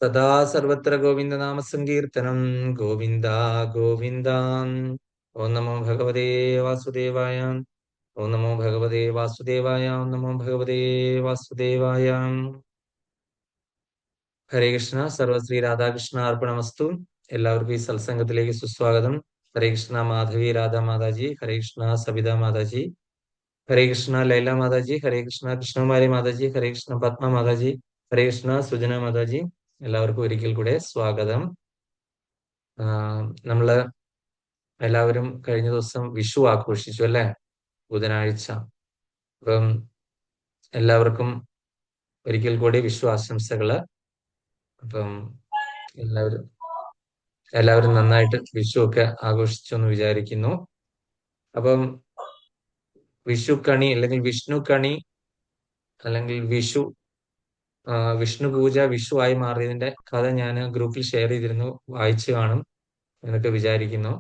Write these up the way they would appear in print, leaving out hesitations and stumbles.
തഥാ സർവത്ര ഗോവിന്ദനാമസങ്കീർത്തനം ഗോവിന്ദ ഗോവിന്ദ. ഓം നമോ ഭഗവതേ വാസുദേവായ. ഓം നമോ ഭഗവതേ വാസുദേവായ. ഓം നമോ ഭഗവതേ വാസുദേവായ. ഹരേ കൃഷ്ണ. സർവശ്രീ രാധാകൃഷ്ണ അർപ്പണമസ്തു. എല്ലാവർക്കും ഈ സത്സംഗത്തിലേക്ക് സുസ്വാഗതം. ഹരേ കൃഷ്ണ മാധവി രാധാ മാതാജി. ഹരേ കൃഷ്ണ സബിത മാതാജി. ഹരേ കൃഷ്ണ ലൈല മാതാജി. ഹരേ കൃഷ്ണ കൃഷ്ണകുമാരി മാതാജി. ഹരേ കൃഷ്ണ പത്മ മാതാജി. ഹരേ കൃഷ്ണ സുജന മാതാജി. എല്ലാവർക്കും ഒരിക്കൽ കൂടെ സ്വാഗതം. നമ്മള് എല്ലാവരും കഴിഞ്ഞ ദിവസം വിഷു ആഘോഷിച്ചു അല്ലെ, ബുധനാഴ്ച. അപ്പം എല്ലാവർക്കും ഒരിക്കൽ കൂടി വിഷു ആശംസകള്. അപ്പം എല്ലാവരും നന്നായിട്ട് വിഷു ഒക്കെ ആഘോഷിച്ചു എന്ന് വിചാരിക്കുന്നു. അപ്പം വിഷു കണി അല്ലെങ്കിൽ വിഷ്ണു കണി അല്ലെങ്കിൽ വിഷ്ണു പൂജ വിഷു ആയി മാറിയതിന്റെ കഥ ഞാൻ ഗ്രൂപ്പിൽ ഷെയർ ചെയ്തിരുന്നു, വായിച്ചു കാണും എന്നൊക്കെ വിചാരിക്കുന്നു.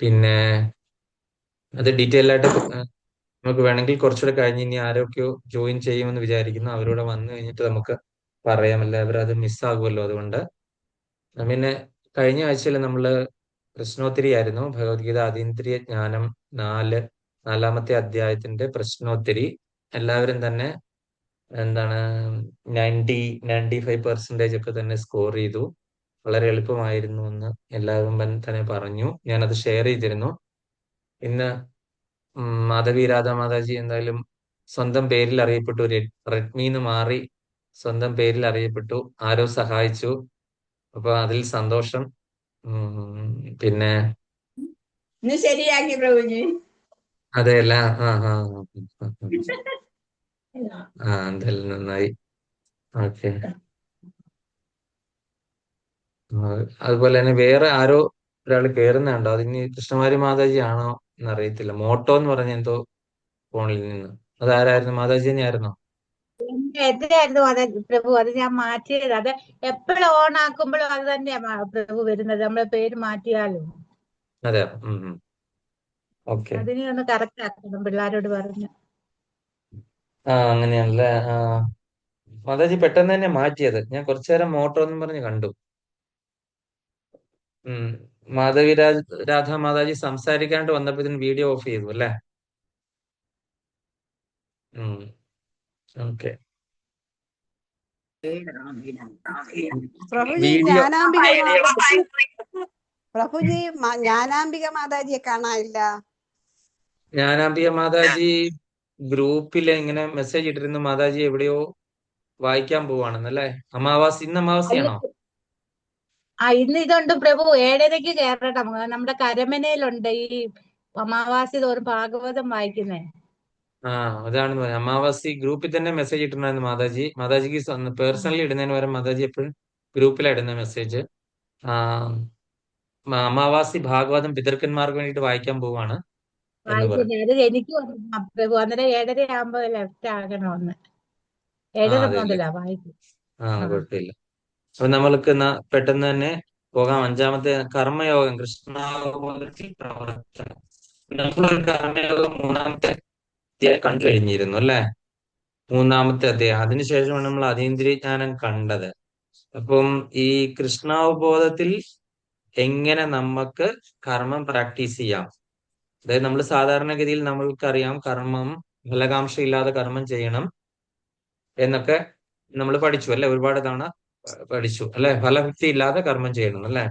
പിന്നെ അത് ഡീറ്റെയിൽ ആയിട്ട് നമുക്ക് വേണമെങ്കിൽ കുറച്ചുകൂടെ കഴിഞ്ഞ് ഇനി ആരൊക്കെയോ ജോയിൻ ചെയ്യുമെന്ന് വിചാരിക്കുന്നു. അവരോട് വന്നു കഴിഞ്ഞിട്ട് നമുക്ക് പറയാം, എല്ലാവരും അത് മിസ്സാകുമല്ലോ. അതുകൊണ്ട് പിന്നെ കഴിഞ്ഞ ആഴ്ചയിൽ നമ്മള് പ്രശ്നോത്തരി ആയിരുന്നു. ഭഗവത്ഗീത അതീന്ദ്രിയ ജ്ഞാനം നാലാമത്തെ അധ്യായത്തിന്റെ പ്രശ്നോത്തരി. എല്ലാവരും തന്നെ എന്താണ് 95% ഒക്കെ തന്നെ സ്കോർ ചെയ്തു. വളരെ എളുപ്പമായിരുന്നു എന്ന് എല്ലാവരും തന്നെ പറഞ്ഞു. ഞാനത് ഷെയർ ചെയ്തിരുന്നു. ഇന്ന് മാധവി രാധാ മാതാജി എന്തായാലും സ്വന്തം പേരിൽ അറിയപ്പെട്ടു, റെഡ്മിന്ന് മാറി സ്വന്തം പേരിൽ അറിയപ്പെട്ടു. ആരോ സഹായിച്ചു, അപ്പൊ അതിൽ സന്തോഷം. പിന്നെ ശരിയാക്കി പ്രഭുജി. അതെയല്ല. എന്തായാലും നന്നായി. ഓക്കെ. അതുപോലെ തന്നെ വേറെ ആരോ ഒരാൾ കേറുന്നുണ്ടോ? അതിന് കൃഷ്ണകുമാരി മാതാജി ആണോ എന്നറിയത്തില്ല. മോട്ടോ എന്ന് പറഞ്ഞ എന്തോ ഫോണിൽ നിന്ന്. അതാരായിരുന്നു? മാതാജി തന്നെ ആയിരുന്നോ? എതിരായിരുന്നു അത് പ്രഭു. അത് ഞാൻ മാറ്റിയത്. അത് എപ്പോഴും ഓൺ ആക്കുമ്പോഴും അത് തന്നെയാ പ്രഭു വരുന്നത്, നമ്മളെ പേര് മാറ്റിയാലും. അതെ. ഓക്കെ. അതിനെ ഒന്ന് കറക്റ്റ് ആക്കണം, പിള്ളേരോട് പറഞ്ഞു. അങ്ങനെയാണല്ലേ. മാതാജി പെട്ടെന്ന് തന്നെ മാറ്റിയത്. ഞാൻ കുറച്ചു നേരം മോട്ടോ എന്നും പറഞ്ഞ് കണ്ടു. മാധവി രാധാ മാതാജി സംസാരിക്കാണ്ട് വന്നപ്പോ വീഡിയോ ഓഫ് ചെയ്തു അല്ലേ? ഓക്കെ. പ്രഭുജി വീഡിയോ ജ്ഞാനാംബിക മാതാജിയെ കാണാനില്ല. ജ്ഞാനാംബിക മാതാജി ഗ്രൂപ്പിൽ ഇങ്ങനെ മെസ്സേജ് ഇട്ടിരുന്നു, മാതാജി എവിടെയോ വായിക്കാൻ പോവാണെന്നല്ലേ. ഇന്ന് അമാവാസിയാണോ? ഇന്ന് ഇതുണ്ട് പ്രഭു, 7:30 കയറണം. നമ്മുടെ കരമനയിലുണ്ട് ഈ അമാവാസി തോറും ഭാഗവതം വായിക്കുന്നേ. അതാണ് അമാവാസി. ഗ്രൂപ്പിൽ തന്നെ മെസ്സേജ് ഇട്ടിട്ടുണ്ടായിരുന്നു മാതാജിക്ക് പേഴ്സണലി ഇടുന്നതിന് പകരം മാതാജി എപ്പോഴും ഗ്രൂപ്പിലാണ് ഇടുന്ന മെസ്സേജ്. അമാവാസി ഭാഗവതം പിതൃക്കന്മാർക്ക് വേണ്ടിയിട്ട് വായിക്കാൻ പോവാണ് എന്ന് പറഞ്ഞു. അത് എനിക്ക് പ്രഭു അന്നേരം 7:30 ആകുമ്പോ ലെഫ്റ്റ് ആകണമെന്ന്. 7:30 അതെല്ലേ. മുതലാ വായിക്കും. കുഴപ്പമില്ല. അപ്പൊ നമ്മൾക്ക് പെട്ടെന്ന് തന്നെ പോകാം. 5-ാമത്തെ കർമ്മയോഗം, കൃഷ്ണാവബോധത്തിൽ പ്രവർത്തനം. നമ്മളൊരു കർമ്മയോഗം 3-ാമത്തെ അധ്യായം കണ്ടു കഴിഞ്ഞിരുന്നു അല്ലെ? 3-ാമത്തെ അധ്യായം. അതിനുശേഷമാണ് നമ്മൾ അതീന്ദ്രിയ ജ്ഞാനം കണ്ടത്. അപ്പം ഈ കൃഷ്ണാവബോധത്തിൽ എങ്ങനെ നമുക്ക് കർമ്മം പ്രാക്ടീസ് ചെയ്യാം. അതായത് നമ്മൾ സാധാരണഗതിയിൽ നമ്മൾക്കറിയാം, കർമ്മം ഫലകാംക്ഷയില്ലാതെ കർമ്മം ചെയ്യണം എന്നൊക്കെ നമ്മൾ പഠിച്ചു അല്ലെ? ഒരുപാട് തവണ പഠിച്ചു അല്ലെ? ഫലഭക്തി ഇല്ലാതെ കർമ്മം ചെയ്യണം അല്ലെ?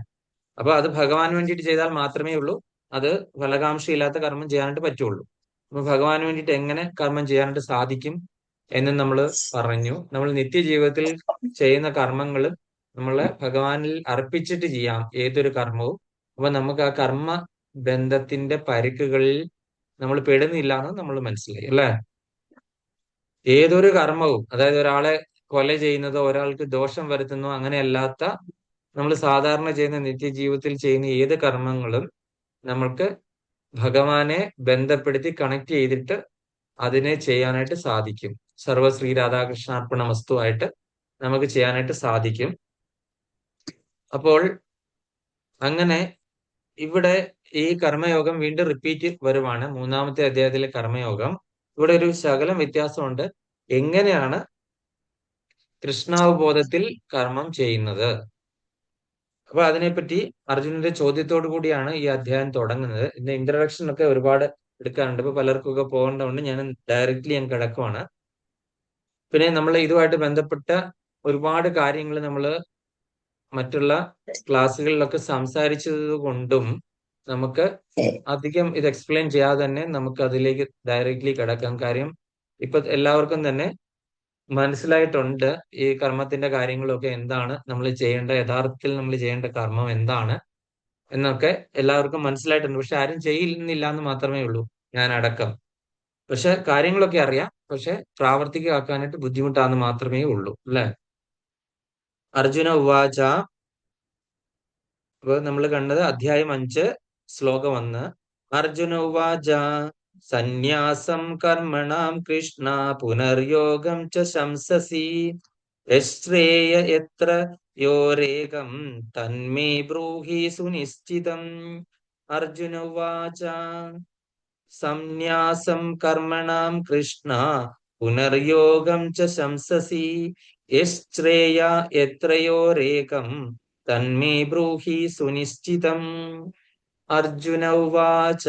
അപ്പൊ അത് ഭഗവാൻ വേണ്ടിയിട്ട് ചെയ്താൽ മാത്രമേ ഉള്ളൂ അത് ഫലകാംക്ഷയില്ലാത്ത കർമ്മം ചെയ്യാനായിട്ട് പറ്റുള്ളൂ. അപ്പൊ ഭഗവാന് വേണ്ടിയിട്ട് എങ്ങനെ കർമ്മം ചെയ്യാനായിട്ട് സാധിക്കും എന്ന് നമ്മൾ പറഞ്ഞു. നമ്മൾ നിത്യജീവിതത്തിൽ ചെയ്യുന്ന കർമ്മങ്ങൾ നമ്മളെ ഭഗവാനിൽ അർപ്പിച്ചിട്ട് ചെയ്യാം, ഏതൊരു കർമ്മവും. അപ്പൊ നമുക്ക് ആ കർമ്മ ബന്ധത്തിന്റെ പരിക്കുകളിൽ നമ്മൾ പെടുന്നില്ല എന്ന് നമ്മൾ മനസ്സിലായി അല്ലെ? ഏതൊരു കർമ്മവും, അതായത് ഒരാളെ കൊല ചെയ്യുന്നതോ ഒരാൾക്ക് ദോഷം വരുത്തുന്നതോ അങ്ങനെയല്ലാത്ത നമ്മൾ സാധാരണ ചെയ്യുന്ന നിത്യജീവിതത്തിൽ ചെയ്യുന്ന ഏത് കർമ്മങ്ങളും നമ്മൾക്ക് ഭഗവാനെ ബന്ധപ്പെടുത്തി കണക്ട് ചെയ്തിട്ട് അതിനെ ചെയ്യാനായിട്ട് സാധിക്കും. സർവശ്രീ രാധാകൃഷ്ണാർപ്പണമസ്തു ആയിട്ട് നമുക്ക് ചെയ്യാനായിട്ട് സാധിക്കും. അപ്പോൾ അങ്ങനെ ഇവിടെ ഈ കർമ്മയോഗം വീണ്ടും റിപ്പീറ്റ് വരുവാണ്. 3-ാമത്തെ അധ്യായത്തിലെ കർമ്മയോഗം. ഇവിടെ ഒരു ശകലം വ്യത്യാസമുണ്ട്. എങ്ങനെയാണ് കൃഷ്ണാവബോധത്തിൽ കർമ്മം ചെയ്യുന്നത്. അപ്പൊ അതിനെപ്പറ്റി അർജുനന്റെ ചോദ്യത്തോടു കൂടിയാണ് ഈ അധ്യായം തുടങ്ങുന്നത്. ഇതിന്റെ ഇൻട്രഡക്ഷൻ ഒക്കെ ഒരുപാട് എടുക്കാറുണ്ട്. ഇപ്പൊ പലർക്കൊക്കെ പോകേണ്ടതുകൊണ്ട് ഞാൻ ഡയറക്റ്റ്ലി ഞാൻ കിടക്കുവാണ്. പിന്നെ നമ്മൾ ഇതുമായിട്ട് ബന്ധപ്പെട്ട ഒരുപാട് കാര്യങ്ങൾ നമ്മൾ മറ്റുള്ള ക്ലാസ്സുകളിലൊക്കെ സംസാരിച്ചത് കൊണ്ടും നമുക്ക് അധികം ഇത് എക്സ്പ്ലെയിൻ ചെയ്യാതെ തന്നെ നമുക്ക് അതിലേക്ക് ഡയറക്റ്റ്ലി കിടക്കാം. കാര്യം ഇപ്പൊ എല്ലാവർക്കും തന്നെ മനസ്സിലായിട്ടുണ്ട് ഈ കർമ്മത്തിന്റെ കാര്യങ്ങളൊക്കെ എന്താണ്, നമ്മൾ ചെയ്യേണ്ട യഥാർത്ഥത്തിൽ നമ്മൾ ചെയ്യേണ്ട കർമ്മം എന്താണ് എന്നൊക്കെ എല്ലാവർക്കും മനസ്സിലായിട്ടുണ്ട്. പക്ഷെ ആരും ചെയ്യുന്നില്ല എന്ന് മാത്രമേ ഉള്ളൂ, ഞാൻ അടക്കം. പക്ഷെ കാര്യങ്ങളൊക്കെ അറിയാം, പക്ഷെ പ്രാവർത്തികമാക്കാനായിട്ട് ബുദ്ധിമുട്ടാന്ന് മാത്രമേ ഉള്ളൂ, അല്ലെ? അർജുന ഉവാച. അപ്പൊ നമ്മൾ കണ്ടത് അധ്യായം 5 ശ്ലോകം 1. അർജുന ഉവാച സന്യാസം കർമ്മണാം കൃഷ്ണ പുനർയോഗം ച ശംസസി യശ്രേയ എത്ര യോരേകം തന്മേ ബ്രൂഹി സുനിശ്ചിതം. അർജുന ഉവാച സംന്യാസം കർമ്മണാം കൃഷ്ണ പുനർയോഗം ച ശംസസി യശ്രേയ എത്രയോരേകം തന്മേ ബ്രൂഹി സുനിശ്ചിതം. അർജുന ഉവാച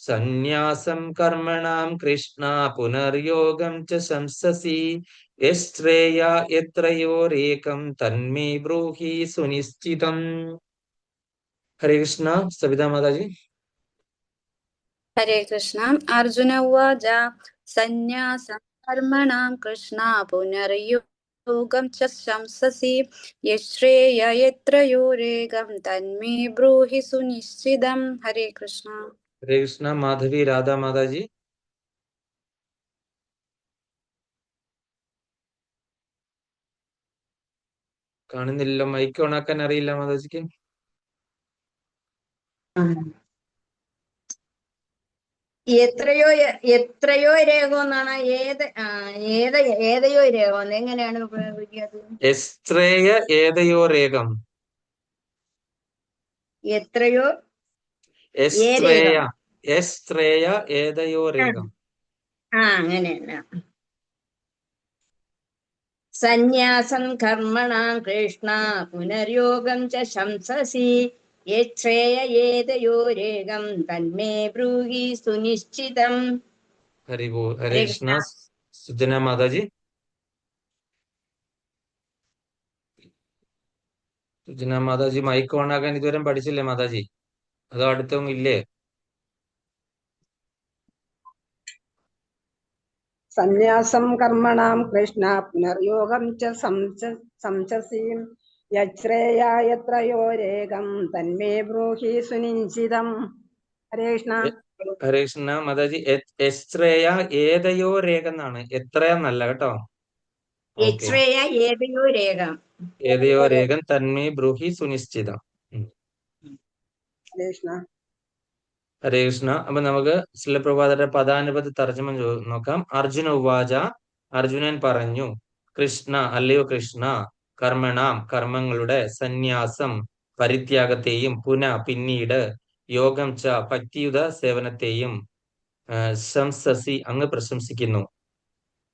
സന്യാസം കർമ്മണാം കൃഷ്ണ പുനർയോഗം ച ശംസസി യശ്രേയ എത്രയോരേകം തന്മേ ബ്രൂഹി സുനിശ്ചിതം. ഹരേ കൃഷ്ണ. സവിതാ മാതാജി. ഹരേ കൃഷ്ണ. അർജുന ഉവാച സന്യാസം കർമ്മണാം കൃഷ്ണ പുനർയോഗം ച ശംസസി യശ്രേയ എത്രയോരേകം തന്മേ ബ്രൂഹി സുനിശ്ചിതം. ഹരേ കൃഷ്ണ. ഹരേ കൃഷ്ണ. മാധവി രാധാ മാതാജി. കാണുന്നില്ലല്ലോ, മൈക്ക് ഓണാക്കാൻ അറിയില്ല മാതാജിക്ക്. എത്രയോ രേഖം എന്നാണ് ഏതയോ രേഖം എങ്ങനെയാണ് എസ്ത്രേയ ഏതയോരേകം. എത്രയോ എസ്ത്രേയ എസ്ത്രേയ ഏതയോരേകം. അങ്ങനെയല്ല. സന്യാസം കർമ്മണാം കൃഷ്ണ പുനർയോഗം ച ശംസസി യശ്രേയ ഏതയോരേകം തന്മേ ബ്രൂഹി സുനിശ്ചിതം. ഹരി കൃഷ്ണ. സുജന മാതാജി. സുജന മാതാജി മൈക്ക് ഓണാക്കാൻ ഇതുവരെ പഠിച്ചില്ലേ മാതാജി? അതോ അടുത്തൊന്നും ഇല്ലേ? സന്യാസം കർമ്മണാം കൃഷ്ണ പുനർയോഗം ച സംശസി യശ്രേയ എത്രയോരേകം തന്മേ ബ്രൂഹി സുനിശ്ചിതം. ഹരേ കൃഷ്ണ. ഹരേ കൃഷ്ണ മാതാജി. എസ്ത്രേയ ഏതയോരേകം എന്നാണ്, എത്രയെന്നല്ല കേട്ടോ. യശ്രേയ ഏതയോരേകം. ഏതയോരേകം തന്മേ ബ്രൂഹി സുനിശ്ചിതം. ഹരേ കൃഷ്ണ. ഹരേ കൃഷ്ണ. അപ്പൊ നമുക്ക് ശ്രീലപ്രഭാതരുടെ പദാനുപദ തർജ്ജമ നോക്കാം. അർജുന ഉവാച. അർജുനൻ പറഞ്ഞു, കൃഷ്ണ അല്ലയോ കൃഷ്ണ, കർമ്മണാം കർമ്മങ്ങളുടെ, സന്യാസം പരിത്യാഗത്തെയും, പിന്നീട്, യോഗം ച ഭക്തിയുത സേവനത്തെയും, ശംസസി അങ്ങ് പ്രശംസിക്കുന്നു.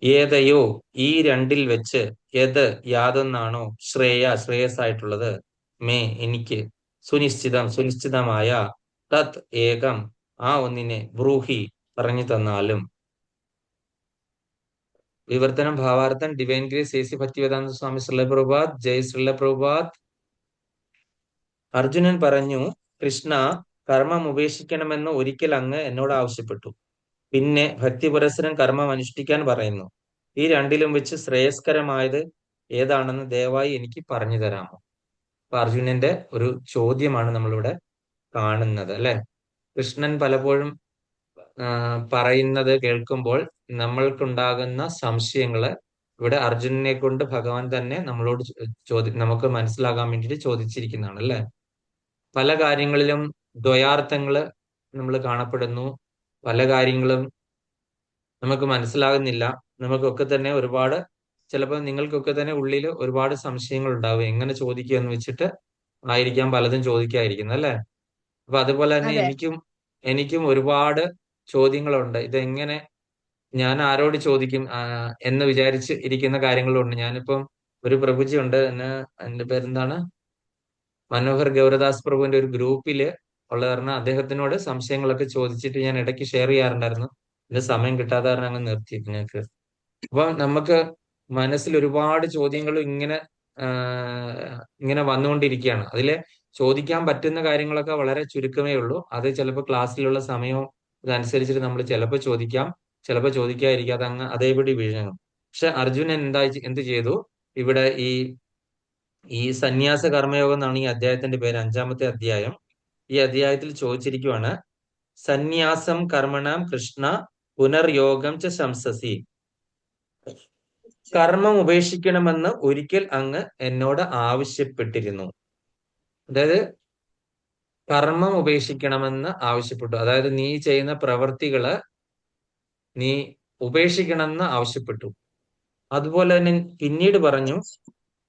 ഏതയോ ഈ രണ്ടിൽ വെച്ച്, യാതൊന്നാണോ, ശ്രേയസ്സായിട്ടുള്ളത്, മേ എനിക്ക്, സുനിശ്ചിതമായ, തത് ഏകം ആ ഒന്നിനെ, ബ്രൂഹി പറഞ്ഞു തന്നാലും. വിവർത്തനം ഭാവാർത്ഥം divine grace A C Bhaktivedanta Swami Srila Prabhupad. ജയ് ശ്രീല പ്രഭുപാദ്. അർജുനൻ പറഞ്ഞു, കൃഷ്ണ, കർമ്മം ഉപേക്ഷിക്കണമെന്ന് ഒരിക്കൽ അങ്ങ് എന്നോട് ആവശ്യപ്പെട്ടു. പിന്നെ ഭക്തി പുരസ്സരം കർമ്മം അനുഷ്ഠിക്കാൻ പറയുന്നു. ഈ രണ്ടിലും വെച്ച് ശ്രേയസ്കരമായത് ഏതാണെന്ന് ദയവായി എനിക്ക് പറഞ്ഞു തരാമോ? അപ്പൊ അർജുനന്റെ ഒരു ചോദ്യമാണ് നമ്മളിവിടെ കാണുന്നത്, അല്ലെ? കൃഷ്ണൻ പലപ്പോഴും പറയുന്നത് കേൾക്കുമ്പോൾ നമ്മൾക്കുണ്ടാകുന്ന സംശയങ്ങള് ഇവിടെ അർജുനനെ കൊണ്ട് ഭഗവാൻ തന്നെ നമ്മളോട് നമുക്ക് മനസ്സിലാകാൻ വേണ്ടിയിട്ട് ചോദിച്ചിരിക്കുന്നതാണ്, അല്ലെ? പല കാര്യങ്ങളിലും ദ്വയാർത്ഥങ്ങള് നമ്മൾ കാണപ്പെടുന്നു. പല കാര്യങ്ങളും നമുക്ക് മനസ്സിലാകുന്നില്ല. നമുക്കൊക്കെ തന്നെ ചിലപ്പോൾ നിങ്ങൾക്കൊക്കെ തന്നെ ഉള്ളിൽ ഒരുപാട് സംശയങ്ങൾ ഉണ്ടാവും. എങ്ങനെ ചോദിക്കുക എന്ന് വെച്ചിട്ട് ആയിരിക്കാം പലതും ചോദിക്കാതിരിക്കുന്നത്, അല്ലെ? അപ്പൊ അതുപോലെ തന്നെ എനിക്കും ഒരുപാട് ചോദ്യങ്ങളുണ്ട്. ഇതെങ്ങനെ ഞാൻ ആരോട് ചോദിക്കും എന്ന് വിചാരിച്ച് ഇരിക്കുന്ന കാര്യങ്ങളുണ്ട്. ഞാനിപ്പം ഒരു പ്രഭുജി ഉണ്ട്, എന്റെ പേരെന്താണ്, മനോഹർ ഗൗരദാസ് പ്രഭുവിന്റെ ഒരു ഗ്രൂപ്പില് ഉള്ള കാരണം അദ്ദേഹത്തിനോട് സംശയങ്ങളൊക്കെ ചോദിച്ചിട്ട് ഞാൻ ഇടയ്ക്ക് ഷെയർ ചെയ്യാറുണ്ടായിരുന്നു. എന്റെ സമയം കിട്ടാതെ കാരണം അങ്ങ് നിർത്തി ഞങ്ങൾക്ക്. അപ്പൊ നമുക്ക് മനസ്സിൽ ഒരുപാട് ചോദ്യങ്ങൾ ഇങ്ങനെ വന്നുകൊണ്ടിരിക്കുകയാണ്. അതിലെ ചോദിക്കാൻ പറ്റുന്ന കാര്യങ്ങളൊക്കെ വളരെ ചുരുക്കമേ ഉള്ളൂ. അത് ചിലപ്പോൾ ക്ലാസ്സിലുള്ള സമയവും ഇതനുസരിച്ചിട്ട് നമ്മൾ ചിലപ്പോൾ ചോദിക്കാം, ചിലപ്പോൾ ചോദിക്കാതിരിക്കാതെ അങ്ങ് അതേപടി വീഴണം. പക്ഷെ അർജുനൻ എന്ത് ചെയ്തു ഇവിടെ? ഈ സന്യാസ കർമ്മയോഗം എന്നാണ് ഈ അധ്യായത്തിന്റെ പേര്, 5-ാമത്തെ അധ്യായം. ഈ അധ്യായത്തിൽ ചോദിച്ചിരിക്കുവാണ്, സന്യാസം കർമ്മണാം കൃഷ്ണ പുനർയോഗം ച ശംസസി. കർമ്മം ഉപേക്ഷിക്കണമെന്ന് ഒരിക്കൽ അങ്ങ് എന്നോട് ആവശ്യപ്പെട്ടിരുന്നു. അതായത് കർമ്മം ഉപേക്ഷിക്കണമെന്ന് ആവശ്യപ്പെട്ടു, അതായത് നീ ചെയ്യുന്ന പ്രവൃത്തികള് നീ ഉപേക്ഷിക്കണമെന്ന് ആവശ്യപ്പെട്ടു. അതുപോലെ തന്നെ പിന്നീട് പറഞ്ഞു,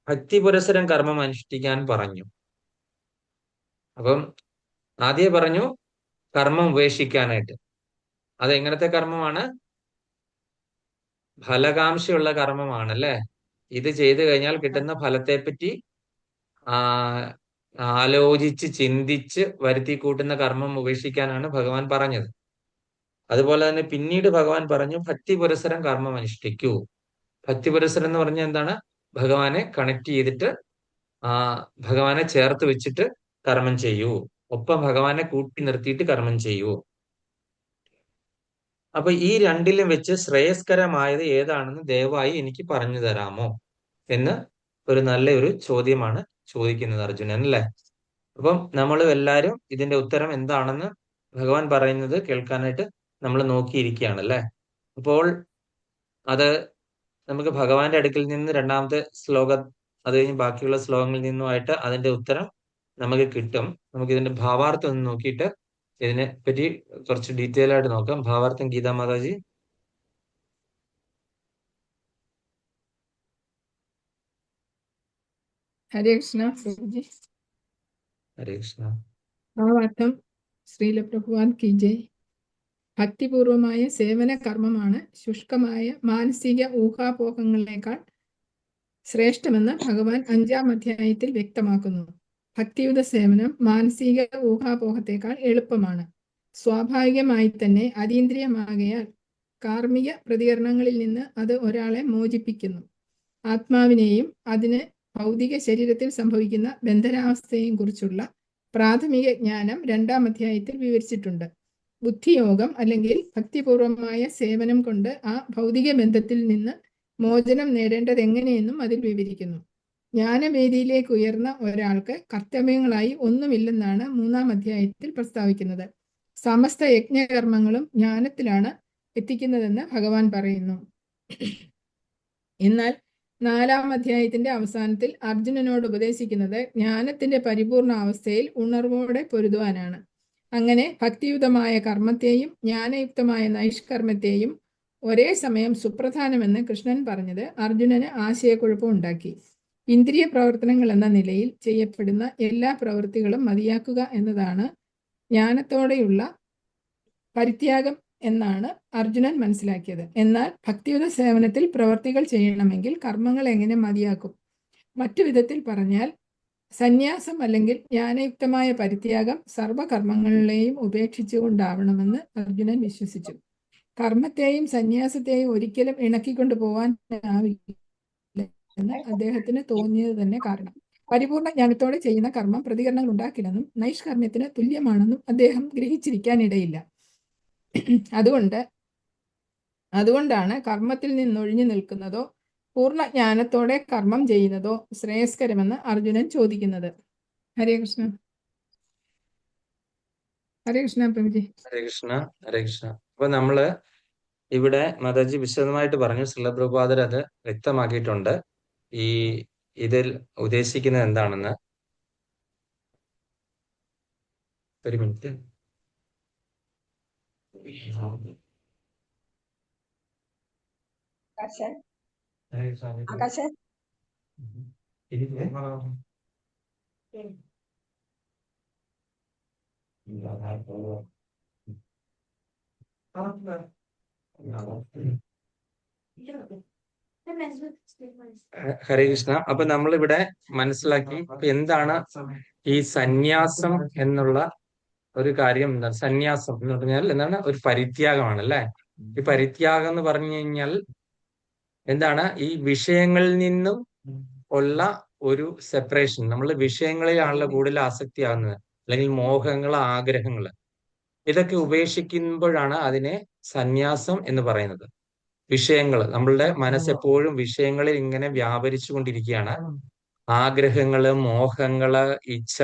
ഭക്തി പുരസരം കർമ്മം അനുഷ്ഠിക്കാൻ പറഞ്ഞു. അപ്പം ആദ്യം പറഞ്ഞു കർമ്മം ഉപേക്ഷിക്കാനായിട്ട്. അത് എങ്ങനത്തെ കർമ്മമാണ്? ഫലകാംക്ഷയുള്ള കർമ്മമാണ് അല്ലെ. ഇത് ചെയ്തു കഴിഞ്ഞാൽ കിട്ടുന്ന ഫലത്തെപ്പറ്റി ആലോചിച്ച് ചിന്തിച്ച് വരുത്തി കൂട്ടുന്ന കർമ്മം ഉപേക്ഷിക്കാനാണ് ഭഗവാൻ പറഞ്ഞത്. അതുപോലെ തന്നെ പിന്നീട് ഭഗവാൻ പറഞ്ഞു, ഭക്തി പുരസരം കർമ്മം അനുഷ്ഠിക്കൂ. ഭക്തി പുരസരം എന്ന് പറഞ്ഞാൽ എന്താണ്? ഭഗവാനെ കണക്ട് ചെയ്തിട്ട് ഭഗവാനെ ചേർത്ത് വെച്ചിട്ട് കർമ്മം ചെയ്യൂ, ഒപ്പം ഭഗവാനെ കൂട്ടി നിർത്തിയിട്ട് കർമ്മം ചെയ്യൂ. അപ്പൊ ഈ രണ്ടിലും വെച്ച് ശ്രേയസ്കരമായത് ഏതാണെന്ന് ദയവായി എനിക്ക് പറഞ്ഞു തരാമോ എന്ന് നല്ലൊരു ചോദ്യമാണ് ചോദിക്കുന്നത് അർജുനൻ അല്ലേ. അപ്പം നമ്മൾ എല്ലാവരും ഇതിന്റെ ഉത്തരം എന്താണെന്ന് ഭഗവാൻ പറയുന്നത് കേൾക്കാനായിട്ട് നമ്മൾ നോക്കിയിരിക്കുകയാണ് അല്ലേ. അപ്പോൾ അത് നമുക്ക് ഭഗവാന്റെ അടുക്കിൽ നിന്ന് 2-ാമത്തെ ശ്ലോകം, അത് കഴിഞ്ഞ് ബാക്കിയുള്ള ശ്ലോകങ്ങളിൽ നിന്നുമായിട്ട് അതിന്റെ ഉത്തരം നമുക്ക് കിട്ടും. നമുക്ക് ഇതിന്റെ ഭാവാർത്ഥം ഒന്ന് നോക്കിയിട്ട് ഇതിനെ പറ്റി കുറച്ച് ഡീറ്റെയിൽ ആയിട്ട് നോക്കാം. ഭാവാർത്ഥം ഗീതാ മാതാജി. ഹരേ കൃഷ്ണ പ്രഭുജി. ഹരേ കൃഷ്ണ. ഭാവാർത്ഥം ശ്രീല പ്രഭുവാൻ കി ജയ്. ഭക്തിപൂർവമായ സേവന കർമ്മമാണ് ശുഷ്കമായ മാനസിക ഊഹാപോഹങ്ങളെക്കാൾ ശ്രേഷ്ഠമെന്ന് ഭഗവാൻ 5-ാം അധ്യായത്തിൽ വ്യക്തമാക്കുന്നു. ഭക്തിയുത സേവനം മാനസിക ഊഹാപോഹത്തേക്കാൾ എളുപ്പമാണ്. സ്വാഭാവികമായി തന്നെ അതീന്ദ്രിയമാകയാൽ കാർമ്മിക പ്രതികരണങ്ങളിൽ നിന്ന് അത് ഒരാളെ മോചിപ്പിക്കുന്നു. ആത്മാവിനെയും അതിന് ഭൗതിക ശരീരത്തിൽ സംഭവിക്കുന്ന ബന്ധനാവസ്ഥയെയും കുറിച്ചുള്ള പ്രാഥമിക ജ്ഞാനം 2-ാം അധ്യായത്തിൽ വിവരിച്ചിട്ടുണ്ട്. ബുദ്ധിയോഗം അല്ലെങ്കിൽ ഭക്തിപൂർവമായ സേവനം കൊണ്ട് ആ ഭൗതിക ബന്ധത്തിൽ നിന്ന് മോചനം നേടേണ്ടത് എങ്ങനെയെന്നും അതിൽ വിവരിക്കുന്നു. ജ്ഞാനവേദിയിലേക്ക് ഉയർന്ന ഒരാൾക്ക് കർത്തവ്യങ്ങളായി ഒന്നുമില്ലെന്നാണ് 3-ാം അധ്യായത്തിൽ പ്രസ്താവിക്കുന്നത്. സമസ്ത യജ്ഞകർമ്മങ്ങളും ജ്ഞാനത്തിലാണ് എത്തിക്കുന്നതെന്ന് ഭഗവാൻ പറയുന്നു. എന്നാൽ 4-ാം അധ്യായത്തിന്റെ അവസാനത്തിൽ അർജുനനോട് ഉപദേശിക്കുന്നത് ജ്ഞാനത്തിന്റെ പരിപൂർണ അവസ്ഥയിൽ ഉണർവോടെ പൊരുതുവാനാണ്. അങ്ങനെ ഭക്തിയുതമായ കർമ്മത്തെയും ജ്ഞാനയുക്തമായ നൈഷ്കർമ്മത്തെയും ഒരേ സമയം സുപ്രധാനമെന്ന് കൃഷ്ണൻ പറഞ്ഞത് അർജുനന് ആശയക്കുഴപ്പം ഉണ്ടാക്കി. ഇന്ദ്രിയ പ്രവർത്തനങ്ങൾ എന്ന നിലയിൽ ചെയ്യപ്പെടുന്ന എല്ലാ പ്രവൃത്തികളും മതിയാക്കുക എന്നതാണ് ജ്ഞാനത്തോടെയുള്ള പരിത്യാഗം എന്നാണ് അർജുനൻ മനസ്സിലാക്കിയത്. എന്നാൽ ഭക്തിയുത സേവനത്തിൽ പ്രവർത്തികൾ ചെയ്യണമെങ്കിൽ കർമ്മങ്ങൾ എങ്ങനെ മതിയാക്കും? മറ്റു വിധത്തിൽ പറഞ്ഞാൽ സന്യാസം അല്ലെങ്കിൽ ജ്ഞാനയുക്തമായ പരിത്യാഗം സർവകർമ്മങ്ങളെയും ഉപേക്ഷിച്ചുകൊണ്ടാവണമെന്ന് അർജുനൻ വിശ്വസിച്ചു. കർമ്മത്തെയും സന്യാസത്തെയും ഒരിക്കലും ഇണക്കിക്കൊണ്ടു പോവാനാവില്ല എന്ന് അദ്ദേഹത്തിന് തോന്നിയത് തന്നെ കാരണം. പരിപൂർണ ജ്ഞാനത്തോടെ ചെയ്യുന്ന കർമ്മം പ്രതികരണങ്ങൾ ഉണ്ടാക്കില്ലെന്നും നൈഷ്കർമ്മ്യത്തിന് തുല്യമാണെന്നും അദ്ദേഹം ഗ്രഹിച്ചിരിക്കാനിടയില്ല. അതുകൊണ്ടാണ് കർമ്മത്തിൽ നിന്നൊഴിഞ്ഞു നിൽക്കുന്നതോ പൂർണ്ണ ജ്ഞാനത്തോടെ കർമ്മം ചെയ്യുന്നതോ ശ്രേയസ്കരമെന്ന് അർജുനൻ ചോദിക്കുന്നത്. ഹരേ കൃഷ്ണ. ഹരേ കൃഷ്ണ പ്രഭുജി. ഹരേ കൃഷ്ണ. ഹരേ കൃഷ്ണ. അപ്പൊ നമ്മള് ഇവിടെ മാതാജി വിശദമായിട്ട് പറഞ്ഞു, ശ്രീല പ്രഭുപാദർ അത് വ്യക്തമാക്കിയിട്ടുണ്ട് ഇതിൽ ഉദ്ദേശിക്കുന്നത് എന്താണെന്ന്. ഒരു മിനിറ്റ്. ആകാശേ ഹരേ കൃഷ്ണ. അപ്പൊ നമ്മളിവിടെ മനസ്സിലാക്കി ഇപ്പൊ എന്താണ് ഈ സന്യാസം എന്നുള്ള ഒരു കാര്യം. എന്താണ് സന്യാസം എന്ന് പറഞ്ഞാൽ? എന്താണ്? ഒരു പരിത്യാഗമാണ് അല്ലെ. ഈ പരിത്യാഗം എന്ന് പറഞ്ഞു കഴിഞ്ഞാൽ എന്താണ്? ഈ വിഷയങ്ങളിൽ നിന്നും ഉള്ള ഒരു സെപ്പറേഷൻ. നമ്മൾ വിഷയങ്ങളിലാണല്ലോ കൂടുതൽ ആസക്തിയാകുന്നത്, അല്ലെങ്കിൽ മോഹങ്ങൾ, ആഗ്രഹങ്ങൾ, ഇതൊക്കെ ഉപേക്ഷിക്കുമ്പോഴാണ് അതിനെ സന്യാസം എന്ന് പറയുന്നത്. വിഷയങ്ങൾ, നമ്മളുടെ മനസ്സെപ്പോഴും വിഷയങ്ങളിൽ ഇങ്ങനെ വ്യാപരിച്ചു കൊണ്ടിരിക്കുകയാണ്. ആഗ്രഹങ്ങള്, മോഹങ്ങള്, ഇച്ഛ,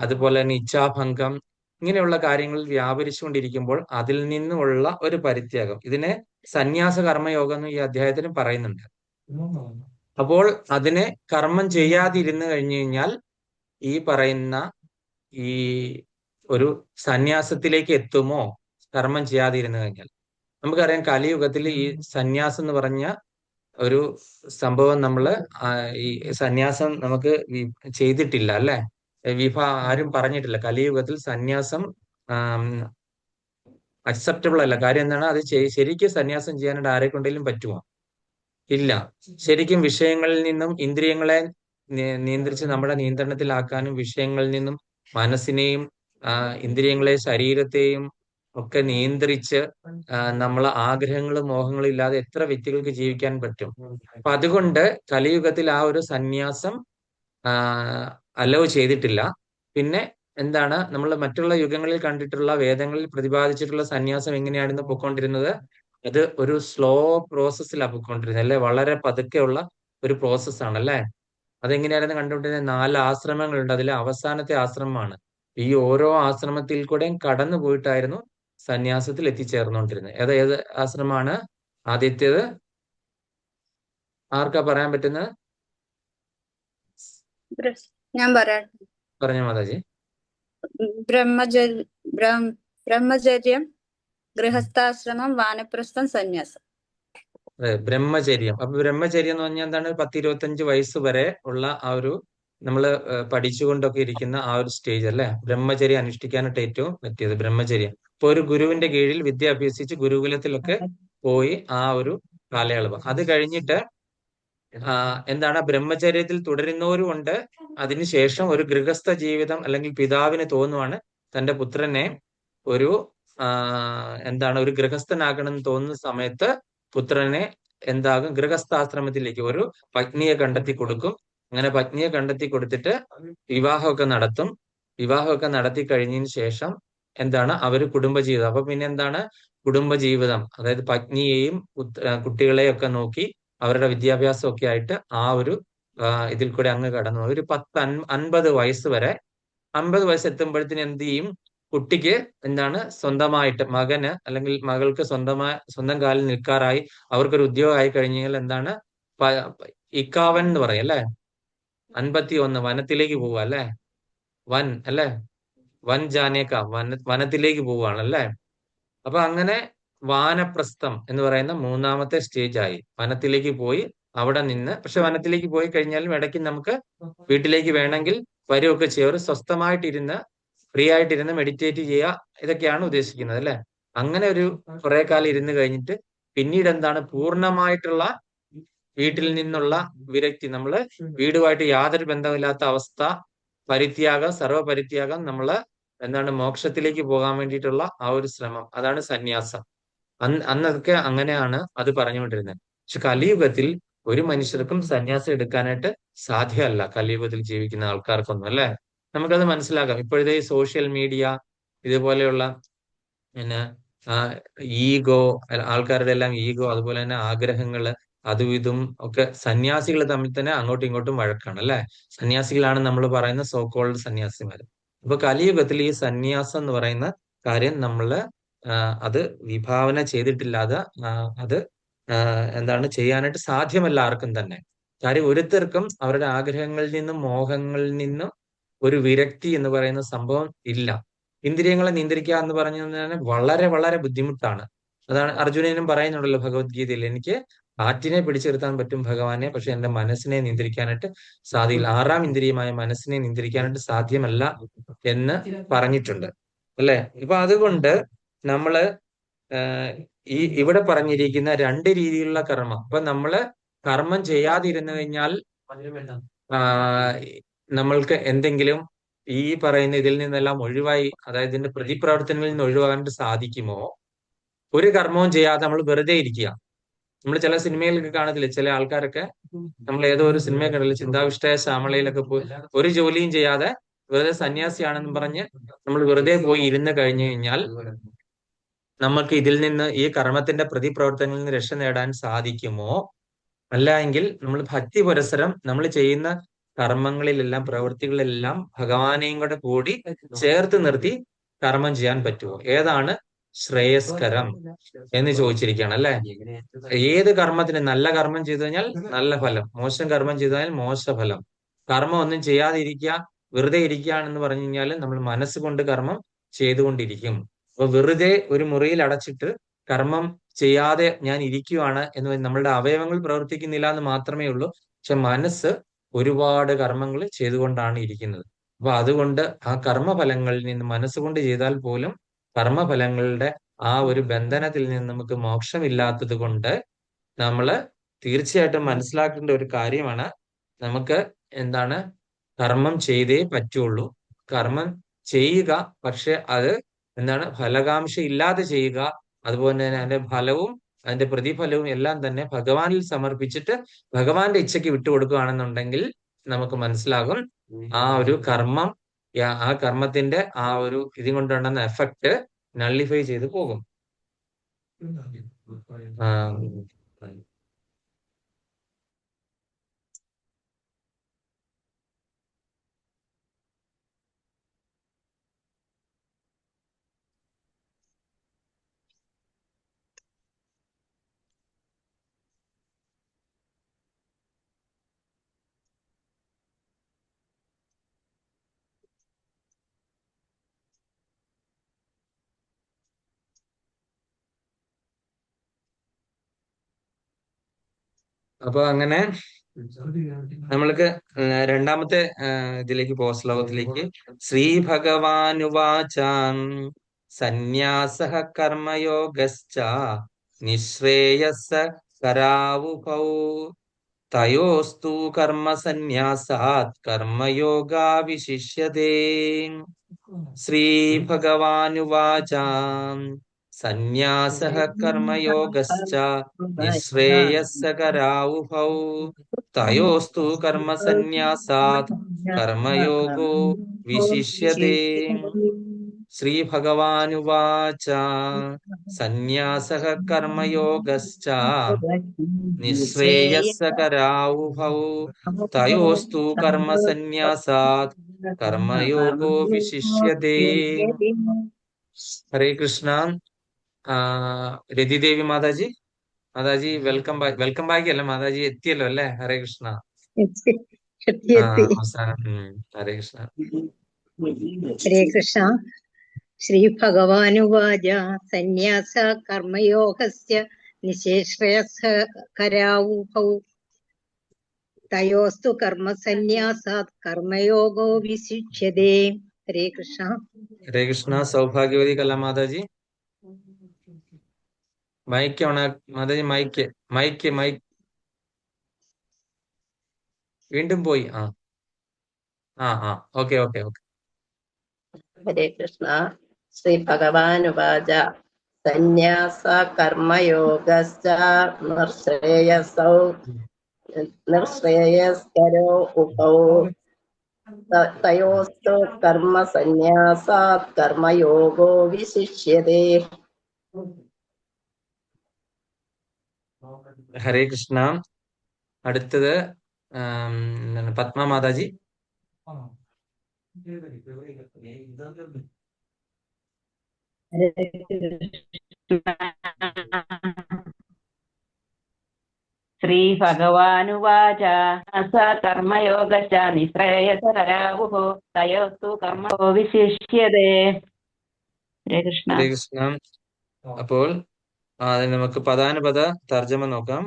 അതുപോലെ തന്നെ ഇച്ഛാഭംഗം, ഇങ്ങനെയുള്ള കാര്യങ്ങളിൽ വ്യാപരിച്ചുകൊണ്ടിരിക്കുമ്പോൾ അതിൽ നിന്നുള്ള ഒരു പരിത്യാഗം, ഇതിനെ സന്യാസ കർമ്മയോഗം എന്ന് ഈ അധ്യായത്തിന് പറയുന്നുണ്ട്. അപ്പോൾ അതിനെ കർമ്മം ചെയ്യാതിരുന്നു കഴിഞ്ഞു കഴിഞ്ഞാൽ ഈ പറയുന്ന ഈ ഒരു സന്യാസത്തിലേക്ക് എത്തുമോ? കർമ്മം ചെയ്യാതിരുന്നു കഴിഞ്ഞാൽ. നമുക്കറിയാം കലിയുഗത്തിൽ ഈ സന്യാസം എന്ന് പറഞ്ഞ ഒരു സംഭവം നമ്മള് ഈ സന്യാസം നമുക്ക് ചെയ്തിട്ടില്ല അല്ലെ. ആരും പറഞ്ഞിട്ടില്ല കലിയുഗത്തിൽ സന്യാസം അക്സെപ്റ്റബിൾ അല്ല. കാര്യം എന്താണ്? അത് ശരിക്കും സന്യാസം ചെയ്യാനായിട്ട് ആരെ കൊണ്ടെങ്കിലും പറ്റുമോ? ഇല്ല. ശരിക്കും വിഷയങ്ങളിൽ നിന്നും ഇന്ദ്രിയങ്ങളെ നിയന്ത്രിച്ച് നമ്മുടെ നിയന്ത്രണത്തിലാക്കാനും വിഷയങ്ങളിൽ നിന്നും മനസ്സിനെയും ഇന്ദ്രിയങ്ങളെ, ശരീരത്തെയും ഒക്കെ നിയന്ത്രിച്ച് നമ്മൾ ആഗ്രഹങ്ങളും മോഹങ്ങളും ഇല്ലാതെ എത്ര വ്യക്തികൾക്ക് ജീവിക്കാൻ പറ്റും? അപ്പൊ അതുകൊണ്ട് കലിയുഗത്തിൽ ആ ഒരു സന്യാസം അലോ ചെയ്തിട്ടില്ല. പിന്നെ എന്താണ്? നമ്മൾ മറ്റുള്ള യുഗങ്ങളിൽ കണ്ടിട്ടുള്ള, വേദങ്ങളിൽ പ്രതിപാദിച്ചിട്ടുള്ള സന്യാസം എങ്ങനെയാണെന്ന് പൊയ്ക്കൊണ്ടിരുന്നത്? അത് ഒരു സ്ലോ പ്രോസസ്സിലാണ് പൊയ്ക്കൊണ്ടിരുന്നത് അല്ലെ. വളരെ പതുക്കെയുള്ള ഒരു പ്രോസസ്സാണ് അല്ലെ. അതെങ്ങനെയായിരുന്നു കണ്ടുകൊണ്ടിരുന്നത്? 4 ആശ്രമങ്ങളുണ്ട്. അതിലെ അവസാനത്തെ ആശ്രമമാണ്. ഈ ഓരോ ആശ്രമത്തിൽ കൂടെയും കടന്നു പോയിട്ടായിരുന്നു സന്യാസത്തിൽ എത്തിച്ചേർന്നുകൊണ്ടിരുന്നത്. ഏത് ആശ്രമമാണ് ആദ്യത്തേത്? ആർക്കാ പറയാൻ പറ്റുന്നത്? ഞാൻ പറയാം. പറഞ്ഞോ മാതാജി. ബ്രഹ്മചര്യം, ഗൃഹസ്ഥാശ്രമം, വാനപ്രസ്ഥം, സന്യാസം. അതെ, ബ്രഹ്മചര്യം. അപ്പൊ ബ്രഹ്മചര്യം എന്ന് പറഞ്ഞാൽ എന്താണ്? 10-25 വയസ്സ് വരെ ഉള്ള ആ ഒരു നമ്മള് പഠിച്ചുകൊണ്ടൊക്കെ ഇരിക്കുന്ന ആ ഒരു സ്റ്റേജ് അല്ലെ. ബ്രഹ്മചര്യം അനുഷ്ഠിക്കാനായിട്ട് ഏറ്റവും പറ്റിയത് ബ്രഹ്മചര്യം. ഇപ്പൊ ഒരു ഗുരുവിന്റെ കീഴിൽ വിദ്യ അഭ്യസിച്ച് ഗുരുകുലത്തിലൊക്കെ പോയി ആ ഒരു കാലയളവ്. അത് കഴിഞ്ഞിട്ട് എന്താണ്? ബ്രഹ്മചര്യത്തിൽ തുടരുന്നവരും ഉണ്ട്. അതിനുശേഷം ഒരു ഗൃഹസ്ഥ ജീവിതം, അല്ലെങ്കിൽ പിതാവിന് തോന്നുവാണ് തന്റെ പുത്രനെ ഒരു എന്താണ് ഒരു ഗൃഹസ്ഥനാകണമെന്ന് തോന്നുന്ന സമയത്ത് പുത്രനെ എന്താകും? ഗൃഹസ്ഥാശ്രമത്തിലേക്ക് ഒരു പത്നിയെ കണ്ടെത്തി കൊടുക്കും. അങ്ങനെ പത്നിയെ കണ്ടെത്തി കൊടുത്തിട്ട് വിവാഹമൊക്കെ നടത്തും. വിവാഹമൊക്കെ നടത്തി കഴിഞ്ഞതിന് ശേഷം എന്താണ്? അവര് കുടുംബജീവിതം. അപ്പൊ പിന്നെ എന്താണ്? കുടുംബജീവിതം, അതായത് പത്നിയെയും കുട്ടികളെയും ഒക്കെ നോക്കി അവരുടെ വിദ്യാഭ്യാസം ഒക്കെ ആയിട്ട് ആ ഒരു ഇതിൽ കൂടെ അങ്ങ് കടന്നു. ഒരു 50 വയസ്സ് വരെ, 50 വയസ്സ് എത്തുമ്പോഴത്തേന് എന്ത് ചെയ്യും? കുട്ടിക്ക് എന്താണ്? സ്വന്തമായിട്ട്, മകന് അല്ലെങ്കിൽ മകൾക്ക് സ്വന്തം കാലിൽ നിൽക്കാറായി, അവർക്കൊരു ഉദ്യോഗമായി കഴിഞ്ഞാൽ എന്താണ്? ഇക്കാവൻ എന്ന് പറയും അല്ലെ. 51 വനത്തിലേക്ക് പോവുക അല്ലെ. വൻ അല്ലെ. വൻ ജാനേക്ക, വനത്തിലേക്ക് പോവുകയാണ് അല്ലെ. അപ്പൊ അങ്ങനെ വാനപ്രസ്ഥം എന്ന് പറയുന്ന 3ാമത്തെ സ്റ്റേജ് ആയി. വനത്തിലേക്ക് പോയി അവിടെ നിന്ന്, പക്ഷെ വനത്തിലേക്ക് പോയി കഴിഞ്ഞാലും ഇടയ്ക്ക് നമുക്ക് വീട്ടിലേക്ക് വേണമെങ്കിൽ വരുമൊക്കെ ചെയ്യുക. ഒരു സ്വസ്ഥമായിട്ടിരുന്ന്, ഫ്രീ ആയിട്ടിരുന്ന് മെഡിറ്റേറ്റ് ചെയ്യുക, ഇതൊക്കെയാണ് ഉദ്ദേശിക്കുന്നത് അല്ലെ. അങ്ങനെ ഒരു കുറെ കാലം ഇരുന്ന് കഴിഞ്ഞിട്ട് പിന്നീട് എന്താണ്? പൂർണ്ണമായിട്ടുള്ള വീട്ടിൽ നിന്നുള്ള വിരക്തി, നമ്മള് വീടുമായിട്ട് യാതൊരു ബന്ധമില്ലാത്ത അവസ്ഥ, പരിത്യാഗം, സർവ്വപരിത്യാഗം, നമ്മള് എന്താണ്? മോക്ഷത്തിലേക്ക് പോകാൻ വേണ്ടിയിട്ടുള്ള ആ ഒരു ശ്രമം, അതാണ് സന്യാസം. അന്നൊക്കെ അങ്ങനെയാണ് അത് പറഞ്ഞുകൊണ്ടിരുന്നത്. പക്ഷെ കലിയുഗത്തിൽ ഒരു മനുഷ്യർക്കും സന്യാസം എടുക്കാനായിട്ട് സാധ്യമല്ല. കലിയുഗത്തിൽ ജീവിക്കുന്ന ആൾക്കാർക്കൊന്നും അല്ലെ. നമുക്കത് മനസ്സിലാക്കാം. ഇപ്പോഴത്തെ ഈ സോഷ്യൽ മീഡിയ, ഇതുപോലെയുള്ള പിന്നെ ഈഗോ, ആൾക്കാരുടെ എല്ലാം ഈഗോ, അതുപോലെ തന്നെ ആഗ്രഹങ്ങള്, അതും ഇതും ഒക്കെ സന്യാസികൾ തമ്മിൽ തന്നെ അങ്ങോട്ടും ഇങ്ങോട്ടും വഴക്കാണ് അല്ലെ. സന്യാസികളാണ് നമ്മൾ പറയുന്ന സോ കോൾഡ് സന്യാസിമാര്. അപ്പൊ കലിയുഗത്തിൽ ഈ സന്യാസം എന്ന് പറയുന്ന കാര്യം നമ്മള് അത് വിഭാവന ചെയ്തിട്ടില്ലാതെ അത് എന്താണ്? ചെയ്യാനായിട്ട് സാധ്യമല്ല ആർക്കും തന്നെ. കാര്യം ഓരോരുത്തർക്കും അവരുടെ ആഗ്രഹങ്ങളിൽ നിന്നും മോഹങ്ങളിൽ നിന്നും ഒരു വിരക്തി എന്ന് പറയുന്ന സംഭവം ഇല്ല. ഇന്ദ്രിയങ്ങളെ നിയന്ത്രിക്കുക എന്ന് പറഞ്ഞാൽ വളരെ വളരെ ബുദ്ധിമുട്ടാണ്. അതാണ് അർജുനനും പറയുന്നുണ്ടല്ലോ ഭഗവത്ഗീതയിൽ, എനിക്ക് കാറ്റിനെ പിടിച്ചു നിർത്താൻ പറ്റും ഭഗവാനെ, പക്ഷെ എന്റെ മനസ്സിനെ നിയന്ത്രിക്കാനായിട്ട് സാധ്യമില്ല. 6ാം ഇന്ദ്രിയമായ മനസ്സിനെ നിയന്ത്രിക്കാനായിട്ട് സാധ്യമല്ല എന്ന് പറഞ്ഞിട്ടുണ്ട് അല്ലെ. ഇപ്പൊ അതുകൊണ്ട് നമ്മള് ഇവിടെ പറഞ്ഞിരിക്കുന്ന രണ്ട് രീതിയിലുള്ള കർമ്മം. അപ്പൊ നമ്മള് കർമ്മം ചെയ്യാതിരുന്നു കഴിഞ്ഞാൽ ആ, നമ്മൾക്ക് എന്തെങ്കിലും ഈ പറയുന്ന ഇതിൽ നിന്നെല്ലാം ഒഴിവായി, അതായത് ഇതിന്റെ പ്രതിപ്രവർത്തനങ്ങളിൽ നിന്ന് ഒഴിവാകാൻ സാധിക്കുമോ? ഒരു കർമ്മവും ചെയ്യാതെ നമ്മൾ വെറുതെ ഇരിക്കുക. നമ്മൾ ചില സിനിമയിലൊക്കെ കാണത്തില്ലേ, ചില ആൾക്കാരൊക്കെ, നമ്മൾ ഏതോ ഒരു സിനിമ കണ്ടില്ല, ചിന്താവിഷ്ടയ ശ്യാമളയിലൊക്കെ പോയി ഒരു ജോലിയും ചെയ്യാതെ വെറുതെ സന്യാസിയാണെന്ന് പറഞ്ഞ് നമ്മൾ വെറുതെ പോയി ഇരുന്ന് കഴിഞ്ഞു കഴിഞ്ഞാൽ നമുക്ക് ഇതിൽ നിന്ന്, ഈ കർമ്മത്തിന്റെ പ്രതിപ്രവർത്തനങ്ങളിൽ നിന്ന് രക്ഷ നേടാൻ സാധിക്കുമോ? അല്ല എങ്കിൽ നമ്മൾ ഭക്തി പുരസരം നമ്മൾ ചെയ്യുന്ന കർമ്മങ്ങളിലെല്ലാം, പ്രവൃത്തികളിലെല്ലാം ഭഗവാനെയും കൂടെ കൂടി ചേർത്ത് നിർത്തി കർമ്മം ചെയ്യാൻ പറ്റുമോ? ഏതാണ് ശ്രേയസ്കരം എന്ന് ചോദിച്ചിരിക്കുകയാണ് അല്ലെ. ഏത് കർമ്മത്തിന്, നല്ല കർമ്മം ചെയ്തു കഴിഞ്ഞാൽ നല്ല ഫലം, മോശം കർമ്മം ചെയ്തു കഴിഞ്ഞാൽ മോശ ഫലം. കർമ്മം ഒന്നും ചെയ്യാതെ ഇരിക്കുക, വെറുതെ ഇരിക്കുകയാണെന്ന് പറഞ്ഞു കഴിഞ്ഞാൽ നമ്മൾ മനസ്സുകൊണ്ട് കർമ്മം ചെയ്തുകൊണ്ടിരിക്കും. അപ്പൊ വെറുതെ ഒരു മുറിയിൽ അടച്ചിട്ട് കർമ്മം ചെയ്യാതെ ഞാൻ ഇരിക്കുവാണ് എന്ന് പറഞ്ഞ് നമ്മളുടെ അവയവങ്ങൾ പ്രവർത്തിക്കുന്നില്ല എന്ന് മാത്രമേ ഉള്ളൂ. പക്ഷെ മനസ്സ് ഒരുപാട് കർമ്മങ്ങൾ ചെയ്തുകൊണ്ടാണ് ഇരിക്കുന്നത്. അപ്പൊ അതുകൊണ്ട് ആ കർമ്മഫലങ്ങളിൽ നിന്ന് മനസ്സുകൊണ്ട് ചെയ്താൽ പോലും കർമ്മഫലങ്ങളുടെ ആ ഒരു ബന്ധനത്തിൽ നിന്ന് നമുക്ക് മോക്ഷമില്ലാത്തത് കൊണ്ട് നമ്മള് തീർച്ചയായിട്ടും മനസ്സിലാക്കേണ്ട ഒരു കാര്യമാണ്, നമുക്ക് എന്താണ്, കർമ്മം ചെയ്തേ പറ്റുള്ളൂ. കർമ്മം ചെയ്യുക, പക്ഷെ അത് എന്താണ്, ഫലകാംക്ഷ ഇല്ലാതെ ചെയ്യുക. അതുപോലെ തന്നെ അതിന്റെ ഫലവും അതിന്റെ പ്രതിഫലവും എല്ലാം തന്നെ ഭഗവാനിൽ സമർപ്പിച്ചിട്ട് ഭഗവാന്റെ ഇച്ഛയ്ക്ക് വിട്ടുകൊടുക്കുകയാണെന്നുണ്ടെങ്കിൽ നമുക്ക് മനസ്സിലാകും ആ ഒരു കർമ്മം, ആ കർമ്മത്തിന്റെ ആ ഒരു ഇതും കൊണ്ടുണ്ടാകുന്ന എഫക്റ്റ് നള്ളിഫൈ ചെയ്ത് പോകും. ആ അപ്പൊ അങ്ങനെ നമ്മൾക്ക് രണ്ടാമത്തെ ഇതിലേക്ക് പോകാം, ശ്ലോകത്തിലേക്ക്. ശ്രീ ഭഗവാനുവാചാം സന്യാസഃ കർമ്മയോഗശ്ച നിശ്രേയസ്സ കരാവുഭൗ തയോസ്തു കർമ്മ സന്യാസാത് കർമ്മയോഗാ വിശിഷ്യതേ. ശ്രീ ഭഗവാനുവാചാം സന്യാസഃ കർമ്മയോഗശ്ച നിശ്രേയസ്സ കരാവുഭൗ തയോസ്തു കർമ്മ സന്യാസാത് കർമ്മയോഗോ വിശിഷ്യതേ. ശ്രീ ഭഗവാനുവാച സന്യാസഃ കർമ്മയോഗശ്ച നിശ്രേയസ്സ കരാവുഭൗ തയോസ്തു കർമ്മ സന്യാസാത് കർമ്മയോഗോ വിശിഷ്യതേ. Hare Krishna. Ratidevi Mataji, Mataji welcome back. Welcome back അല്ല, മാതാജി എത്തിയല്ലോ അല്ലേ? ഹരേ കൃഷ്ണ. അവസാനം. ഹരേ കൃഷ്ണ. ഹരേ കൃഷ്ണ. ശ്രീ ഭഗവാനുവാച സന്യാസ കർമ്മയോഗസ്യ നിശേശ്രയസ്സ കരാവുഭൗ തയോസ്തു കർമ്മ സന്യാസാത് കർമ്മയോഗോ വിശിഷ്യതേ. ഹരേ കൃഷ്ണ. ഹരേ കൃഷ്ണ. സൗഭാഗ്യവതി കലാമാതാജി, മൈക്ക് ഓണ മാതാജി, മൈക്ക് മൈക്ക് മൈക്ക് വീണ്ടും പോയി. ആ ആ ആ ഓക്കെ ഓക്കെ ഓക്കെ. ഹരേ കൃഷ്ണ. ശ്രീ ഭഗവാനുവാച സന്യാസ കർമ്മയോഗശ്ച നിർശ്രേയസ്കരോ ഉഭൗ തയോസ്തു കർമ്മ സന്യാസാത് കർമ്മയോഗോ വിശിഷ്യതേ. ഹരേ കൃഷ്ണ. അടുത്തത് പത്മ മാതാജി. ശ്രീ ഭഗവാനുവാച കർമ്മയോഗശ്ച നിശ്രേയസ്സ കരാവുഭോ തയോസ്തു കർമ്മയോഗോ വിശിഷ്യതേ. ഹരേ കൃഷ്ണ. ഹരേ കൃഷ്ണ. അപ്പോൾ നമുക്ക് പദാനുപദ തർജ്ജമ നോക്കാം.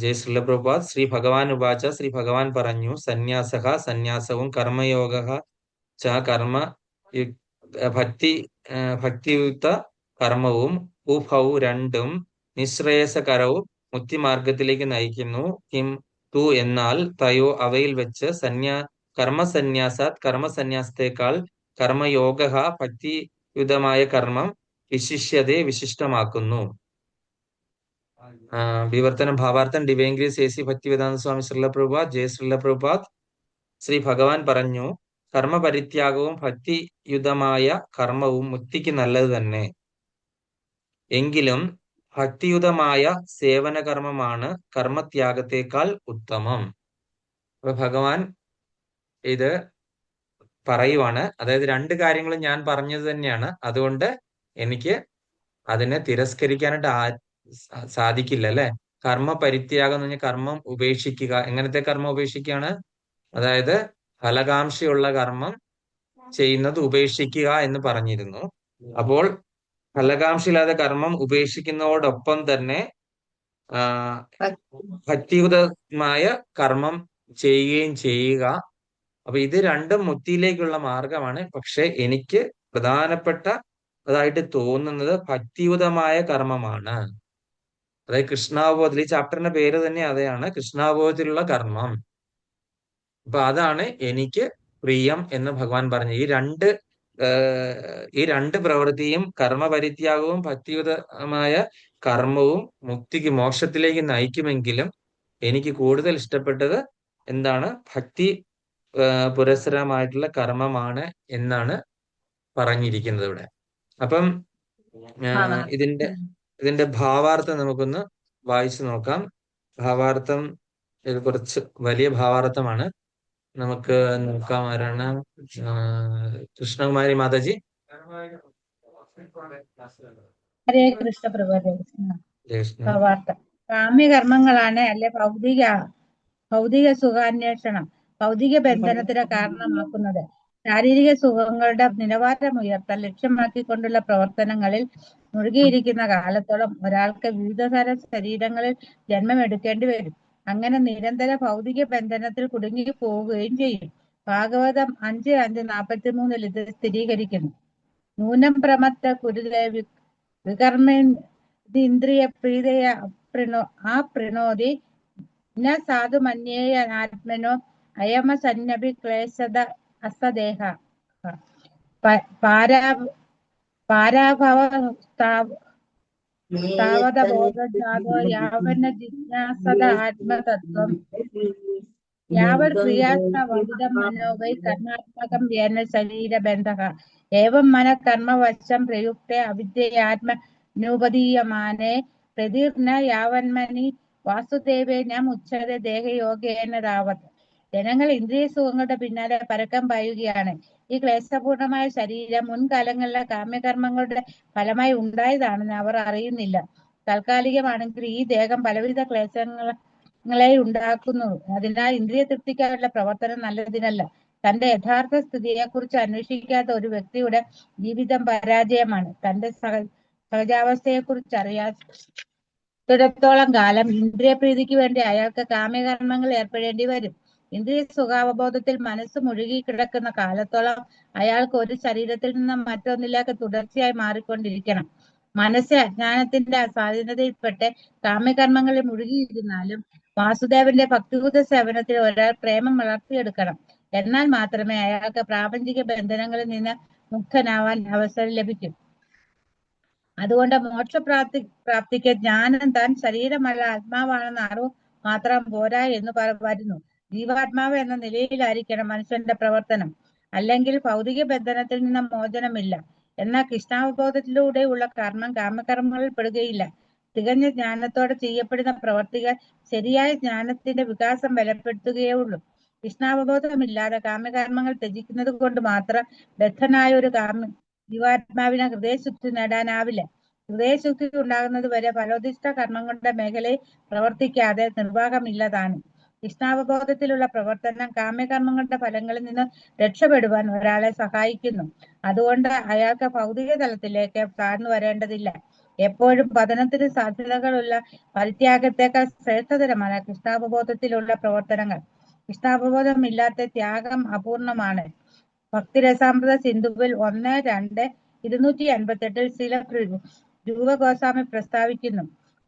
ജയ് ശ്രീല പ്രഭുപാദ്. ശ്രീ ഭഗവാൻ ഉവാച, ശ്രീ ഭഗവാൻ പറഞ്ഞു, സന്യാസഃ സന്യാസവും കർമ്മയോഗഃ ച കർമ്മ ഭക്തിയുക്ത കർമ്മവും ഉഭൗ രണ്ടും നിശ്രേയസകരവും മുക്തിമാർഗത്തിലേക്ക് നയിക്കുന്നു. കിം തു എന്നാൽ തയോ അവയിൽ വെച്ച് കർമ്മസന്യാസാത് കർമ്മസന്യാസത്തെക്കാൾ കർമ്മയോഗ ഭക്തിയുതമായ കർമ്മം വിശിഷ്യതയെ വിശിഷ്ടമാക്കുന്നു. വിവർത്തനം ഭാവാർത്ഥം divine grace AC. Bhaktivedanta Swami Srila Prabhupada Jaya Srila Prabhupada. Shri ഭഗവാൻ പറഞ്ഞു, കർമ്മപരിത്യാഗവും ഭക്തിയുതമായ കർമ്മവും മുക്തിക്ക് നല്ലത് തന്നെ. എങ്കിലും ഭക്തിയുതമായ സേവന കർമ്മമാണ് കർമ്മത്യാഗത്തെക്കാൾ ഉത്തമം. അപ്പൊ ഭഗവാൻ ഇത് പറയുവാണ്. അതായത് രണ്ട് കാര്യങ്ങളും ഞാൻ പറഞ്ഞത് തന്നെയാണ്. അതുകൊണ്ട് എനിക്ക് അതിനെ തിരസ്കരിക്കാനായിട്ട് സാധിക്കില്ല അല്ലെ. കർമ്മ പരിത്യാഗം എന്ന് പറഞ്ഞാൽ കർമ്മം ഉപേക്ഷിക്കുക. എങ്ങനത്തെ കർമ്മം ഉപേക്ഷിക്കുകയാണ്? അതായത് ഫലകാംക്ഷയുള്ള കർമ്മം ചെയ്യുന്നത് ഉപേക്ഷിക്കുക എന്ന് പറഞ്ഞിരുന്നു. അപ്പോൾ ഫലകാംക്ഷയില്ലാതെ കർമ്മം ഉപേക്ഷിക്കുന്നതോടൊപ്പം തന്നെ ഭക്തിയുതമായ കർമ്മം ചെയ്യുകയും ചെയ്യുക. അപ്പൊ ഇത് രണ്ടും മുക്തിയിലേക്കുള്ള മാർഗമാണ്. പക്ഷെ എനിക്ക് പ്രധാനപ്പെട്ടതായിട്ട് തോന്നുന്നത് ഭക്തിയുതമായ കർമ്മമാണ്. അതായത് കൃഷ്ണാവബോധത്തിൽ, ഈ ചാപ്റ്ററിന്റെ പേര് തന്നെ അതാണ്, കൃഷ്ണാവബോധത്തിലുള്ള കർമ്മം. അപ്പൊ അതാണ് എനിക്ക് പ്രിയം എന്ന് ഭഗവാൻ പറഞ്ഞു. ഈ രണ്ട് പ്രവൃത്തിയും, കർമ്മപരിത്യാഗവും ഭക്തിയുതമായ കർമ്മവും മുക്തിക്ക് മോക്ഷത്തിലേക്ക് നയിക്കുമെങ്കിലും എനിക്ക് കൂടുതൽ ഇഷ്ടപ്പെട്ടത് എന്താണ്? ഭക്തി പുരസ്സരമായിട്ടുള്ള കർമ്മമാണ് എന്നാണ് പറഞ്ഞിരിക്കുന്നത് ഇവിടെ. അപ്പം ഇതിന്റെ ഭാവാർത്ഥം നമുക്കൊന്ന് വായിച്ചു നോക്കാം. ഭാവാർത്ഥം ഇത് കുറച്ച് വലിയ ഭാവാർത്ഥമാണ്. നമുക്ക് നോക്കാം. ആരാണ്? കൃഷ്ണകുമാരി മാതാജി. ഹരേ കൃഷ്ണ പ്രഭു. ഹരേ കൃഷ്ണ. ഭാവാർത്ഥം: കാമ്യകർമ്മങ്ങളാണ് അല്ലെ ഭൗതിക സുഖാന്വേഷണം ഭൗതിക ബന്ധനത്തിന് കാരണമാക്കുന്നത്. ശാരീരിക സുഖങ്ങളുടെ നിലവാരം ഉയർത്താൻ ലക്ഷ്യമാക്കിക്കൊണ്ടുള്ള പ്രവർത്തനങ്ങളിൽ മുഴുകിയിരിക്കുന്ന കാലത്തോളം ഒരാൾക്ക് വിവിധതര ശരീരങ്ങളിൽ ജന്മമെടുക്കേണ്ടി വരും. അങ്ങനെ നിരന്തര ഭൗതിക ബന്ധനത്തിൽ കുടുങ്ങി പോവുകയും ചെയ്യും. ഭാഗവതം 5:43 ഇത് സ്ഥിരീകരിക്കുന്നു. നൂനം പ്രമത്ത കുരുതേ വികർമ്മേന്ദ്രിയ പ്രീതയ പ്രണോതി ന സാധു മന്യേയ ആത്മനോ അയമസന്നഭി ക്ലേശത അസദേഹ പാരാഭവ താവതബോധജാതോ യാവന്ന ജിജ്ഞാസത ആത്മതത്വം യാവത് ക്രിയാസ്ത വദിതം മനോവൈ കർമാത്മകം യേന ശരീരബന്ധഃ ഏവം മനഃകർമ്മവശം പ്രയുക്തേ അവിദ്യയാത്മനൂപദീയമാനേ പ്രതീർണ യാവന്മനി വാസുദേവേ ന മുച്ഛതേ ദേഹയോഗേന താവത്. ജനങ്ങൾ ഇന്ദ്രിയ സുഖങ്ങളുടെ പിന്നാലെ പരക്കം പായുകയാണ്. ഈ ക്ലേശപൂർണമായ ശരീരം മുൻകാലങ്ങളിലെ കാമ്യകർമ്മങ്ങളുടെ ഫലമായി ഉണ്ടായതാണെന്ന് അവർ അറിയുന്നില്ല. താൽക്കാലികമാണെങ്കിൽ ഈ ദേഹം പലവിധ ക്ലേശങ്ങളെ ഉണ്ടാക്കുന്നു. അതിനാൽ ഇന്ദ്രിയ തൃപ്തിക്കായുള്ള പ്രവർത്തനം നല്ലതിനല്ല. തന്റെ യഥാർത്ഥ സ്ഥിതിയെക്കുറിച്ച് അന്വേഷിക്കാത്ത ഒരു വ്യക്തിയുടെ ജീവിതം പരാജയമാണ്. തന്റെ സഹജാവസ്ഥയെക്കുറിച്ച് അറിയാത്തിടത്തോളം കാലം ഇന്ദ്രിയപ്രീതിക്ക് വേണ്ടി അയാൾക്ക് കാമ്യകർമ്മങ്ങൾ ഏർപ്പെടേണ്ടി വരും. ഇന്ദ്രിയ സുഖാവബോധത്തിൽ മനസ്സ് മുഴുകി കിടക്കുന്ന കാലത്തോളം അയാൾക്ക് ഒരു ശരീരത്തിൽ നിന്ന് മറ്റൊന്നിലേക്ക് തുടർച്ചയായി മാറിക്കൊണ്ടിരിക്കണം. മനസ്സ് അജ്ഞാനത്തിന്റെ സ്വാധീനതയിൽപ്പെട്ട് കാമ്യകർമ്മങ്ങളിൽ മുഴുകിയിരുന്നാലും വാസുദേവന്റെ ഭക്തിയുത സേവനത്തിൽ ഒരാൾ പ്രേമം വളർത്തിയെടുക്കണം. എന്നാൽ മാത്രമേ അയാൾക്ക് പ്രാപഞ്ചിക ബന്ധനങ്ങളിൽ നിന്ന് മുക്തനാവാൻ അവസരം ലഭിക്കും. അതുകൊണ്ട് മോക്ഷപ്രാപ്തിക്ക് ജ്ഞാനം താൻ ശരീരമല്ല ആത്മാവാണെന്ന അറിവ് മാത്രം പോരാ എന്ന് വരുന്നു. ജീവാത്മാവ് എന്ന നിലയിലായിരിക്കണം മനുഷ്യന്റെ പ്രവർത്തനം. അല്ലെങ്കിൽ ഭൗതിക ബന്ധനത്തിൽ നിന്ന് മോചനമില്ല. എന്നാൽ കൃഷ്ണാവബോധത്തിലൂടെയുള്ള കർമ്മം കാമകർമ്മങ്ങളിൽ പെടുകയില്ല. തികഞ്ഞ ജ്ഞാനത്തോടെ ചെയ്യപ്പെടുന്ന പ്രവർത്തികൾ ശരിയായ ജ്ഞാനത്തിന്റെ വികാസം ബലപ്പെടുത്തുകയേ ഉള്ളൂ. കൃഷ്ണാവബോധമില്ലാതെ കാമ്യകർമ്മങ്ങൾ ത്യജിക്കുന്നത് കൊണ്ട് മാത്രം ബദ്ധനായ ഒരു ജീവാത്മാവിനെ ഹൃദയശുദ്ധി നേടാനാവില്ല. ഹൃദയശുദ്ധി ഉണ്ടാകുന്നത് വരെ ഫലോദിഷ്ട കർമ്മങ്ങളുടെ മേഖലയിൽ പ്രവർത്തിക്കാതെ നിർവാഹമില്ലതാണ്. കൃഷ്ണാവബോധത്തിലുള്ള പ്രവർത്തനം കാമ്യകർമ്മങ്ങളുടെ ഫലങ്ങളിൽ നിന്ന് രക്ഷപ്പെടുവാൻ ഒരാളെ സഹായിക്കുന്നു. അതുകൊണ്ട് അയാൾക്ക് ഭൗതിക തലത്തിലേക്ക് താഴ്ന്നു വരേണ്ടതില്ല. എപ്പോഴും പതനത്തിന് സാധ്യതകളുള്ള പരിത്യാഗത്തേക്കാൾ ശ്രേഷ്ഠതരമാണ് കൃഷ്ണാവബോധത്തിലുള്ള പ്രവർത്തനങ്ങൾ. കൃഷ്ണാവബോധമില്ലാത്ത ത്യാഗം അപൂർണമാണ്. ഭക്തിരസാമൃത സിന്ധുവിൽ 1:2 258 ശ്രീല രൂപഗോസ്വാമി പ്രസ്താവിക്കുന്നു.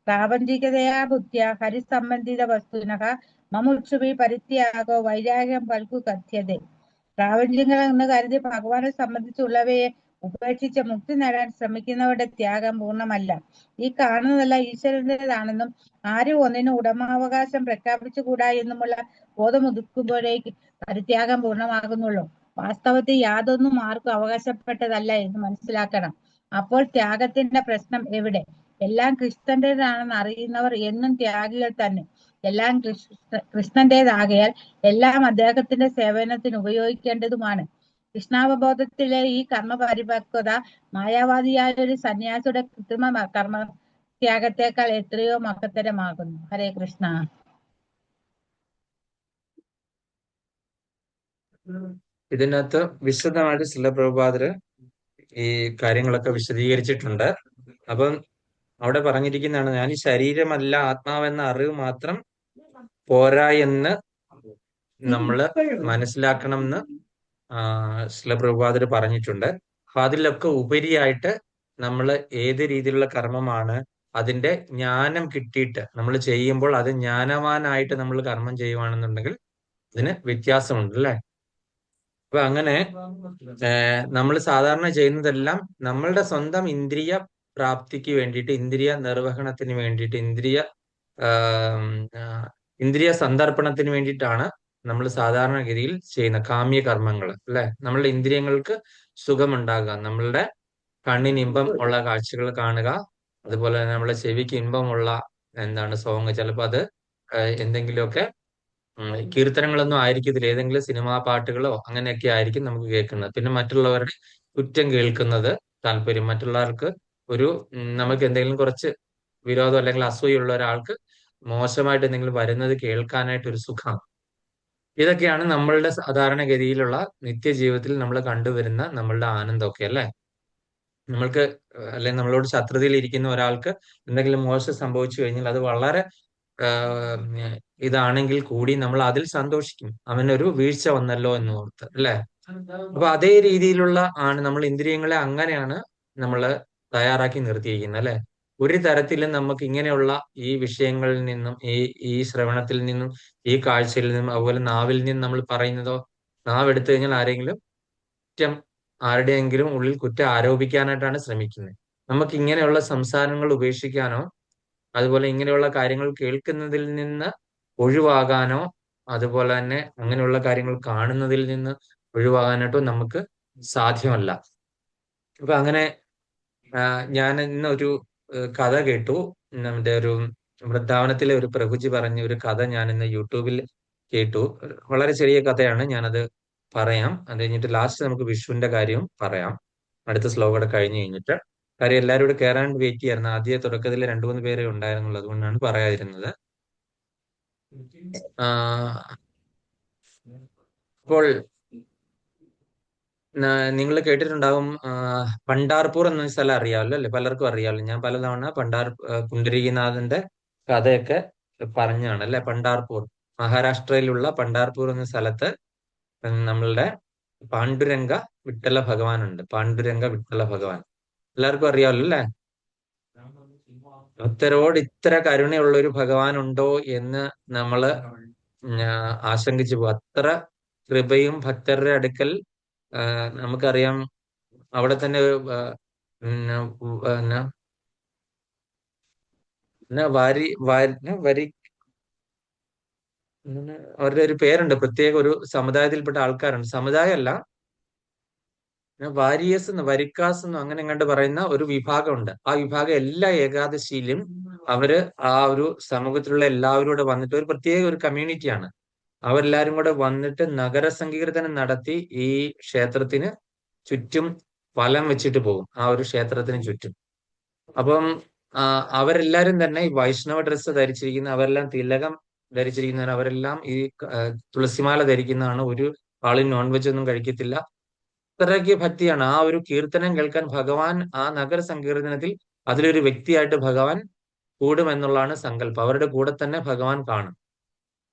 പ്രാപഞ്ചികതയാ ബുദ്ധ്യ ഹരിസംബന്ധിത വസ്തുനഃ മമുക്ഷുഭി പരിത്യാഗോ വൈരാഗ്യം പൽക്കു കഥ്യതേ. പ്രാപഞ്ചികങ്ങൾ എന്ന് കരുതി ഭഗവാനെ സംബന്ധിച്ചുള്ളവയെ ഉപേക്ഷിച്ച് മുക്തി നേടാൻ ശ്രമിക്കുന്നവരുടെ ത്യാഗം പൂർണ്ണമല്ല. ഈ കാണുന്നതെല്ലാം ഈശ്വരന്റേതാണെന്നും ആരും ഒന്നിനും ഉടമാവകാശം പ്രഖ്യാപിച്ചുകൂടാ എന്നുമുള്ള ബോധമുദിക്കുമ്പോഴേക്ക് പരിത്യാഗം പൂർണ്ണമാകുന്നുള്ളൂ. വാസ്തവത്തിൽ യാതൊന്നും ആർക്കും അവകാശപ്പെട്ടതല്ല എന്ന് മനസ്സിലാക്കണം. അപ്പോൾ ത്യാഗത്തിന്റെ പ്രശ്നം എവിടെ? എല്ലാം കൃഷ്ണന്റേതാണെന്ന് അറിയുന്നവർ എന്നും ത്യാഗികൾ തന്നെ. എല്ലാം കൃഷ്ണന്റേതാകയാൽ എല്ലാം അദ്ദേഹത്തിന്റെ സേവനത്തിന് ഉപയോഗിക്കേണ്ടതുമാണ്. കൃഷ്ണാവബോധത്തിലെ ഈ കർമ്മ പരിപക്വത മായാവാദിയായ ഒരു സന്യാസിയുടെ കൃത്രിമ കർമ്മ ത്യാഗത്തെക്കാൾ എത്രയോ മഹത്തരമാകുന്നു. ഹരേ കൃഷ്ണ. ഇതിനകത്ത് വിശദമായിട്ട് ശ്രീല പ്രഭുപാദര് ഈ കാര്യങ്ങളൊക്കെ വിശദീകരിച്ചിട്ടുണ്ട്. അപ്പം അവിടെ പറഞ്ഞിരിക്കുന്നതാണ്, ഞാൻ ഈ ശരീരമല്ല ആത്മാവെന്ന അറിവ് മാത്രം പോരാ എന്ന് നമ്മള് മനസ്സിലാക്കണം എന്ന് ശ്രീല പ്രഭുപാദര് പറഞ്ഞിട്ടുണ്ട്. അപ്പൊ അതിലൊക്കെ ഉപരിയായിട്ട് നമ്മൾ ഏത് രീതിയിലുള്ള കർമ്മമാണ് അതിന്റെ ജ്ഞാനം കിട്ടിയിട്ട് നമ്മൾ ചെയ്യുമ്പോൾ അത് ജ്ഞാനവാനായിട്ട് നമ്മൾ കർമ്മം ചെയ്യുവാണെന്നുണ്ടെങ്കിൽ ഇതിന് വ്യത്യാസമുണ്ട് അല്ലെ. അപ്പൊ അങ്ങനെ നമ്മൾ സാധാരണ ചെയ്യുന്നതെല്ലാം നമ്മളുടെ സ്വന്തം ഇന്ദ്രിയ പ്രാപ്തിക്ക് വേണ്ടിയിട്ട്, ഇന്ദ്രിയ നിർവഹണത്തിന് വേണ്ടിയിട്ട്, ഇന്ദ്രിയ സന്ദർപ്പണത്തിന് വേണ്ടിയിട്ടാണ് നമ്മൾ സാധാരണഗതിയിൽ ചെയ്യുന്ന കാമ്യ കർമ്മങ്ങൾ അല്ലെ. നമ്മളുടെ ഇന്ദ്രിയങ്ങൾക്ക് സുഖമുണ്ടാകുക, നമ്മളുടെ കണ്ണിന് ഇമ്പം ഉള്ള കാഴ്ചകൾ കാണുക, അതുപോലെ തന്നെ നമ്മളെ ചെവിക്ക് ഇമ്പമുള്ള സോങ്, ചിലപ്പോൾ അത് എന്തെങ്കിലുമൊക്കെ കീർത്തനങ്ങളൊന്നും ആയിരിക്കത്തില്ല, ഏതെങ്കിലും സിനിമാ പാട്ടുകളോ അങ്ങനെയൊക്കെ ആയിരിക്കും നമുക്ക് കേൾക്കുന്നത്. പിന്നെ മറ്റുള്ളവരുടെ കുറ്റം കേൾക്കുന്നത് താല്പര്യം, മറ്റുള്ളവർക്ക് നമുക്ക് എന്തെങ്കിലും കുറച്ച് വിരോധം അല്ലെങ്കിൽ അസൂയുള്ള ഒരാൾക്ക് മോശമായിട്ട് എന്തെങ്കിലും വരുന്നത് കേൾക്കാനായിട്ട് ഒരു സുഖം. ഇതൊക്കെയാണ് നമ്മളുടെ സാധാരണഗതിയിലുള്ള നിത്യജീവിതത്തിൽ നമ്മൾ കണ്ടുവരുന്ന നമ്മളുടെ ആനന്ദമൊക്കെ അല്ലെ. നമ്മൾക്ക് അല്ലെങ്കിൽ നമ്മളോട് ശത്രുതയിൽ ഇരിക്കുന്ന ഒരാൾക്ക് എന്തെങ്കിലും മോശം സംഭവിച്ചു കഴിഞ്ഞാൽ അത് വളരെ ഇതാണെങ്കിൽ കൂടി നമ്മൾ അതിൽ സന്തോഷിക്കും, അവനൊരു വീഴ്ച വന്നല്ലോ എന്ന് ഓർത്ത് അല്ലെ. അപ്പൊ അതേ രീതിയിലുള്ള നമ്മൾ ഇന്ദ്രിയങ്ങളെ അങ്ങനെയാണ് നമ്മൾ തയ്യാറാക്കി നിർത്തിയിരിക്കുന്നത് അല്ലെ. ഒരു തരത്തിലും നമുക്ക് ഇങ്ങനെയുള്ള ഈ വിഷയങ്ങളിൽ നിന്നും, ഈ ശ്രവണത്തിൽ നിന്നും, ഈ കാഴ്ചയിൽ നിന്നും, അതുപോലെ നാവിൽ നിന്നും നമ്മൾ പറയുന്നതോ, നാവ് എടുത്തു കഴിഞ്ഞാൽ ആരുടെയെങ്കിലും ഉള്ളിൽ കുറ്റം ആരോപിക്കാനായിട്ടാണ് ശ്രമിക്കുന്നത്. നമുക്ക് ഇങ്ങനെയുള്ള സംസാരങ്ങൾ ഉപേക്ഷിക്കാനോ അതുപോലെ ഇങ്ങനെയുള്ള കാര്യങ്ങൾ കേൾക്കുന്നതിൽ നിന്ന് ഒഴിവാകാനോ അതുപോലെ തന്നെ അങ്ങനെയുള്ള കാര്യങ്ങൾ കാണുന്നതിൽ നിന്ന് ഒഴിവാകാനായിട്ടോ നമുക്ക് സാധ്യമല്ല. അപ്പൊ അങ്ങനെ ഞാൻ ഇന്നൊരു കഥ കേട്ടു. നമ്മുടെ ഒരു വൃന്ദാവനത്തിലെ ഒരു പ്രഭുജി പറഞ്ഞ ഒരു കഥ ഞാൻ ഇന്ന് യൂട്യൂബിൽ കേട്ടു. വളരെ ചെറിയ കഥയാണ്, ഞാനത് പറയാം. അത് കഴിഞ്ഞിട്ട് ലാസ്റ്റ് നമുക്ക് വിഷുവിന്റെ കാര്യവും പറയാം, അടുത്ത ശ്ലോകം കഴിഞ്ഞ് കഴിഞ്ഞിട്ട്. കാര്യം എല്ലാവരും കൂടെ കയറാൻ വെയിറ്റ് ചെയ്യായിരുന്നു. ആദ്യ തുടക്കത്തിൽ 2-3 പേരെ ഉണ്ടായിരുന്നുള്ളൂ, അതുകൊണ്ടാണ് പറയാതിരുന്നത്. അപ്പോൾ നിങ്ങൾ കേട്ടിട്ടുണ്ടാവും, പണ്ടാർപൂർ എന്നൊരു സ്ഥലം അറിയാമല്ലോ അല്ലെ, പലർക്കും അറിയാമല്ലോ. ഞാൻ പലതവണ പുണ്ടരീകനാഥന്റെ കഥയൊക്കെ പറഞ്ഞാണ് അല്ലെ. പണ്ടാർപൂർ, മഹാരാഷ്ട്രയിലുള്ള പണ്ടാർപൂർ എന്ന സ്ഥലത്ത് നമ്മളുടെ പാണ്ഡുരംഗ വിട്ടല ഭഗവാൻ ഉണ്ട്. പാണ്ഡുരംഗ വിട്ടല ഭഗവാൻ എല്ലാവർക്കും അറിയാമല്ലോ അല്ലെ. ഭക്തരോട് ഇത്ര കരുണയുള്ള ഒരു ഭഗവാൻ ഉണ്ടോ എന്ന് നമ്മള് ആശങ്കിച്ചു പോകും. അത്ര കൃപയും ഭക്തരുടെ അടുക്കൽ നമുക്കറിയാം. അവിടെ തന്നെ അവരുടെ ഒരു പേരുണ്ട്, പ്രത്യേക ഒരു സമുദായത്തിൽപ്പെട്ട ആൾക്കാരുണ്ട്. സമുദായമല്ല, വാരിയസ് എന്ന് വരിക്കാസ് എന്നും അങ്ങനെ കണ്ട് പറയുന്ന ഒരു വിഭാഗമുണ്ട്. ആ വിഭാഗം എല്ലാ ഏകാദശിയിലും അവര് ആ ഒരു സമൂഹത്തിലുള്ള എല്ലാവരും കൂടെ വന്നിട്ട് ഒരു പ്രത്യേക ഒരു കമ്മ്യൂണിറ്റിയാണ്. അവരെല്ലാരും കൂടെ വന്നിട്ട് നഗര സങ്കീർത്തനം നടത്തി ഈ ക്ഷേത്രത്തിന് ചുറ്റും വലം വെച്ചിട്ട് പോകും, ആ ഒരു ക്ഷേത്രത്തിന് ചുറ്റും. അപ്പം അവരെല്ലാരും തന്നെ ഈ വൈഷ്ണവ ഡ്രസ്സ് ധരിച്ചിരിക്കുന്ന, അവരെല്ലാം തിലകം ധരിച്ചിരിക്കുന്നവർ, അവരെല്ലാം ഈ തുളസിമാല ധരിക്കുന്നതാണ്. ഒരു ആളും നോൺ വെജ് ഒന്നും കഴിക്കത്തില്ല. അത്രയ്ക്ക് ഭക്തിയാണ്. ആ ഒരു കീർത്തനം കേൾക്കാൻ ഭഗവാൻ ആ നഗര സങ്കീർത്തനത്തിൽ അതിലൊരു വ്യക്തിയായിട്ട് ഭഗവാൻ കൂടുമെന്നുള്ളതാണ് സങ്കല്പം. അവരുടെ കൂടെ തന്നെ ഭഗവാൻ കാണും.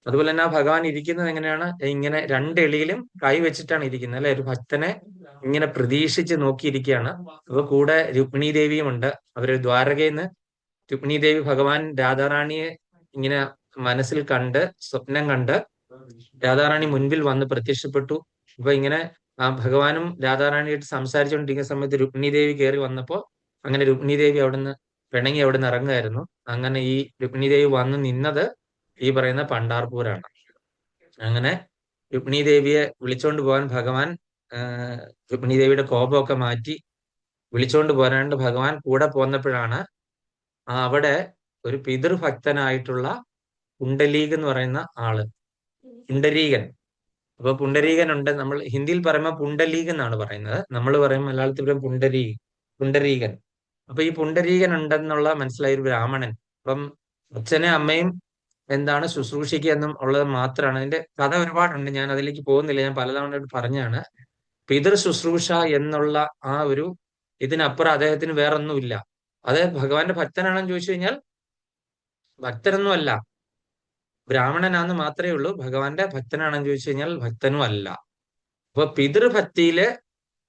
അതുപോലെ തന്നെ ആ ഭഗവാൻ ഇരിക്കുന്നത് എങ്ങനെയാണ്? ഇങ്ങനെ രണ്ട് എളിയിലും കൈ വെച്ചിട്ടാണ് ഇരിക്കുന്നത് അല്ലെ. ഒരു ഭക്തനെ ഇങ്ങനെ പ്രതീക്ഷിച്ച് നോക്കിയിരിക്കുകയാണ്. അപ്പൊ കൂടെ രുക്മിണി ദേവിയും ഉണ്ട്. അവര് ദ്വാരകയിൽ നിന്ന് രുക്മിണി ദേവി ഭഗവാൻ രാധാറാണിയെ ഇങ്ങനെ മനസ്സിൽ കണ്ട് സ്വപ്നം കണ്ട് രാധാറാണി മുൻപിൽ വന്ന് പ്രത്യക്ഷപ്പെട്ടു. അപ്പൊ ഇങ്ങനെ ആ ഭഗവാനും രാധാറാണിയായിട്ട് സംസാരിച്ചുകൊണ്ടിരിക്കുന്ന സമയത്ത് രുക്മിണി ദേവി കയറി വന്നപ്പോ അങ്ങനെ രുക്മിണി ദേവി അവിടുന്ന് പിണങ്ങി അവിടുന്ന് ഇറങ്ങുമായിരുന്നു. അങ്ങനെ ഈ രുക്മിണി ദേവി വന്ന് നിന്നത് ഈ പറയുന്ന പണ്ടാർപൂരാണ്. അങ്ങനെ രുക്മിണി ദേവിയെ വിളിച്ചോണ്ട് പോകാൻ ഭഗവാൻ രുക്മിണി ദേവിയുടെ കോപമൊക്കെ മാറ്റി വിളിച്ചോണ്ട് പോരാണ്ട് ഭഗവാൻ കൂടെ പോന്നപ്പോഴാണ് അവിടെ ഒരു പിതൃഭക്തനായിട്ടുള്ള പുണ്ടലീക് എന്ന് പറയുന്ന ആള്, പുണ്ടരീകൻ. അപ്പൊ പുണ്ടരീകൻ ഉണ്ട്. നമ്മൾ ഹിന്ദിയിൽ പറയുമ്പോൾ പുണ്ടലീക് എന്നാണ് പറയുന്നത്. നമ്മൾ പറയും മലയാളത്തിൽ പറയും പുണ്ടരീകൻ. അപ്പൊ ഈ പുണ്ടരീകൻ ഉണ്ടെന്നുള്ള മനസ്സിലായ ഒരു ബ്രാഹ്മണൻ. അപ്പം അച്ഛനെ അമ്മയും എന്താണ് ശുശ്രൂഷിക്കുക എന്നും ഉള്ളത് മാത്രമാണ്. അതിന്റെ കഥ ഒരുപാടുണ്ട്, ഞാൻ അതിലേക്ക് പോകുന്നില്ല. ഞാൻ പലതവണ പറഞ്ഞാണ്. പിതൃ ശുശ്രൂഷ എന്നുള്ള ആ ഒരു ഇതിനപ്പുറം അദ്ദേഹത്തിന് വേറൊന്നുമില്ല. അത് ഭഗവാന്റെ ഭക്തനാണെന്ന് ചോദിച്ചു കഴിഞ്ഞാൽ ഭക്തനൊന്നും അല്ല, ബ്രാഹ്മണനാന്ന് മാത്രമേ ഉള്ളൂ. ഭഗവാന്റെ ഭക്തനാണെന്ന് ചോദിച്ചു കഴിഞ്ഞാൽ ഭക്തനും അല്ല. അപ്പൊ പിതൃഭക്തിയില്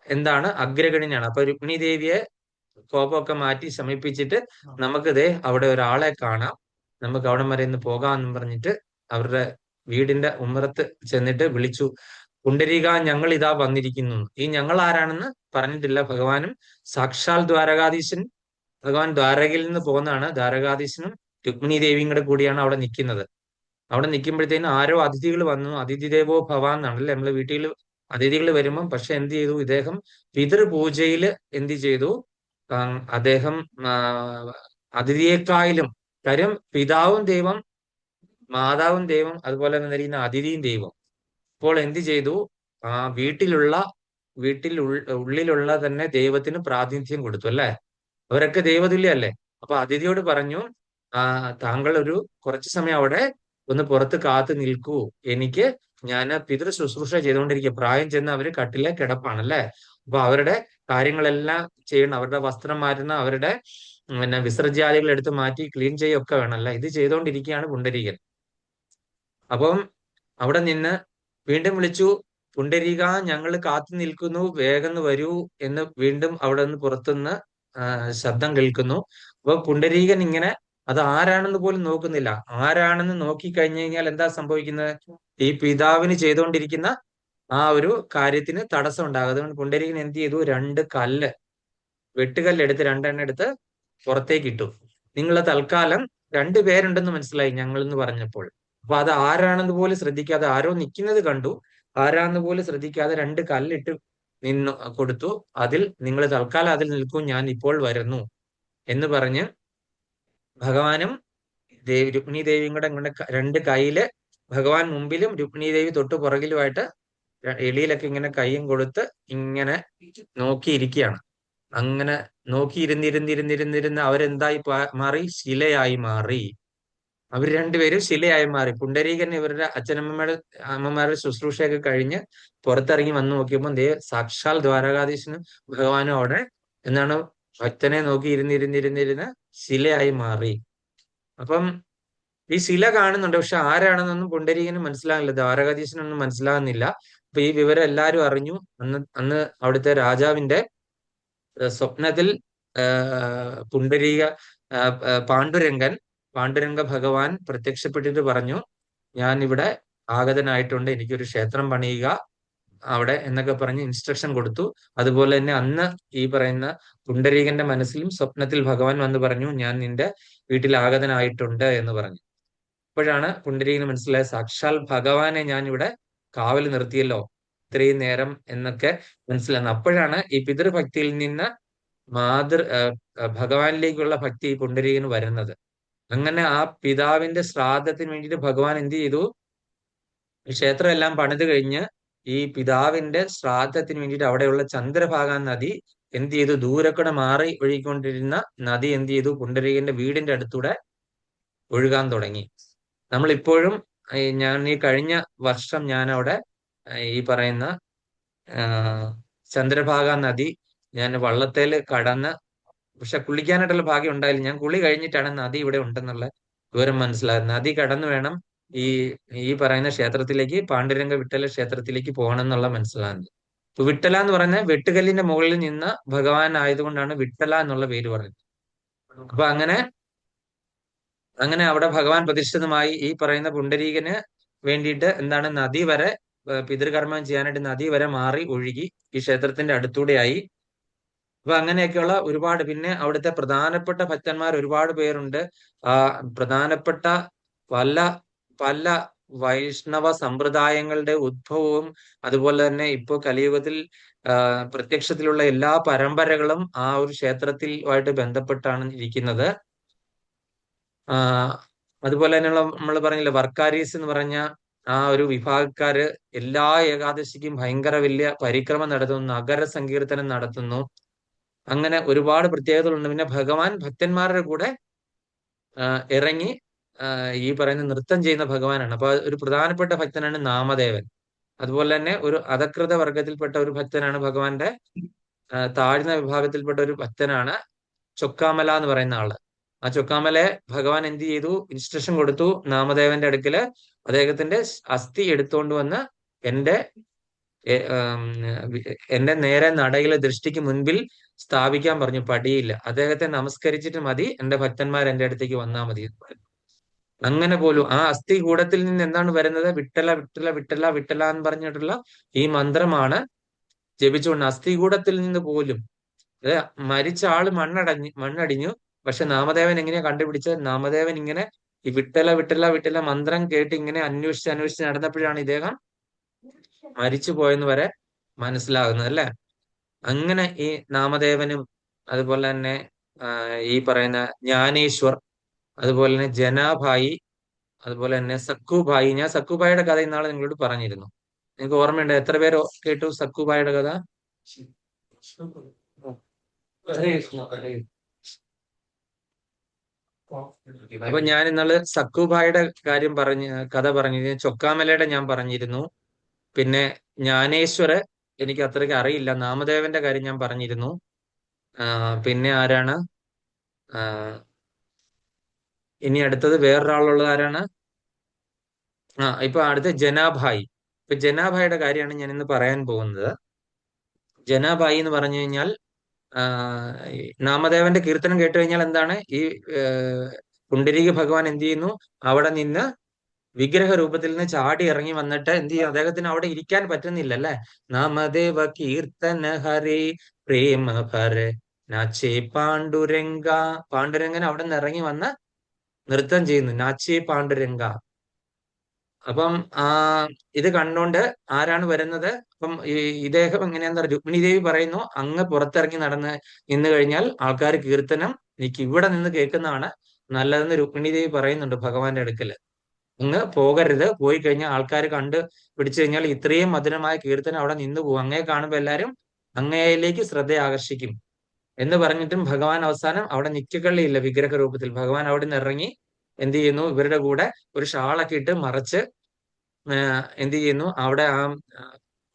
എന്താണ് അഗ്രഗണ്യനാണ്. അപ്പൊ രുക്മിണി ദേവിയെ കോപമൊക്കെ മാറ്റി ശമിപ്പിച്ചിട്ട് നമുക്കിതേ അവിടെ ഒരാളെ കാണാം, നമുക്ക് അവിടെ വരെ ഇന്ന് പോകാമെന്നും പറഞ്ഞിട്ട് അവരുടെ വീടിന്റെ ഉമ്മറത്ത് ചെന്നിട്ട് വിളിച്ചു, പുണ്ടരീക ഞങ്ങൾ ഇതാ വന്നിരിക്കുന്നു. ഈ ഞങ്ങൾ ആരാണെന്ന് പറഞ്ഞിട്ടില്ല. ഭഗവാനും സാക്ഷാൽ ദ്വാരകാധീശൻ, ഭഗവാൻ ദ്വാരകയിൽ നിന്ന് പോകുന്നതാണ്. ദ്വാരകാധീശനും രുക്മിണി ദേവിയും കൂടെ കൂടിയാണ് അവിടെ നിൽക്കുന്നത്. അവിടെ നിൽക്കുമ്പോഴത്തേനും ആരോ അതിഥികൾ വന്നു. അതിഥി ദേവോ ഭവ എന്നാണല്ലേ നമ്മളെ വീട്ടിൽ അതിഥികൾ വരുമ്പം. പക്ഷെ എന്ത് ചെയ്തു ഇദ്ദേഹം പിതൃപൂജയില് എന്ത് ചെയ്തു? അദ്ദേഹം അതിഥിയെക്കായാലും കാര്യം പിതാവും ദൈവം, മാതാവും ദൈവം, അതുപോലെ തന്നെ ഇരിക്കുന്ന അതിഥിയും ദൈവം. അപ്പോൾ എന്ത് ചെയ്തു? ആ ഉള്ളിലുള്ള തന്നെ ദൈവത്തിന് പ്രാതിനിധ്യം കൊടുത്തു അല്ലെ. അവരൊക്കെ ദൈവതുല്യല്ലേ. അപ്പൊ അതിഥിയോട് പറഞ്ഞു, താങ്കൾ ഒരു കുറച്ചു സമയം അവിടെ ഒന്ന് പുറത്ത് കാത്തു നിൽക്കൂ, ഞാൻ പിതൃ ശുശ്രൂഷ ചെയ്തുകൊണ്ടിരിക്കുക. പ്രായം ചെന്ന് അവര് കട്ടിലെ കിടപ്പാണല്ലേ. അപ്പൊ അവരുടെ കാര്യങ്ങളെല്ലാം ചെയ്യണം, അവരുടെ വസ്ത്രം മാറ്റുന്ന, അവരുടെ വിസർജ്യാദികൾ എടുത്ത് മാറ്റി ക്ലീൻ ചെയ്യൊക്കെ വേണമല്ല. ഇത് ചെയ്തുകൊണ്ടിരിക്കുകയാണ് പുണ്ടരീകൻ. അപ്പം അവിടെ നിന്ന് വീണ്ടും വിളിച്ചു, പുണ്ടരീക ഞങ്ങൾ കാത്തു നിൽക്കുന്നു, വേഗം വരൂ എന്ന് വീണ്ടും അവിടെ നിന്ന് പുറത്തുനിന്ന് ശബ്ദം കേൾക്കുന്നു. അപ്പൊ പുണ്ടരീകൻ ഇങ്ങനെ അത് ആരാണെന്ന് പോലും നോക്കുന്നില്ല. ആരാണെന്ന് നോക്കിക്കഴിഞ്ഞു കഴിഞ്ഞാൽ എന്താ സംഭവിക്കുന്നത്? ഈ പിതാവിന് ചെയ്തുകൊണ്ടിരിക്കുന്ന ആ ഒരു കാര്യത്തിന് തടസ്സം ഉണ്ടാകും. അതുകൊണ്ട് പുണ്ടരീകൻ എന്ത് ചെയ്തു? രണ്ട് വെട്ടുകല്ലെടുത്ത് രണ്ടെണ്ണം എടുത്ത് പുറത്തേക്ക് ഇട്ടു. നിങ്ങൾ തൽക്കാലം രണ്ടുപേരുണ്ടെന്ന് മനസ്സിലായി ഞങ്ങൾ എന്ന് പറഞ്ഞപ്പോൾ. അപ്പൊ അത് ആരാണെന്ന് പോലും ശ്രദ്ധിക്കാതെ, ആരോ നിൽക്കുന്നത് കണ്ടു, ആരാന്ന് പോലും ശ്രദ്ധിക്കാതെ രണ്ട് കല്ലിട്ട് കൊടുത്തു. നിങ്ങൾ തൽക്കാലം അതിൽ നിൽക്കൂ, ഞാൻ ഇപ്പോൾ വരുന്നു എന്ന് പറഞ്ഞ് ഭഗവാനും രുക്മിണി ദേവിയും കൂടെ രണ്ട് കൈയില് ഭഗവാൻ മുമ്പിലും രുക്മിണി ദേവി തൊട്ടു പുറകിലുമായിട്ട് എളിയിലൊക്കെ ഇങ്ങനെ കൈയും കൊടുത്ത് ഇങ്ങനെ നോക്കിയിരിക്കുകയാണ്. അങ്ങനെ നോക്കിയിരുന്നിരുന്നിരുന്നിരുന്നിരുന്ന് അവരെന്തായി മാറി? ശിലയായി മാറി. അവർ രണ്ടുപേരും ശിലയായി മാറി. പുണ്ടരീകൻ ഇവരുടെ അമ്മമാരുടെ ശുശ്രൂഷയൊക്കെ കഴിഞ്ഞ് പുറത്തിറങ്ങി വന്നു നോക്കിയപ്പോൾ സാക്ഷാൽ ദ്വാരകാധീശനും ഭഗവാനും അവിടെ എന്താണ് ഭക്തനെ നോക്കി ഇരുന്നിരുന്നിരുന്നിരുന്ന് ശിലയായി മാറി. അപ്പം ഈ ശില കാണുന്നുണ്ട്, പക്ഷെ ആരാണെന്നൊന്നും പുണ്ടരീകന് മനസ്സിലാകുന്നില്ല, ദ്വാരകാധീശനൊന്നും മനസ്സിലാകുന്നില്ല. അപ്പൊ ഈ വിവരം എല്ലാവരും അറിഞ്ഞു. അന്ന് അവിടുത്തെ രാജാവിന്റെ സ്വപ്നത്തിൽ പാണ്ഡുരംഗ ഭഗവാൻ പ്രത്യക്ഷപ്പെട്ടിട്ട് പറഞ്ഞു, ഞാൻ ഇവിടെ ആഗതനായിട്ടുണ്ട്, എനിക്കൊരു ക്ഷേത്രം പണിയുക അവിടെ എന്നൊക്കെ പറഞ്ഞ് ഇൻസ്ട്രക്ഷൻ കൊടുത്തു. അതുപോലെ തന്നെ അന്ന് ഈ പറയുന്ന പുണ്ടരീകന്റെ മനസ്സിലും സ്വപ്നത്തിൽ ഭഗവാൻ വന്ന് പറഞ്ഞു, ഞാൻ നിന്റെ വീട്ടിൽ ആഗതനായിട്ടുണ്ട് എന്ന് പറഞ്ഞു. അപ്പോഴാണ് പുണ്ടരീകന് മനസ്സിലായ സാക്ഷാൽ ഭഗവാനെ ഞാൻ ഇവിടെ കാവൽ നിർത്തിയല്ലോ ഇത്രയും നേരം എന്നൊക്കെ മനസ്സിലാകുന്നത്. അപ്പോഴാണ് ഈ പിതൃഭക്തിയിൽ നിന്ന് ഭഗവാനിലേക്കുള്ള ഭക്തി ഈ പുണ്ടരീകന് വരുന്നത്. അങ്ങനെ ആ പിതാവിന്റെ ശ്രാദ്ധത്തിന് വേണ്ടിയിട്ട് ഭഗവാൻ എന്ത് ചെയ്തു? ക്ഷേത്രം എല്ലാം പണിത് കഴിഞ്ഞ് ഈ പിതാവിന്റെ ശ്രാദ്ധത്തിന് വേണ്ടിയിട്ട് അവിടെയുള്ള ചന്ദ്രഭാഗ നദി എന്ത് ചെയ്തു? ദൂരക്കൂടെ മാറി ഒഴുകിക്കൊണ്ടിരുന്ന നദി എന്ത് ചെയ്തു? പുണ്ടരീകന്റെ വീടിന്റെ അടുത്തൂടെ ഒഴുകാൻ തുടങ്ങി. നമ്മളിപ്പോഴും ഞാൻ ഈ കഴിഞ്ഞ വർഷം ഞാൻ അവിടെ ഈ പറയുന്ന ചന്ദ്രഭാഗ നദി ഞാൻ വള്ളത്തേല് കടന്ന്, പക്ഷെ കുളിക്കാനായിട്ടുള്ള ഭാഗ്യം ഉണ്ടായില്ല. ഞാൻ കുളി കഴിഞ്ഞിട്ടാണ് നദി ഇവിടെ ഉണ്ടെന്നുള്ള വിവരം മനസ്സിലായത്. നദി കടന്നു വേണം ഈ ഈ പറയുന്ന ക്ഷേത്രത്തിലേക്ക്, പാണ്ഡുരംഗ വിട്ടല ക്ഷേത്രത്തിലേക്ക് പോകണം എന്നുള്ള മനസ്സിലാകുന്നത്. ഇപ്പൊ വിട്ടല എന്ന് പറയുന്നത് വെട്ടുകല്ലിന്റെ മുകളിൽ നിന്ന് ഭഗവാൻ ആയതുകൊണ്ടാണ് വിട്ടല എന്നുള്ള പേര് പറയുന്നത്. അപ്പൊ അങ്ങനെ അവിടെ ഭഗവാൻ പ്രതിഷ്ഠിതമായി. ഈ പറയുന്ന പുണ്ടരീകന് വേണ്ടിയിട്ട് എന്താണ് നദി വരെ പിതൃകർമ്മം ചെയ്യാനായിട്ട് നദി വരെ മാറി ഒഴുകി ഈ ക്ഷേത്രത്തിന്റെ അടുത്തൂടെയായി. അപ്പൊ അങ്ങനെയൊക്കെയുള്ള ഒരുപാട്, പിന്നെ അവിടുത്തെ പ്രധാനപ്പെട്ട ഭക്തന്മാർ ഒരുപാട് പേരുണ്ട്. ആ പ്രധാനപ്പെട്ട പല പല വൈഷ്ണവ സമ്പ്രദായങ്ങളുടെ ഉദ്ഭവവും അതുപോലെ തന്നെ ഇപ്പോ കലിയുഗത്തിൽ പ്രത്യക്ഷത്തിലുള്ള എല്ലാ പരമ്പരകളും ആ ഒരു ക്ഷേത്രത്തിലുമായിട്ട് ബന്ധപ്പെട്ടാണ് ഇരിക്കുന്നത്. അതുപോലെ തന്നെയുള്ള നമ്മൾ പറഞ്ഞില്ലേ വർക്കാരീസ് എന്ന് പറഞ്ഞ ആ ഒരു വിഭാഗക്കാര് എല്ലാ ഏകാദശിക്കും ഭയങ്കര വലിയ പരിക്രമം നടത്തുന്നു, നഗര സങ്കീർത്തനം നടത്തുന്നു. അങ്ങനെ ഒരുപാട് പ്രത്യേകതകളുണ്ട്. പിന്നെ ഭഗവാൻ ഭക്തന്മാരുടെ കൂടെ ഇറങ്ങി ഈ പറയുന്ന നൃത്തം ചെയ്യുന്ന ഭഗവാനാണ്. അപ്പൊ ഒരു പ്രധാനപ്പെട്ട ഭക്തനാണ് നാമദേവൻ. അതുപോലെ തന്നെ ഒരു അധകൃത വർഗത്തിൽപ്പെട്ട ഒരു ഭക്തനാണ് ഭഗവാന്റെ താഴ്ന്ന വിഭാഗത്തിൽപ്പെട്ട ഒരു ഭക്തനാണ് ചൊക്കാമല എന്ന് പറയുന്ന ആള്. ആ ചൊക്കാമലയെ ഭഗവാൻ എന്ത് ചെയ്തു, ഇൻസ്ട്രക്ഷൻ കൊടുത്തു നാമദേവന്റെ അടുക്കല് അദ്ദേഹത്തിന്റെ അസ്ഥി എടുത്തുകൊണ്ട് വന്ന് എന്റെ നേരെ നടയിലെ ദൃഷ്ടിക്ക് മുൻപിൽ സ്ഥാപിക്കാൻ പറഞ്ഞു. പടിയില്ല, അദ്ദേഹത്തെ നമസ്കരിച്ചിട്ട് മതി എന്റെ ഭക്തന്മാർ എന്റെ അടുത്തേക്ക് വന്നാൽ മതി എന്ന് പറഞ്ഞു. അങ്ങനെ പോലും ആ അസ്ഥി കൂടത്തിൽ നിന്ന് എന്താണ് വരുന്നത്, വിട്ടല വിട്ടല വിട്ടല വിട്ടല എന്ന് പറഞ്ഞിട്ടുള്ള ഈ മന്ത്രമാണ് ജപിച്ചുകൊണ്ട് അസ്ഥി കൂടത്തിൽ നിന്ന് പോലും മരിച്ച ആള് മണ്ണടിഞ്ഞു. പക്ഷെ നാമദേവൻ എങ്ങനെയാ കണ്ടുപിടിച്ചത്? നാമദേവൻ ഇങ്ങനെ ഈ വിട്ടല വിട്ടല വിട്ടല മന്ത്രം കേട്ട് ഇങ്ങനെ അന്വേഷിച്ച് നടന്നപ്പോഴാണ് ഇദ്ദേഹം മരിച്ചു പോയെന്ന് വരെ മനസ്സിലാകുന്നത് അല്ലെ. അങ്ങനെ ഈ നാമദേവനും അതുപോലെ തന്നെ ഈ പറയുന്ന ജ്ഞാനേശ്വർ, അതുപോലെ തന്നെ ജനാഭായി, അതുപോലെ തന്നെ സക്കുഭായി. ഞാൻ സക്കുഭായിയുടെ കഥ ഇന്നാളെ നിങ്ങളോട് പറഞ്ഞിരുന്നു. നിങ്ങൾക്ക് ഓർമ്മയുണ്ട്? എത്ര പേര് കേട്ടു സക്കുഭായിയുടെ കഥ? അപ്പൊ ഞാൻ ഇന്നാള് സക്കുഭായിയുടെ കാര്യം കഥ പറഞ്ഞിരുന്നു. ചൊക്കാമലയുടെ ഞാൻ പറഞ്ഞിരുന്നു. പിന്നെ ജ്ഞാനേശ്വര് എനിക്ക് അത്രയ്ക്ക് അറിയില്ല. നാമദേവന്റെ കാര്യം ഞാൻ പറഞ്ഞിരുന്നു. പിന്നെ ആരാണ് ഇനി അടുത്തത്? വേറൊരാളുള്ളത് ആരാണ്? ഇപ്പൊ അടുത്ത ജനാഭായി. ഇപ്പൊ ജനാഭായിയുടെ കാര്യമാണ് ഞാൻ ഇന്ന് പറയാൻ പോകുന്നത്. ജനാഭായി എന്ന് പറഞ്ഞു കഴിഞ്ഞാൽ നാമദേവന്റെ കീർത്തനം കേട്ട് കഴിഞ്ഞാൽ എന്താണ്, ഈ പുണ്ടരീക ഭഗവാൻ എന്ത് ചെയ്യുന്നു, അവിടെ നിന്ന് വിഗ്രഹ രൂപത്തിൽ നിന്ന് ചാടി ഇറങ്ങി വന്നിട്ട് എന്ത് ചെയ്യും, അദ്ദേഹത്തിന് അവിടെ ഇരിക്കാൻ പറ്റുന്നില്ല അല്ലെ. നാമദേവ കീർത്തന ഹരേ പ്രേമ ഭര നാച്ചേ പാണ്ഡുരംഗ. പാണ്ഡുരംഗൻ അവിടെ നിന്ന് ഇറങ്ങി വന്ന് നൃത്തം ചെയ്യുന്നു, നാച്ചേ പാണ്ഡുരംഗ. അപ്പം ഇത് കണ്ടുകൊണ്ട് ആരാണ് വരുന്നത്? അപ്പം ഇദ്ദേഹം എങ്ങനെയാന്ന് പറഞ്ഞാൽ രുക്മിണി ദേവി പറയുന്നു, അങ്ങ് പുറത്തിറങ്ങി നിന്ന് കഴിഞ്ഞാൽ ആൾക്കാർ കീർത്തനം എനിക്ക് ഇവിടെ നിന്ന് കേൾക്കുന്നതാണ് നല്ലതെന്ന് രുക്മിണി ദേവി പറയുന്നുണ്ട് ഭഗവാന്റെ അടുക്കല്. അങ്ങ് പോകരുത്, പോയി കഴിഞ്ഞാൽ ആൾക്കാർ കണ്ട് പിടിച്ചു കഴിഞ്ഞാൽ ഇത്രയും മധുരമായ കീർത്തനം അവിടെ നിന്ന് പോകും, അങ്ങയെ കാണുമ്പോൾ എല്ലാവരും അങ്ങയിലേക്ക് ശ്രദ്ധ ആകർഷിക്കും എന്ന് പറഞ്ഞിട്ടും ഭഗവാൻ അവസാനം അവിടെ നിക്കക്കള്ളിയില്ല വിഗ്രഹ രൂപത്തിൽ. ഭഗവാൻ അവിടെ നിന്ന് ഇറങ്ങി എന്ത് ചെയ്യുന്നു, ഇവരുടെ കൂടെ ഒരു ഷാളൊക്കെ ഇട്ട് മറച്ച് എന്ത് ചെയ്യുന്നു, അവിടെ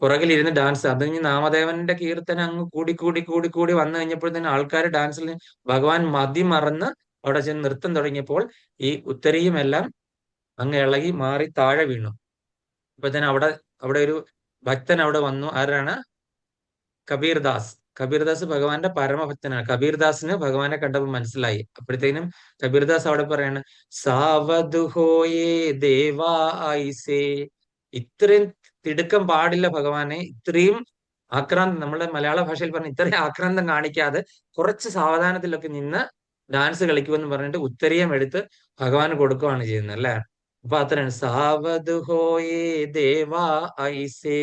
പുറകിലിരുന്ന് ഡാൻസ്. അത് കഴിഞ്ഞ് നാമദേവന്റെ കീർത്തനം അങ്ങ് കൂടി വന്നു കഴിഞ്ഞപ്പോൾ തന്നെ ആൾക്കാർ ഡാൻസിൽ ഭഗവാൻ മറന്ന് അവിടെ ചെന്ന് നൃത്തം തുടങ്ങിയപ്പോൾ ഈ ഉത്തരിയും എല്ലാം അങ്ങ് ഇളകി മാറി താഴെ വീണു. അപ്പൊ തന്നെ അവിടെ ഒരു ഭക്തൻ അവിടെ വന്നു. ആരാണ്? കബീർദാസ്. കബീർദാസ് ഭഗവാന്റെ പരമഭക്തനാണ്. കബീർദാസിന് ഭഗവാനെ കണ്ടപ്പോൾ മനസ്സിലായി. അപ്പോഴത്തേനും കബീർദാസ് അവിടെ പറയാണ്, സാവധു ഹോയേ ദേവാ ഐസേ. ഇത്രയും തിടുക്കം പാടില്ല ഭഗവാനെ, ഇത്രയും ആക്രാന്തം, നമ്മുടെ മലയാള ഭാഷയിൽ പറഞ്ഞ ഇത്രയും ആക്രാന്തം കാണിക്കാതെ കുറച്ച് സാവധാനത്തിലൊക്കെ നിന്ന് ഡാൻസ് കളിക്കുമെന്ന് പറഞ്ഞിട്ട് ഉത്തരീയം എടുത്ത് ഭഗവാന് കൊടുക്കുകയാണ് ചെയ്യുന്നത് അല്ലെ. അപ്പൊ അത്രയാണ് സാവധു ഹോയേ ദേവാ ഐസേ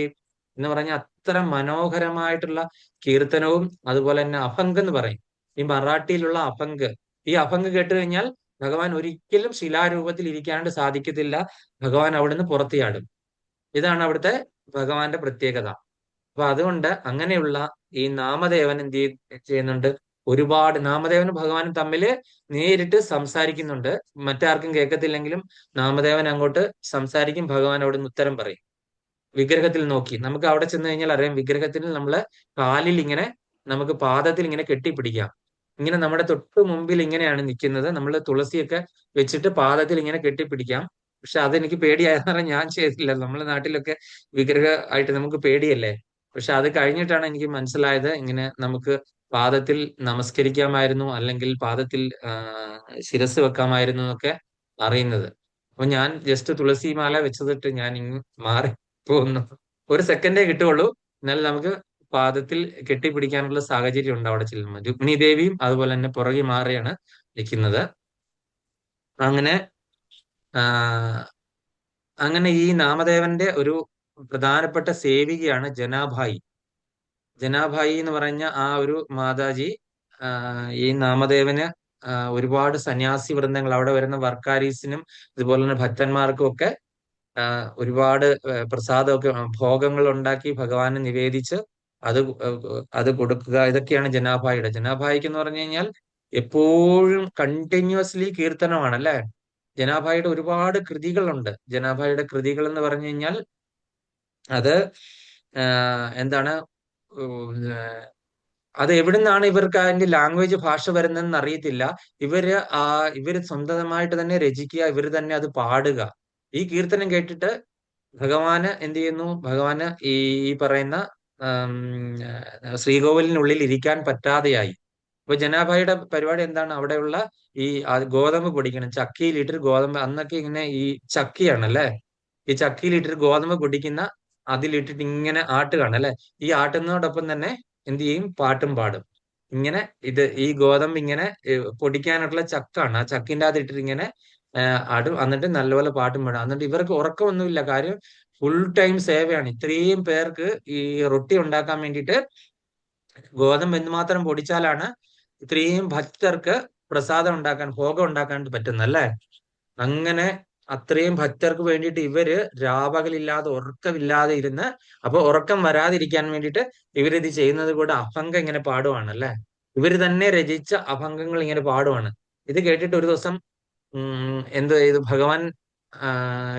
എന്ന് പറഞ്ഞ അത്ര മനോഹരമായിട്ടുള്ള കീർത്തനവും. അതുപോലെ തന്നെ അഭംഗ് എന്ന് പറയും, ഈ മറാഠിയിലുള്ള അഭംഗ്. ഈ അഭംഗ് കേട്ട് കഴിഞ്ഞാൽ ഭഗവാൻ ഒരിക്കലും ശിലാരൂപത്തിൽ ഇരിക്കാണ്ട് സാധിക്കത്തില്ല, ഭഗവാൻ അവിടുന്ന് പുറത്തിയാടും. ഇതാണ് അവിടുത്തെ ഭഗവാന്റെ പ്രത്യേകത. അപ്പൊ അതുകൊണ്ട് അങ്ങനെയുള്ള ഈ നാമദേവൻ എന്ത് ചെയ്യുന്നുണ്ട്, ഒരുപാട് നാമദേവനും ഭഗവാനും തമ്മിൽ നേരിട്ട് സംസാരിക്കുന്നുണ്ട്. മറ്റാർക്കും കേൾക്കത്തില്ലെങ്കിലും നാമദേവൻ അങ്ങോട്ട് സംസാരിക്കും, ഭഗവാൻ അവിടെ നിന്ന് ഉത്തരം പറയും വിഗ്രഹത്തിൽ നോക്കി. നമുക്ക് അവിടെ ചെന്ന് കഴിഞ്ഞാൽ അറിയാം, വിഗ്രഹത്തിൽ നമ്മള് കാലിൽ ഇങ്ങനെ, നമുക്ക് പാദത്തിൽ ഇങ്ങനെ കെട്ടിപ്പിടിക്കാം. ഇങ്ങനെ നമ്മുടെ തൊട്ട് മുമ്പിൽ ഇങ്ങനെയാണ് നിൽക്കുന്നത്. നമ്മൾ തുളസിയൊക്കെ വെച്ചിട്ട് പാദത്തിൽ ഇങ്ങനെ കെട്ടിപ്പിടിക്കാം. പക്ഷെ അതെനിക്ക് പേടിയായെന്ന് പറഞ്ഞാൽ ഞാൻ ചെയ്തില്ല. നമ്മളെ നാട്ടിലൊക്കെ വിഗ്രഹ ആയിട്ട് നമുക്ക് പേടിയല്ലേ. പക്ഷെ അത് കഴിഞ്ഞിട്ടാണ് എനിക്ക് മനസ്സിലായത് ഇങ്ങനെ നമുക്ക് പാദത്തിൽ നമസ്കരിക്കാമായിരുന്നു, അല്ലെങ്കിൽ പാദത്തിൽ ശിരസ് വെക്കാമായിരുന്നു എന്നൊക്കെ അറിയുന്നത്. അപ്പൊ ഞാൻ ജസ്റ്റ് തുളസി മാല വെച്ചതിട്ട് ഞാൻ ഇങ്ങ് മാറി പോകുന്നു. ഒരു സെക്കൻഡേ കിട്ടുള്ളൂ, എന്നാലും നമുക്ക് പാദത്തിൽ കെട്ടിപ്പിടിക്കാനുള്ള സാഹചര്യം ഉണ്ട് അവിടെ ചെല്ലുമ്പോൾ. രുക്മിണി ദേവിയും അതുപോലെ തന്നെ പുറകെ മാറിയാണ് നിൽക്കുന്നത്. അങ്ങനെ ആ, അങ്ങനെ ഈ നാമദേവന്റെ ഒരു പ്രധാനപ്പെട്ട സേവികയാണ് ജനാഭായി. ജനാഭായി എന്ന് പറഞ്ഞ ആ ഒരു മാതാജി ഈ നാമദേവന് ഒരുപാട് സന്യാസി വൃന്ദങ്ങൾ, അവിടെ വരുന്ന വർക്കാരീസിനും അതുപോലെ തന്നെ ഭക്തന്മാർക്കും ഒക്കെ ഒരുപാട് പ്രസാദമൊക്കെ ഭോഗങ്ങൾ ഉണ്ടാക്കി ഭഗവാന് നിവേദിച്ച് അത് അത് കൊടുക്കുക. ഇതൊക്കെയാണ് ജനാഭായിയുടെ. ജനാഭായിക്ക് എന്ന് പറഞ്ഞു കഴിഞ്ഞാൽ എപ്പോഴും കണ്ടിന്യൂസ്ലി കീർത്തനമാണ് അല്ലെ. ജനാഭായിയുടെ ഒരുപാട് കൃതികളുണ്ട്. ജനാഭായിയുടെ കൃതികൾ എന്ന് പറഞ്ഞു കഴിഞ്ഞാൽ അത് എന്താണ്, അത് എവിടുന്നാണ് ഇവർക്ക് അതിന്റെ ലാംഗ്വേജ് ഭാഷ വരുന്നതെന്ന് അറിയത്തില്ല. ഇവര് സ്വന്തമായിട്ട് തന്നെ രചിക്കുക, ഇവര് തന്നെ അത് പാടുക. ഈ കീർത്തനം കേട്ടിട്ട് ഭഗവാന് എന്ത് ചെയ്യുന്നു, ഭഗവാന് ഈ പറയുന്ന ശ്രീകോവിലിനുള്ളിൽ ഇരിക്കാൻ പറ്റാതെയായി. അപ്പൊ ജനാഭായിയുടെ പരിപാടി എന്താണ്, അവിടെയുള്ള ഈ ഗോതമ്പ് പൊടിക്കണം, ചക്കിയിലിട്ടൊരു ഗോതമ്പ്, അന്നൊക്കെ ഇങ്ങനെ ഈ ചക്കിയാണ് അല്ലെ, ഈ ചക്കിയിലിട്ടൊരു ഗോതമ്പ് പൊടിക്കുന്ന, അതിലിട്ടിട്ട് ഇങ്ങനെ ആട്ടുകയാണ് അല്ലെ. ഈ ആട്ടുന്നതോടൊപ്പം തന്നെ എന്ത് ചെയ്യും, പാട്ടും പാടും. ഇങ്ങനെ ഈ ഗോതമ്പ് ഇങ്ങനെ പൊടിക്കാനുള്ള ചക്കാണ്, ആ ചക്കിൻ്റെ അകത്ത് ഇട്ടിട്ട് ഇങ്ങനെ ആടും. എന്നിട്ട് നല്ലപോലെ പാട്ടും പാടും. എന്നിട്ട് ഇവർക്ക് ഉറക്കമൊന്നുമില്ല, കാര്യം ഫുൾ ടൈം സേവയാണ്. ഇത്രയും പേർക്ക് ഈ റൊട്ടി ഉണ്ടാക്കാൻ വേണ്ടിയിട്ട് ഗോതമ്പ് എന്തുമാത്രം പൊടിച്ചാലാണ് ഇത്രയും ഭക്തർക്ക് പ്രസാദം ഉണ്ടാക്കാൻ, ഭോഗം ഉണ്ടാക്കാൻ പറ്റുന്നത് അല്ലേ. അങ്ങനെ അത്രയും ഭക്തർക്ക് വേണ്ടിയിട്ട് ഇവര് രാപകലില്ലാതെ ഉറക്കമില്ലാതെ ഇരുന്ന്, അപ്പൊ ഉറക്കം വരാതിരിക്കാൻ വേണ്ടിയിട്ട് ഇവരിത് ചെയ്യുന്നത് കൂടെ അഭംഗം ഇങ്ങനെ പാടുവാണ് അല്ലെ. ഇവര് തന്നെ രചിച്ച അഭംഗങ്ങൾ ഇങ്ങനെ പാടുവാണ്. ഇത് കേട്ടിട്ട് ഒരു ദിവസം എന്തോ ചെയ്തു, ഭഗവാൻ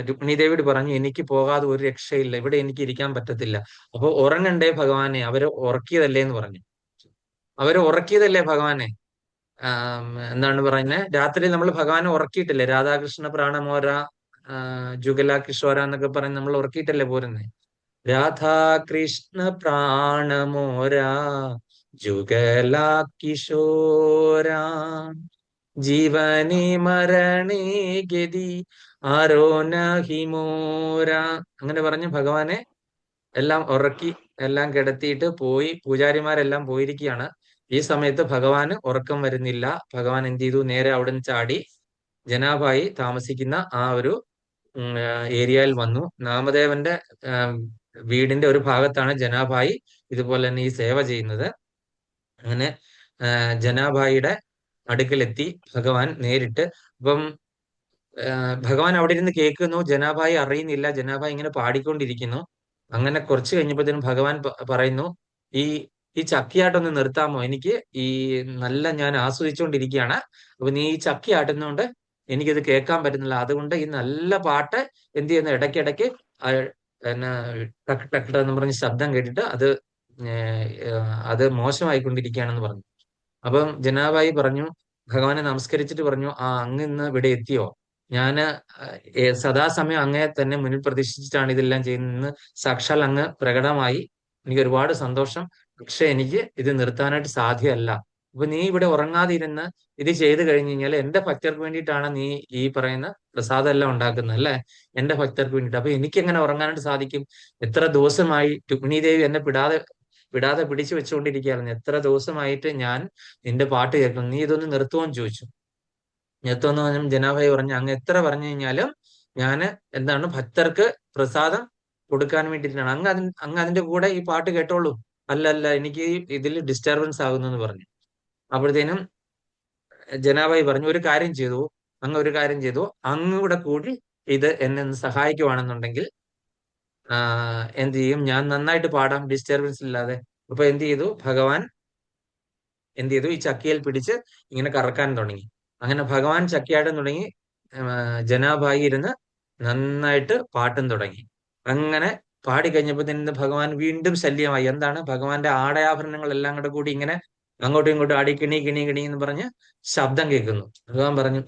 രുക്മിണി ദേവിയോട് പറഞ്ഞു, എനിക്ക് പോകാതെ ഒരു രക്ഷയില്ല, ഇവിടെ എനിക്ക് ഇരിക്കാൻ പറ്റത്തില്ല. അപ്പൊ ഉറങ്ങണ്ടേ ഭഗവാനെ, അവരെ ഉറക്കിയതല്ലേ എന്ന് പറഞ്ഞു. അവരെ ഉറക്കിയതല്ലേ ഭഗവാനെ, എന്താണ് പറയുന്നത്, രാത്രി നമ്മൾ ഭഗവാനെ ഉറക്കിയിട്ടില്ലേ, രാധാകൃഷ്ണ പ്രാണമോര ജുഗല കിഷോര എന്നൊക്കെ പറഞ്ഞ് നമ്മൾ ഉറക്കിയിട്ടല്ലേ പോരുന്നേ. രാധാകൃഷ്ണ പ്രാണമോര ജുഗല കിഷോര ജീവനി മരണേ ഗതി ആരോ നഹിമോര, അങ്ങനെ പറഞ്ഞ് ഭഗവാനെ എല്ലാം ഉറക്കി എല്ലാം കിടത്തിയിട്ട് പോയി. പൂജാരിമാരെല്ലാം പോയിരിക്കുകയാണ്. ഈ സമയത്ത് ഭഗവാന് ഉറക്കം വരുന്നില്ല. ഭഗവാൻ എന്ത് ചെയ്തു, നേരെ അവിടെ നിന്ന് ചാടി ജനാഭായി താമസിക്കുന്ന ആ ഒരു ഏരിയയിൽ വന്നു. നാമദേവന്റെ വീടിന്റെ ഒരു ഭാഗത്താണ് ജനാഭായി ഇതുപോലെ തന്നെ ഈ സേവ ചെയ്യുന്നത്. അങ്ങനെ ജനാഭായിയുടെ അടുക്കലെത്തി ഭഗവാൻ നേരിട്ട്. അപ്പം ഭഗവാൻ അവിടെ ഇരുന്ന് കേൾക്കുന്നു, ജനാഭായി അറിയുന്നില്ല. ജനാഭായി ഇങ്ങനെ പാടിക്കൊണ്ടിരിക്കുന്നു. അങ്ങനെ കുറച്ച് കഴിഞ്ഞപ്പോഴത്തേനും ഭഗവാൻ പറയുന്നു, ഈ ചക്കിയാട്ടൊന്ന് നിർത്താമോ, എനിക്ക് ഞാൻ ആസ്വദിച്ചുകൊണ്ടിരിക്കുകയാണ്. അപ്പൊ നീ ഈ ചക്കി ആട്ടുന്നതുകൊണ്ട് എനിക്കിത് കേൾക്കാൻ പറ്റുന്നില്ല. അതുകൊണ്ട് ഈ നല്ല പാട്ട് എന്ത് ചെയ്യുന്നു, ഇടയ്ക്കിടയ്ക്ക് ടക്ക് ടക്ക് എന്ന് പറഞ്ഞ് ശബ്ദം കേട്ടിട്ട് അത് മോശമായിക്കൊണ്ടിരിക്കുകയാണെന്ന് പറഞ്ഞു. അപ്പം ജനാഭായി പറഞ്ഞു, ഭഗവാനെ നമസ്കരിച്ചിട്ട് പറഞ്ഞു, അങ്ങ് ഇന്ന് ഇവിടെ എത്തിയോ? ഞാന് സദാസമയം അങ്ങയെ തന്നെ മുന്നിൽ പ്രതീക്ഷിച്ചിട്ടാണ് ഇതെല്ലാം ചെയ്യുന്നത്. സാക്ഷാൽ അങ്ങ് പ്രകടമായി, എനിക്ക് ഒരുപാട് സന്തോഷം. പക്ഷെ എനിക്ക് ഇത് നിർത്താനായിട്ട് സാധ്യമല്ല. അപ്പൊ നീ ഇവിടെ ഉറങ്ങാതെ ഇരുന്ന് ഇത് ചെയ്തു കഴിഞ്ഞു കഴിഞ്ഞാൽ എന്റെ ഭക്തർക്ക് വേണ്ടിയിട്ടാണ് നീ ഈ പറയുന്ന പ്രസാദം എല്ലാം ഉണ്ടാക്കുന്നത് അല്ലെ, എന്റെ ഭക്തർക്ക് വേണ്ടിയിട്ട്. അപ്പൊ എനിക്ക് എങ്ങനെ ഉറങ്ങാനായിട്ട് സാധിക്കും? എത്ര ദിവസമായി രുക്മിണി ദേവി എന്നെ വിടാതെ പിടിച്ചു വെച്ചുകൊണ്ടിരിക്കുകയായിരുന്നു. എത്ര ദിവസമായിട്ട് ഞാൻ നിന്റെ പാട്ട് കേൾക്കുന്നു, നീ ഇതൊന്ന് നിർത്തുമെന്ന് ചോദിച്ചു. നിർത്തുമെന്ന് പറഞ്ഞാൽ ജനാഭായി പറഞ്ഞു, അങ്ങ് എത്ര പറഞ്ഞു കഴിഞ്ഞാലും ഞാന് എന്താണ് ഭക്തർക്ക് പ്രസാദം കൊടുക്കാൻ വേണ്ടിയിട്ടാണ്. അങ്ങ് അതിന്റെ കൂടെ ഈ പാട്ട് കേട്ടോളൂ. അല്ല, എനിക്ക് ഇതിൽ ഡിസ്റ്റർബൻസ് ആകുന്നു എന്ന് പറഞ്ഞു. അപ്പോഴത്തേനും ജനാഭായി പറഞ്ഞു, ഒരു കാര്യം ചെയ്തു, അങ്ങ് കൂടെ കൂടി ഇത് എന്നെ സഹായിക്കുവാണെന്നുണ്ടെങ്കിൽ എന്ത് ചെയ്യും, ഞാൻ നന്നായിട്ട് പാടാം ഡിസ്റ്റർബൻസ് ഇല്ലാതെ. അപ്പൊ എന്ത് ചെയ്തു, ഭഗവാൻ എന്ത് ചെയ്തു, ഈ ചക്കിയിൽ പിടിച്ച് ഇങ്ങനെ കറക്കാൻ തുടങ്ങി. അങ്ങനെ ഭഗവാൻ ചക്കിയാട്ടം തുടങ്ങി. ജനാഭായി ഇരുന്ന് നന്നായിട്ട് പാട്ടും തുടങ്ങി. അങ്ങനെ പാടിക്കഴിഞ്ഞപ്പോഴത്തേന് ഭഗവാൻ വീണ്ടും ശല്യമായി. എന്താണ്, ഭഗവാന്റെ ആടയാഭരണങ്ങൾ എല്ലാം കൂടെ കൂടി ഇങ്ങനെ അങ്ങോട്ടും ഇങ്ങോട്ടും ആടി കിണി കിണി കിണി എന്ന് പറഞ്ഞ് ശബ്ദം കേൾക്കുന്നു. ഭഗവാൻ പറഞ്ഞു,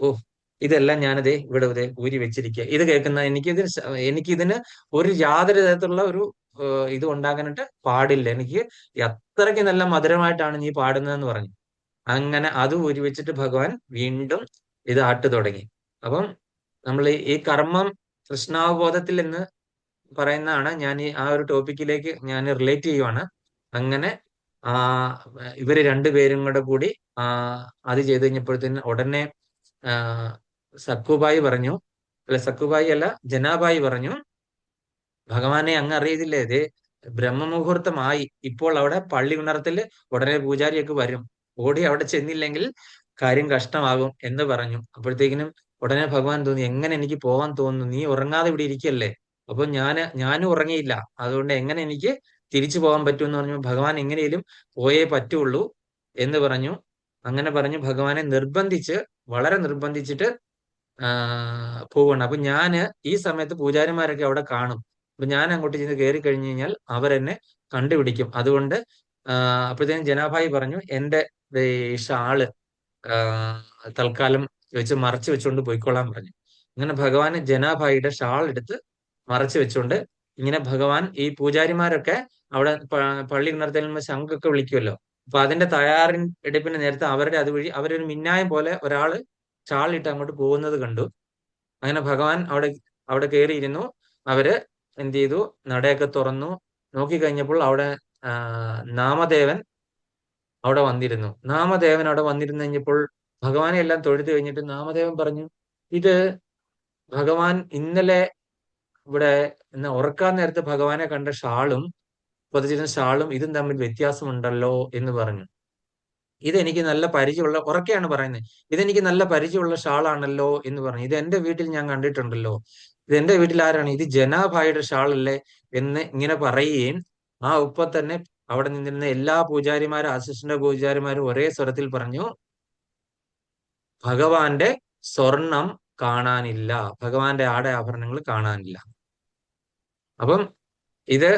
ഇതെല്ലാം ഞാനിത് ഇവിടെ ഊരി വെച്ചിരിക്കുക. ഇത് കേൾക്കുന്ന എനിക്കിതിന് ഒരു യാതൊരു തരത്തിലുള്ള ഒരു ഇത് ഉണ്ടാകാനായിട്ട് പാടില്ല. എനിക്ക് അത്രയ്ക്ക് നല്ല മധുരമായിട്ടാണ് നീ പാടുന്നതെന്ന് പറഞ്ഞു. അങ്ങനെ അത് ഊരി വെച്ചിട്ട് ഭഗവാൻ വീണ്ടും ഇത് ആട്ട് തുടങ്ങി. അപ്പം നമ്മൾ ഈ കർമ്മം കൃഷ്ണാവബോധത്തിൽ എന്ന് പറയുന്നതാണ്. ഞാൻ ആ ഒരു ടോപ്പിക്കിലേക്ക് ഞാൻ റിലേറ്റ് ചെയ്യുവാണ്. അങ്ങനെ ഇവര് രണ്ടുപേരും കൂടി അത് ചെയ്ത് കഴിഞ്ഞപ്പോഴത്തേന് ഉടനെ സക്കുബായി പറഞ്ഞു, അല്ല സക്കുബായി അല്ല ജനാബായി പറഞ്ഞു, ഭഗവാനെ അങ്ങ് അറിയതില്ലേ, ഇത് ബ്രഹ്മമുഹൂർത്തമായി, ഇപ്പോൾ അവിടെ പള്ളി ഉണർത്തല് ഉടനെ പൂജാരിയൊക്കെ വരും, ഓടി അവിടെ ചെന്നില്ലെങ്കിൽ കാര്യം കഷ്ടമാകും എന്ന് പറഞ്ഞു. അപ്പോഴത്തേക്കിനും ഉടനെ ഭഗവാൻ തോന്നി, എങ്ങനെ എനിക്ക് പോകാൻ തോന്നുന്നു, നീ ഉറങ്ങാതെ ഇവിടെ ഇരിക്കല്ലേ, അപ്പൊ ഞാനും ഉറങ്ങിയില്ല, അതുകൊണ്ട് എങ്ങനെ എനിക്ക് തിരിച്ചു പോകാൻ പറ്റുമെന്ന് പറഞ്ഞു. ഭഗവാൻ എങ്ങനെയും പോയേ പറ്റുള്ളൂ എന്ന് പറഞ്ഞു. അങ്ങനെ പറഞ്ഞു ഭഗവാനെ വളരെ നിർബന്ധിച്ചിട്ട് പോവണം. അപ്പൊ ഈ സമയത്ത് പൂജാരിമാരൊക്കെ അവിടെ കാണും. അപ്പൊ ഞാൻ അങ്ങോട്ട് ചെന്ന് കയറി കഴിഞ്ഞു കഴിഞ്ഞാൽ അവരെന്നെ കണ്ടുപിടിക്കും. അതുകൊണ്ട് അപ്പോഴത്തേക്കും ജനാഭായി പറഞ്ഞു, എന്റെ ഈ ഷാള് തൽക്കാലം മറച്ചു വെച്ചുകൊണ്ട് പോയിക്കൊള്ളാൻ പറഞ്ഞു. അങ്ങനെ ഭഗവാൻ ജനാഭായിയുടെ ഷാൾ എടുത്ത് മറച്ചു വെച്ചുകൊണ്ട് ഇങ്ങനെ ഭഗവാൻ ഈ പൂജാരിമാരൊക്കെ അവിടെ പള്ളി ഉണർത്തൽ ശംഖൊക്കെ വിളിക്കുമല്ലോ, അപ്പൊ അതിന്റെ തയ്യാറെടുപ്പിന് നേരത്തെ അതുവഴി അവരൊരു മിന്നായം പോലെ ഒരാള് ഷാളിട്ട് അങ്ങോട്ട് പോകുന്നത് കണ്ടു. അങ്ങനെ ഭഗവാൻ അവിടെ കയറിയിരുന്നു. അവര് എന്ത് ചെയ്തു, നടയൊക്കെ തുറന്നു. നോക്കിക്കഴിഞ്ഞപ്പോൾ അവിടെ നാമദേവൻ അവിടെ വന്നിരുന്നു. നാമദേവൻ അവിടെ വന്നിരുന്നു കഴിഞ്ഞപ്പോൾ ഭഗവാനെ എല്ലാം തൊഴുതു കഴിഞ്ഞിട്ട് നാമദേവൻ പറഞ്ഞു, ഇത് ഭഗവാൻ ഇന്നലെ ഇവിടെ ഉറക്കാൻ നേരത്തെ ഭഗവാനെ കണ്ട ഷാളും പൊതിച്ചിരുന്ന ഷാളും ഇതും തമ്മിൽ വ്യത്യാസമുണ്ടല്ലോ എന്ന് പറഞ്ഞു. ഇതെനിക്ക് നല്ല പരിചയമുള്ള, ഉറക്കെയാണ് പറയുന്നത്, ഇതെനിക്ക് നല്ല പരിചയമുള്ള ഷാളാണല്ലോ എന്ന് പറഞ്ഞു. ഇത് എന്റെ വീട്ടിൽ ഞാൻ കണ്ടിട്ടുണ്ടല്ലോ, ഇത് എന്റെ വീട്ടിൽ ആരാണ്, ഇത് ജനാഭായിയുടെ ഷാളല്ലേ എന്ന് ഇങ്ങനെ പറയുകയും ആ ഒപ്പം തന്നെ അവിടെ നിന്നിരുന്ന എല്ലാ പൂജാരിമാരും അസിസ്റ്റന്റ് പൂജാരിമാരും ഒരേ സ്വരത്തിൽ പറഞ്ഞു, ഭഗവാന്റെ സ്വർണം കാണാനില്ല, ഭഗവാന്റെ ആഭരണങ്ങൾ കാണാനില്ല. അപ്പം ഇത്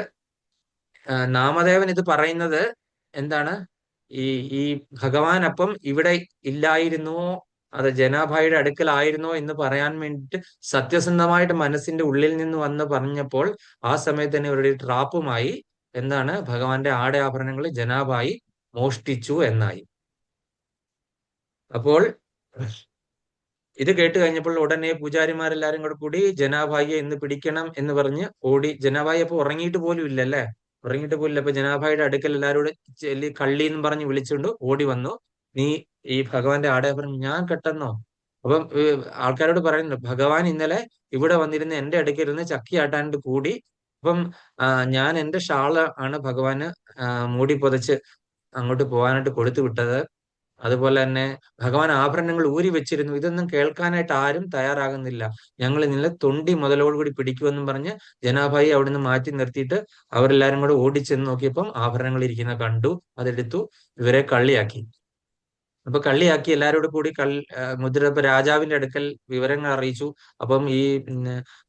നാമദേവൻ ഇത് പറയുന്നത് എന്താണ്, ഈ ഭഗവാൻ അപ്പം ഇവിടെ ഇല്ലായിരുന്നോ, അത് ജനാഭായിയുടെ അടുക്കലായിരുന്നോ എന്ന് പറയാൻ വേണ്ടിയിട്ട് സത്യസന്ധമായിട്ട് മനസ്സിന്റെ ഉള്ളിൽ നിന്ന് വന്ന് പറഞ്ഞപ്പോൾ ആ സമയത്ത് തന്നെ ഒരു ട്രാപ്പുമായി എന്താണ്, ഭഗവാന്റെ ആഭരണങ്ങൾ ജനാഭായി മോഷ്ടിച്ചു എന്നായി. അപ്പോൾ ഇത് കേട്ട് കഴിഞ്ഞപ്പോൾ ഉടനെ പൂജാരിമാരെല്ലാരും കൂടി ജനാഭായിയെ ഇന്ന് പിടിക്കണം എന്ന് പറഞ്ഞ് ഓടി. ജനാഭായി അപ്പൊ ഉറങ്ങിയിട്ട് പോലും ഇല്ല അല്ലെ, ഉറങ്ങിയിട്ട് പോലും ഇല്ല. അപ്പൊ ജനാഭായിയുടെ അടുക്കൽ എല്ലാവരും കൂടെ ചെല്ലി കള്ളി എന്ന് പറഞ്ഞ് വിളിച്ചുകൊണ്ട് ഓടി വന്നു. നീ ഈ ഭഗവാന്റെ ആഭരണം ഞാൻ കെട്ടെന്നോ? അപ്പം ആൾക്കാരോട് പറയുന്നു, ഭഗവാൻ ഇന്നലെ ഇവിടെ വന്നിരുന്ന് എന്റെ അടുക്കൽ ഇരുന്ന് ചക്കിയാട്ടാനായിട്ട് കൂടി. അപ്പം ഞാൻ എന്റെ ഷാള് ആണ് ഭഗവാന് മൂടി പുതച്ച് അങ്ങോട്ട് പോകാനായിട്ട് കൊടുത്തു വിട്ടത്. അതുപോലെ തന്നെ ഭഗവാൻ ആഭരണങ്ങൾ ഊരി വെച്ചിരുന്നു, ഇതൊന്നും കേൾക്കാനായിട്ട് ആരും തയ്യാറാകുന്നില്ല, ഞങ്ങൾ ഇന്നലെ തൊണ്ടി മുതലോടുകൂടി പിടിക്കുമെന്നും പറഞ്ഞ് ജനാഭായി അവിടെ നിന്ന് മാറ്റി നിർത്തിയിട്ട് അവരെല്ലാരും കൂടെ ഓടിച്ചെന്ന് നോക്കിയപ്പം ആഭരണങ്ങൾ ഇരിക്കുന്ന കണ്ടു. അതെടുത്തു ഇവരെ കള്ളിയാക്കി. അപ്പൊ കള്ളിയാക്കി എല്ലാവരോടും കൂടി മുദ്രപ്പ രാജാവിന്റെ അടുക്കൽ വിവരങ്ങൾ അറിയിച്ചു. അപ്പം ഈ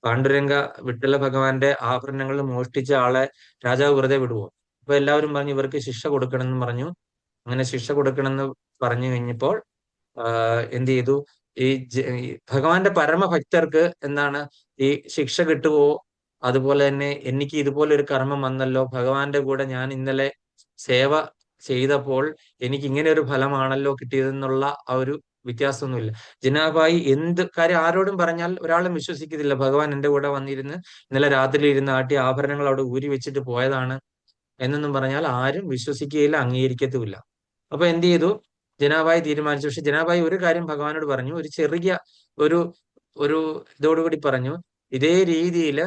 പാണ്ഡുരംഗ വിട്ടല ഭഗവാന്റെ ആഭരണങ്ങൾ മോഷ്ടിച്ച ആളെ രാജാവ് വെറുതെ വിടുവോ? അപ്പൊ എല്ലാവരും പറഞ്ഞു ഇവർക്ക് ശിക്ഷ കൊടുക്കണമെന്ന് പറഞ്ഞു. അങ്ങനെ ശിക്ഷ കൊടുക്കണമെന്ന് പറഞ്ഞു കഴിഞ്ഞപ്പോൾ എന്ത് ചെയ്തു, ഈ ഭഗവാന്റെ പരമഭക്തർക്ക് എന്താണ് ഈ ശിക്ഷ കിട്ടുവോ? അതുപോലെ തന്നെ എനിക്ക് ഇതുപോലെ ഒരു കർമ്മം വന്നല്ലോ, ഭഗവാന്റെ കൂടെ ഞാൻ ഇന്നലെ സേവ ചെയ്തപ്പോൾ എനിക്ക് ഇങ്ങനെ ഒരു ഫലമാണല്ലോ കിട്ടിയതെന്നുള്ള ആ ഒരു വ്യത്യാസമൊന്നുമില്ല. ജനാഭായി എന്ത് കാര്യം ആരോടും പറഞ്ഞാൽ ഒരാളും വിശ്വസിക്കത്തില്ല. ഭഗവാൻ എന്റെ കൂടെ വന്നിരുന്ന് ഇന്നലെ രാത്രി ഇരുന്ന് ആട്ടിയ ആഭരണങ്ങൾ അവിടെ ഊരി വെച്ചിട്ട് പോയതാണ് എന്നൊന്നും പറഞ്ഞാൽ ആരും വിശ്വസിക്കുകയില്ല, അംഗീകരിക്കത്തുമില്ല. അപ്പൊ എന്ത് ചെയ്തു, ജനാഭായി തീരുമാനിച്ചു. പക്ഷെ ജനാഭായി ഒരു കാര്യം ഭഗവാനോട് പറഞ്ഞു, ഒരു ചെറിയ ഒരു ഇതോടുകൂടി പറഞ്ഞു, ഇതേ രീതിയിൽ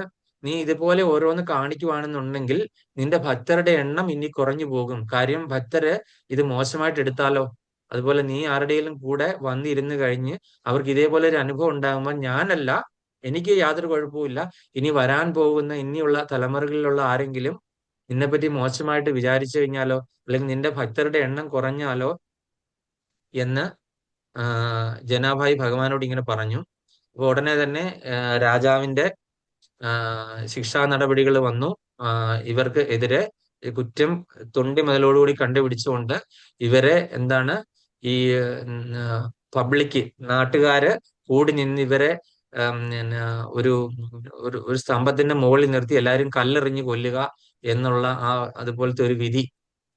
നീ ഇതുപോലെ ഓരോന്ന് കാണിക്കുവാണെന്നുണ്ടെങ്കിൽ നിന്റെ ഭക്തരുടെ എണ്ണം ഇനി കുറഞ്ഞു പോകും. കാര്യം ഭക്തര് ഇത് മോശമായിട്ട് എടുത്താലോ, അതുപോലെ നീ ആരുടെയും കൂടെ വന്നിരുന്ന് കഴിഞ്ഞ് അവർക്ക് ഇതേപോലെ ഒരു അനുഭവം ഉണ്ടാകുമ്പോൾ ഞാനല്ല, എനിക്ക് യാതൊരു കുഴപ്പമില്ല, ഇനി വരാൻ പോകുന്ന ഇനിയുള്ള തലമുറകളിലുള്ള ആരെങ്കിലും നിന്നെപ്പറ്റി മോശമായിട്ട് വിചാരിച്ചു കഴിഞ്ഞാലോ, അല്ലെങ്കിൽ നിന്റെ ഭക്തരുടെ എണ്ണം കുറഞ്ഞാലോ എന്ന് ജനാഭായി ഭഗവാനോട് ഇങ്ങനെ പറഞ്ഞു. അപ്പൊ ഉടനെ തന്നെ രാജാവിന്റെ ശിക്ഷാ നടപടികൾ വന്നു. ഇവർക്ക് എതിരെ കുറ്റം തൊണ്ടി മുതലോടുകൂടി കണ്ടുപിടിച്ചുകൊണ്ട് ഇവരെ എന്താണ് ഈ നാട്ടുകാര് കൂടി നിന്ന് ഇവരെ പിന്നെ ഒരു ഒരു ഒരു സ്തംഭത്തിന്റെ മുകളിൽ നിർത്തി എല്ലാവരും കല്ലെറിഞ്ഞ് കൊല്ലുക എന്നുള്ള അതുപോലത്തെ ഒരു വിധി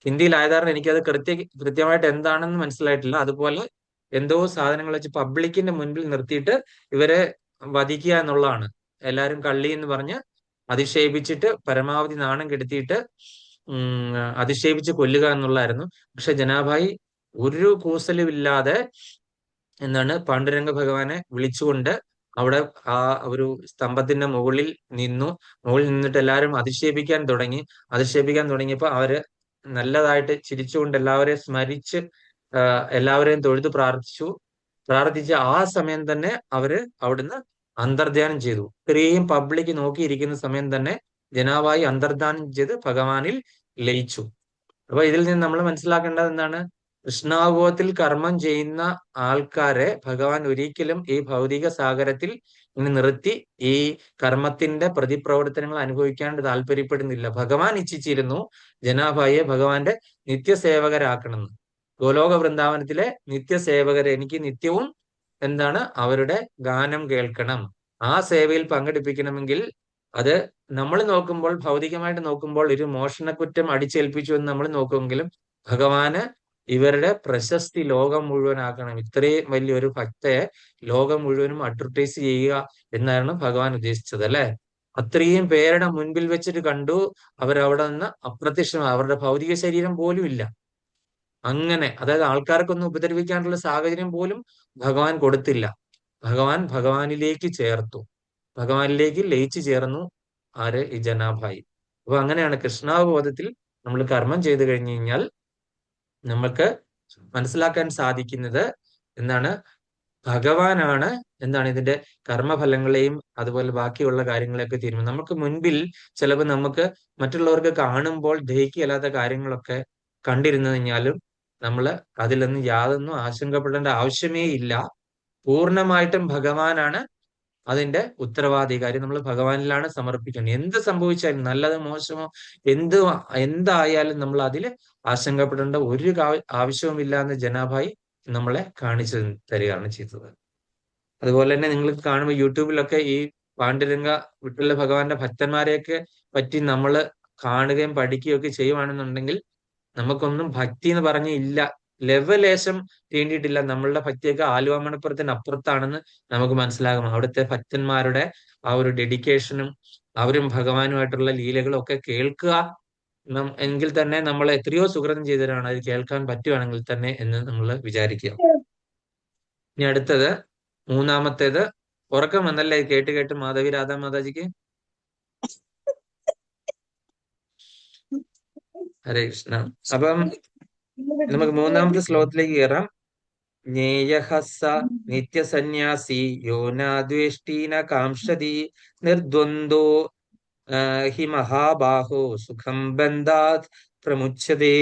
ഹിന്ദിയിലായത് കാരണം എനിക്കത് കൃത്യമായിട്ട് എന്താണെന്ന് മനസ്സിലായിട്ടില്ല. അതുപോലെ എന്തോ സാധനങ്ങൾ വെച്ച് പബ്ലിക്കിന്റെ മുൻപിൽ നിർത്തിയിട്ട് ഇവരെ വധിക്കുക എന്നുള്ളതാണ്. എല്ലാരും കള്ളി എന്ന് പറഞ്ഞ് അധിക്ഷേപിച്ചിട്ട് പരമാവധി നാണം കെടുത്തിയിട്ട് അധിക്ഷേപിച്ച് കൊല്ലുക എന്നുള്ളതായിരുന്നു. പക്ഷെ ജനാഭായി ഒരു കൂസലുമില്ലാതെ എന്താണ് പാണ്ഡുരംഗ ഭഗവാനെ വിളിച്ചുകൊണ്ട് അവിടെ ആ ഒരു സ്തംഭത്തിന്റെ മുകളിൽ നിന്നിട്ട് എല്ലാവരും അധിക്ഷേപിക്കാൻ തുടങ്ങിയപ്പോ അവര് നല്ലതായിട്ട് ചിരിച്ചുകൊണ്ട് എല്ലാവരെയും സ്മരിച്ച് എല്ലാവരെയും തൊഴുത് പ്രാർത്ഥിച്ച് ആ സമയം തന്നെ അവര് അവിടുന്ന് അന്തർധ്യാനം ചെയ്തു. ഇത്രയും പബ്ലിക് നോക്കിയിരിക്കുന്ന സമയം തന്നെ ജനാഭായി അന്തർധാനം ചെയ്ത് ഭഗവാനിൽ ലയിച്ചു. അപ്പൊ ഇതിൽ നിന്ന് നമ്മൾ മനസ്സിലാക്കേണ്ടത് എന്താണ്? കൃഷ്ണാവബോധത്തിൽ കർമ്മം ചെയ്യുന്ന ആൾക്കാരെ ഭഗവാൻ ഒരിക്കലും ഈ ഭൗതിക സാഗരത്തിൽ ഇങ്ങനെ നിർത്തി ഈ കർമ്മത്തിന്റെ പ്രതിപ്രവർത്തനങ്ങൾ അനുഭവിക്കാണ്ട് താല്പര്യപ്പെടുന്നില്ല. ഭഗവാൻ ഇച്ഛിച്ചിരുന്നു ജനാഭായിയെ ഭഗവാന്റെ നിത്യസേവകരാക്കണമെന്ന്. ഗോലോക വൃന്ദാവനത്തിലെ നിത്യസേവകരെ എനിക്ക് നിത്യവും എന്താണ് അവരുടെ ഗാനം കേൾക്കണം, ആ സേവയിൽ പങ്കെടുപ്പിക്കണമെങ്കിൽ അത് നമ്മൾ നോക്കുമ്പോൾ ഭൗതികമായിട്ട് നോക്കുമ്പോൾ ഒരു മോഷണക്കുറ്റം അടിച്ചേൽപ്പിച്ചു എന്ന് നമ്മൾ നോക്കുമെങ്കിലും ഭഗവാന് ഇവരുടെ പ്രശസ്തി ലോകം മുഴുവനാക്കണം. ഇത്രയും വലിയൊരു ഭക്തയെ ലോകം മുഴുവനും അഡ്വർടൈസ് ചെയ്യുക എന്നാണ് ഭഗവാൻ ഉദ്ദേശിച്ചത് അല്ലെ. അത്രയും പേരുടെ മുൻപിൽ വെച്ചിട്ട് കണ്ടു അവരവിടെ നിന്ന് അപ്രത്യക്ഷമായി, അവരുടെ ഭൗതിക ശരീരം പോലും ഇല്ല. അങ്ങനെ അതായത് ആൾക്കാർക്കൊന്നും ഉപദ്രവിക്കാനുള്ള സാഹചര്യം പോലും ഭഗവാൻ കൊടുത്തില്ല. ഭഗവാനിലേക്ക് ചേർത്തു, ഭഗവാനിലേക്ക് ലയിച്ചു ചേർന്നു ആര്? ഈ ജനാഭായി. അപ്പൊ അങ്ങനെയാണ് കൃഷ്ണാവബോധത്തിൽ നമ്മൾ കർമ്മം ചെയ്തു കഴിഞ്ഞു കഴിഞ്ഞാൽ നമുക്ക് മനസ്സിലാക്കാൻ സാധിക്കുന്നത് എന്താണ്? ഭഗവാനാണ് എന്താണ് ഇതിന്റെ കർമ്മഫലങ്ങളെയും അതുപോലെ ബാക്കിയുള്ള കാര്യങ്ങളെയൊക്കെ തീരുമാനം. നമുക്ക് മുൻപിൽ ചിലപ്പോൾ നമുക്ക് മറ്റുള്ളവർക്ക് കാണുമ്പോൾ ദഹിക്കല്ലാത്ത കാര്യങ്ങളൊക്കെ കണ്ടിരുന്നു കഴിഞ്ഞാലും നമ്മൾ അതിലൊന്നും യാതൊന്നും ആശങ്കപ്പെടേണ്ട ആവശ്യമേ ഇല്ല. പൂർണ്ണമായിട്ടും ഭഗവാനാണ് അതിന്റെ ഉത്തരവാധികാരി. നമ്മൾ ഭഗവാനിലാണ് സമർപ്പിക്കുന്നത്. എന്ത് സംഭവിച്ചാലും നല്ലത് മോശമോ എന്തായാലും നമ്മൾ അതിൽ ആശങ്കപ്പെടേണ്ട ഒരു ആവശ്യവുമില്ല എന്ന് ജനാഭായി നമ്മളെ കാണിച്ചു തരികയാണ് ചെയ്തത്. അതുപോലെ തന്നെ നിങ്ങൾ കാണുമ്പോൾ യൂട്യൂബിലൊക്കെ ഈ പാണ്ഡുരംഗ വിട്ടുള്ള ഭഗവാന്റെ ഭക്തന്മാരെയൊക്കെ പറ്റി നമ്മൾ കാണുകയും പഠിക്കുകയും ഒക്കെ ചെയ്യുവാണെന്നുണ്ടെങ്കിൽ നമുക്കൊന്നും ഭക്തി എന്ന് പറഞ്ഞ ഇല്ല, ലെവലേശം തീണ്ടിയിട്ടില്ല. നമ്മളുടെ ഭക്തിയൊക്കെ ആലുവാമണപ്പുറത്തിന് അപ്പുറത്താണെന്ന് നമുക്ക് മനസ്സിലാകും. അവിടുത്തെ ഭക്തന്മാരുടെ ആ ഒരു ഡെഡിക്കേഷനും അവരും ഭഗവാനുമായിട്ടുള്ള ലീലകളും ഒക്കെ കേൾക്കുക എങ്കിൽ തന്നെ നമ്മൾ എത്രയോ സുഹൃതം ചെയ്തവരാണ്. അത് കേൾക്കാൻ പറ്റുവാണെങ്കിൽ തന്നെ എന്ന് നമ്മൾ വിചാരിക്കുക. ഇനി അടുത്തത് മൂന്നാമത്തേത്, ഉറക്കം വന്നല്ലേ കേട്ട് മാധവി രാധാ മാതാജിക്ക്? ഹരേ കൃഷ്ണ. അപ്പം നമുക്ക് മൂന്നാമത്തെ ശ്ലോകത്തിലേക്ക് കയറാം. ജ്ഞേയഹസ നിത്യസന്യാസി യോനാദ്വേഷ്ടീന കാംക്ഷതി നിർദ്വന്ദ്വോ ഹി മഹാബാഹോ സുഖം ബന്ധാത് പ്രമുച്യതേ.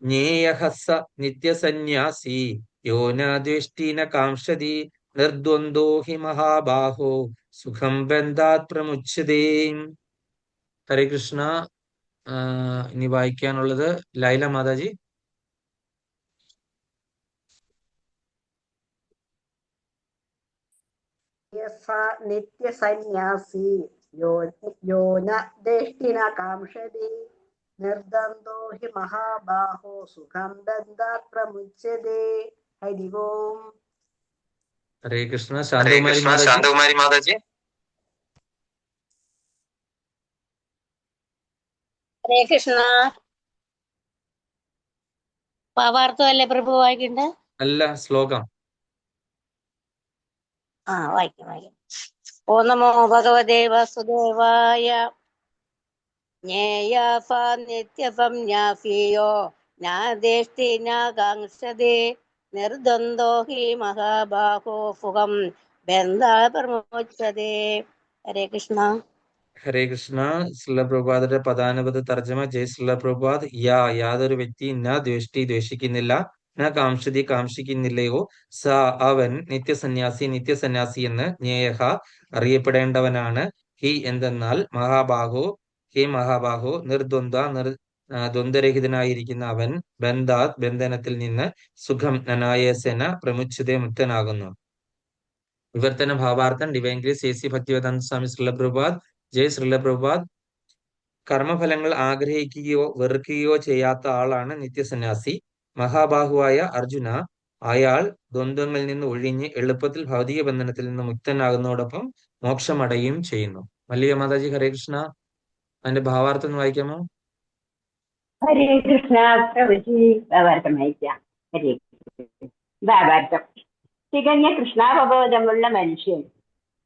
ജ്ഞേയഹസ നിത്യസന്യാസി യോനാദ്വേഷ്ടീന കാംക്ഷതി നിർദ്വന്ദ്വോ ഹി മഹാബാഹോ സുഖം ബന്ധാത് പ്രമുച്യതേ. ഹരേ കൃഷ്ണ. ഇനി വായിക്കാനുള്ളത് ലൈല മാതാജി. നിത്യസന്യാസി യോന ദേഷ്ടിന കാംക്ഷതി നിർദ്വന്ദ്വോ ഹി മഹാബാഹോ സുഖം ബന്ധാത് പ്രമുച്യതേ. ഹരി ഓം. ഹരേ കൃഷ്ണ. ശാന്തകുമാരി മാതാജി. ഹരേ കൃഷ്ണ. ഭാവാർത്ഥമല്ലേ പ്രഭു വായിക്കണ്ട? അല്ല, ശ്ലോകം. വായിക്കാം. ഓ നമോ ഭഗവതേ വാസുദേവായ. ജ്ഞേയസ നിത്യസന്യാസിയോ നാദേഷ്ടി നാകാംക്ഷതേ നിർദ്വന്ദ്വോ ഹി മഹാബാഹോ സുഖം ബന്ധാത് പ്രമുച്യതേ. ഹരേ കൃഷ്ണ. ഹരേ കൃഷ്ണ. ശ്രീല പ്രഭുപാദയുടെ പദാനുപത തർജ്ജമ. ജയ് ശ്രീല പ്രഭുപാദ്. യാതൊരു വ്യക്തി ദ്വേഷിക്കുന്നില്ല, കാംക്ഷിക്കുന്നില്ലയോ സ അവൻ നിത്യസന്യാസി എന്ന് ജ്ഞേയഹ അറിയപ്പെടേണ്ടവനാണ്. ഹി എന്തെന്നാൽ മഹാബാഹോ നിർദ്വന്ദ്വ ദ്വന്ദ്വരഹിതനായിരിക്കുന്ന അവൻ ബന്ധാത് ബന്ധനത്തിൽ നിന്ന് സുഖം അനായാസേന പ്രമുച്ഛതേ മുക്തനാകുന്നു. വിവർത്തന ഭാവാർത്ഥം divine grace AC. Bhaktivedanta Swami Srila Prabhupad. ജയ് ശ്രീല പ്രഭുപാദ്. കർമ്മഫലങ്ങൾ ആഗ്രഹിക്കുകയോ വെറുക്കുകയോ ചെയ്യാത്ത ആളാണ് നിത്യസന്യാസി. മഹാബാഹുവായ അർജുന, അയാൾ ദ്വന്ദ്വങ്ങളിൽ നിന്ന് ഒഴിഞ്ഞ് എളുപ്പത്തിൽ ഭൗതിക ബന്ധനത്തിൽ നിന്ന് മുക്തനാകുന്നതോടൊപ്പം മോക്ഷമടയുകയും ചെയ്യുന്നു. മല്ലിക മാതാജി, ഹരേ കൃഷ്ണ. അതിന്റെ ഭാവാർത്ഥം ഒന്ന് വായിക്കാമോ? ഹരേ കൃഷ്ണ. പ്രഭുജി ഭാവാർത്ഥം വായിക്കാം. ഹരേ ഭാവാർത്ഥം. തികഞ്ഞ കൃഷ്ണാവബോധമുള്ള മനുഷ്യൻ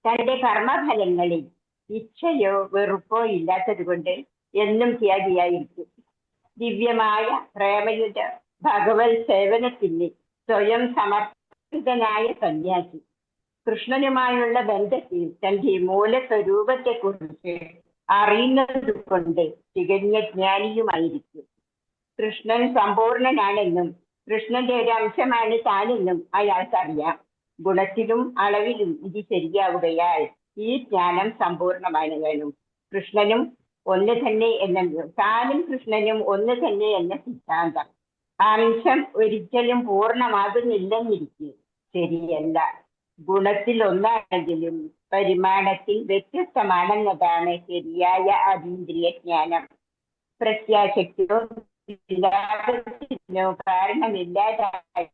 തന്റെ കർമ്മഫലങ്ങളിൽ ഇച്ഛയോ വെറുപ്പോ ഇല്ലാത്തത് കൊണ്ട് എന്നും ത്യാഗിയായിരിക്കും. ദിവ്യമായ പ്രേമയുത ഭഗവത് സേവനത്തിന് സ്വയം സമർപ്പിതനായ സന്യാസി കൃഷ്ണനുമായുള്ള ബന്ധത്തിൽ തന്റെ മൂലസ്വരൂപത്തെക്കുറിച്ച് അറിയുന്നത് കൊണ്ട് തികഞ്ഞ ജ്ഞാനിയുമായിരിക്കും. കൃഷ്ണൻ സമ്പൂർണനാണെന്നും കൃഷ്ണന്റെ ഒരു അംശമാണ് താനെന്നും അയാൾക്കറിയാം. ഗുണത്തിലും അളവിലും ഇത് ശരിയാവുകയാൽ ഈ ജ്ഞാനം സമ്പൂർണമാണെന്നും കൃഷ്ണനും ഒന്ന് തന്നെ താനും കൃഷ്ണനും ഒന്ന് തന്നെ എന്ന സിദ്ധാന്തം അംശം ഒരിക്കലും പൂർണ്ണമാകുന്നില്ലെന്നിരിക്കും ശരിയല്ല. ഗുണത്തിൽ ഒന്നാണെങ്കിലും പരിമാണത്തിൽ വ്യത്യസ്തമാണെന്നതാണ് ശരിയായ അതീന്ദ്രിയ ജ്ഞാനം. പ്രത്യാശയ്ക്കോ വിലാപത്തിനോ കാരണമില്ലാതായി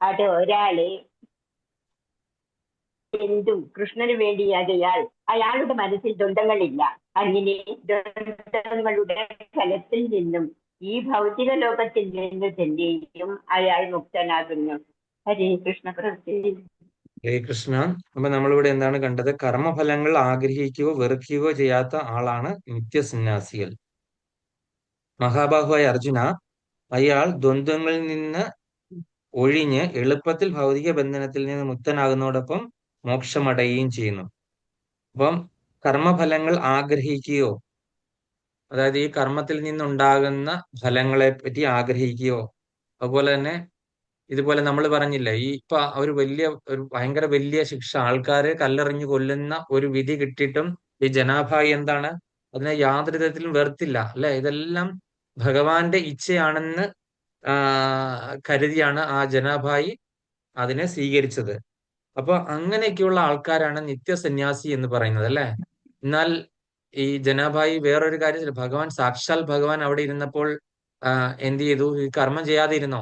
അത് ഒരാളെ എന്തും കൃഷ്ണന് വേണ്ടിയാകയാൽ അയാളുടെ മനസ്സിൽ ദ്വന്ദ്ങ്ങളില്ല. അങ്ങനെ ദ്വന്ദ്ങ്ങളുടെ ഫലത്തിൽ നിന്നും ഈ ഭൗതിക ലോകത്തിൽ നിന്ന് തന്നെയും അയാൾ മുക്തനാകുന്നു. ഹരേ കൃഷ്ണ. ഹരേ കൃഷ്ണ. അപ്പൊ നമ്മളിവിടെ എന്താണ് കണ്ടത്? കർമ്മഫലങ്ങൾ ആഗ്രഹിക്കുകയോ വെറുക്കുകയോ ചെയ്യാത്ത ആളാണ് നിത്യസന്യാസികൾ. മഹാബാഹുവായ അർജുന, അയാൾ ദ്വന്ദ്വങ്ങളിൽ നിന്ന് ഒഴിഞ്ഞ് എളുപ്പത്തിൽ ഭൗതിക ബന്ധനത്തിൽ നിന്ന് മുക്തനാകുന്നതോടൊപ്പം മോക്ഷമടയുകയും ചെയ്യുന്നു. അപ്പം കർമ്മഫലങ്ങൾ ആഗ്രഹിക്കുകയോ, അതായത് ഈ കർമ്മത്തിൽ നിന്നുണ്ടാകുന്ന ഫലങ്ങളെ പറ്റി ആഗ്രഹിക്കുകയോ, അതുപോലെ തന്നെ ഇതുപോലെ നമ്മൾ പറഞ്ഞില്ലേ, ഇപ്പൊ ഒരു ഭയങ്കര വലിയ ശിക്ഷ, ആൾക്കാരെ കല്ലെറിഞ്ഞു കൊല്ലുന്ന ഒരു വിധി കിട്ടിയിട്ടും ഈ ജനാഭായി എന്താണ്, അതിനെ യാതൊരു വിധത്തിലും വെറുത്തില്ല അല്ലെ. ഇതെല്ലാം ഭഗവാന്റെ ഇച്ഛയാണെന്ന് കരുതിയാണ് ആ ജനാഭായി അതിനെ സ്വീകരിച്ചത്. അപ്പൊ അങ്ങനെയൊക്കെയുള്ള ആൾക്കാരാണ് നിത്യസന്യാസി എന്ന് പറയുന്നത് അല്ലെ. എന്നാൽ ഈ ജനാഭായി വേറൊരു കാര്യം, ഭഗവാൻ സാക്ഷാൽ ഭഗവാൻ അവിടെ ഇരുന്നപ്പോൾ എന്ത് ചെയ്തു? ഈ കർമ്മം ചെയ്യാതെ ഇരുന്നോ?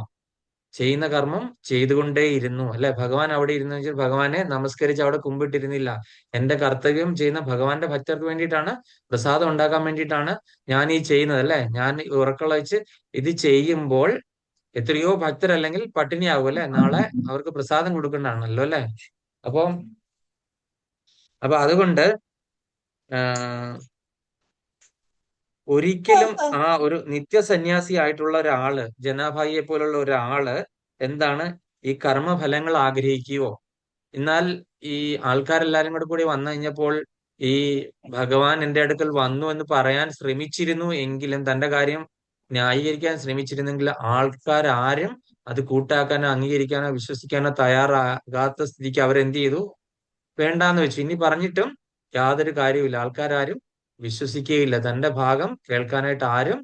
ചെയ്യുന്ന കർമ്മം ചെയ്തുകൊണ്ടേയിരുന്നു അല്ലെ. ഭഗവാൻ അവിടെ ഇരുന്നു വെച്ചാൽ ഭഗവാനെ നമസ്കരിച്ച് അവിടെ കുമ്പിട്ടിരുന്നില്ല. എന്റെ കർത്തവ്യം ചെയ്യുന്ന ഭഗവാന്റെ ഭക്തർക്ക് വേണ്ടിയിട്ടാണ്, പ്രസാദം ഉണ്ടാക്കാൻ വേണ്ടിയിട്ടാണ് ഞാൻ ഈ ചെയ്യുന്നത് അല്ലെ. ഞാൻ ഉറക്കളച്ച് ഇത് ചെയ്യുമ്പോൾ എത്രയോ ഭക്തരല്ലെങ്കിൽ പട്ടിണിയാകും അല്ലെ. നാളെ അവർക്ക് പ്രസാദം കൊടുക്കേണ്ടതാണല്ലോ അല്ലെ. അപ്പൊ അതുകൊണ്ട് ഒരിക്കലും ആ ഒരു നിത്യസന്യാസി ആയിട്ടുള്ള ഒരാള്, ജനാഭായിയെ പോലുള്ള ഒരാള് എന്താണ് ഈ കർമ്മഫലങ്ങൾ ആഗ്രഹിക്കുകയോ, എന്നാൽ ഈ ആൾക്കാരെല്ലാരും കൂടി വന്നു കഴിഞ്ഞപ്പോൾ ഈ ഭഗവാൻ എന്റെ അടുക്കൽ വന്നു എന്ന് പറയാൻ ശ്രമിച്ചിരുന്നു എങ്കിലും, തന്റെ കാര്യം ന്യായീകരിക്കാൻ ശ്രമിച്ചിരുന്നെങ്കിൽ ആൾക്കാരും അത് കൂട്ടാക്കാനോ അംഗീകരിക്കാനോ വിശ്വസിക്കാനോ തയ്യാറാകാത്ത സ്ഥിതിക്ക് അവരെന്ത് ചെയ്തു? വേണ്ടാന്ന് വെച്ചു. ഇനി പറഞ്ഞിട്ടും യാതൊരു കാര്യമില്ല, ആൾക്കാരും വിശ്വസിക്കുകയില്ല, തന്റെ ഭാഗം കേൾക്കാനായിട്ട് ആരും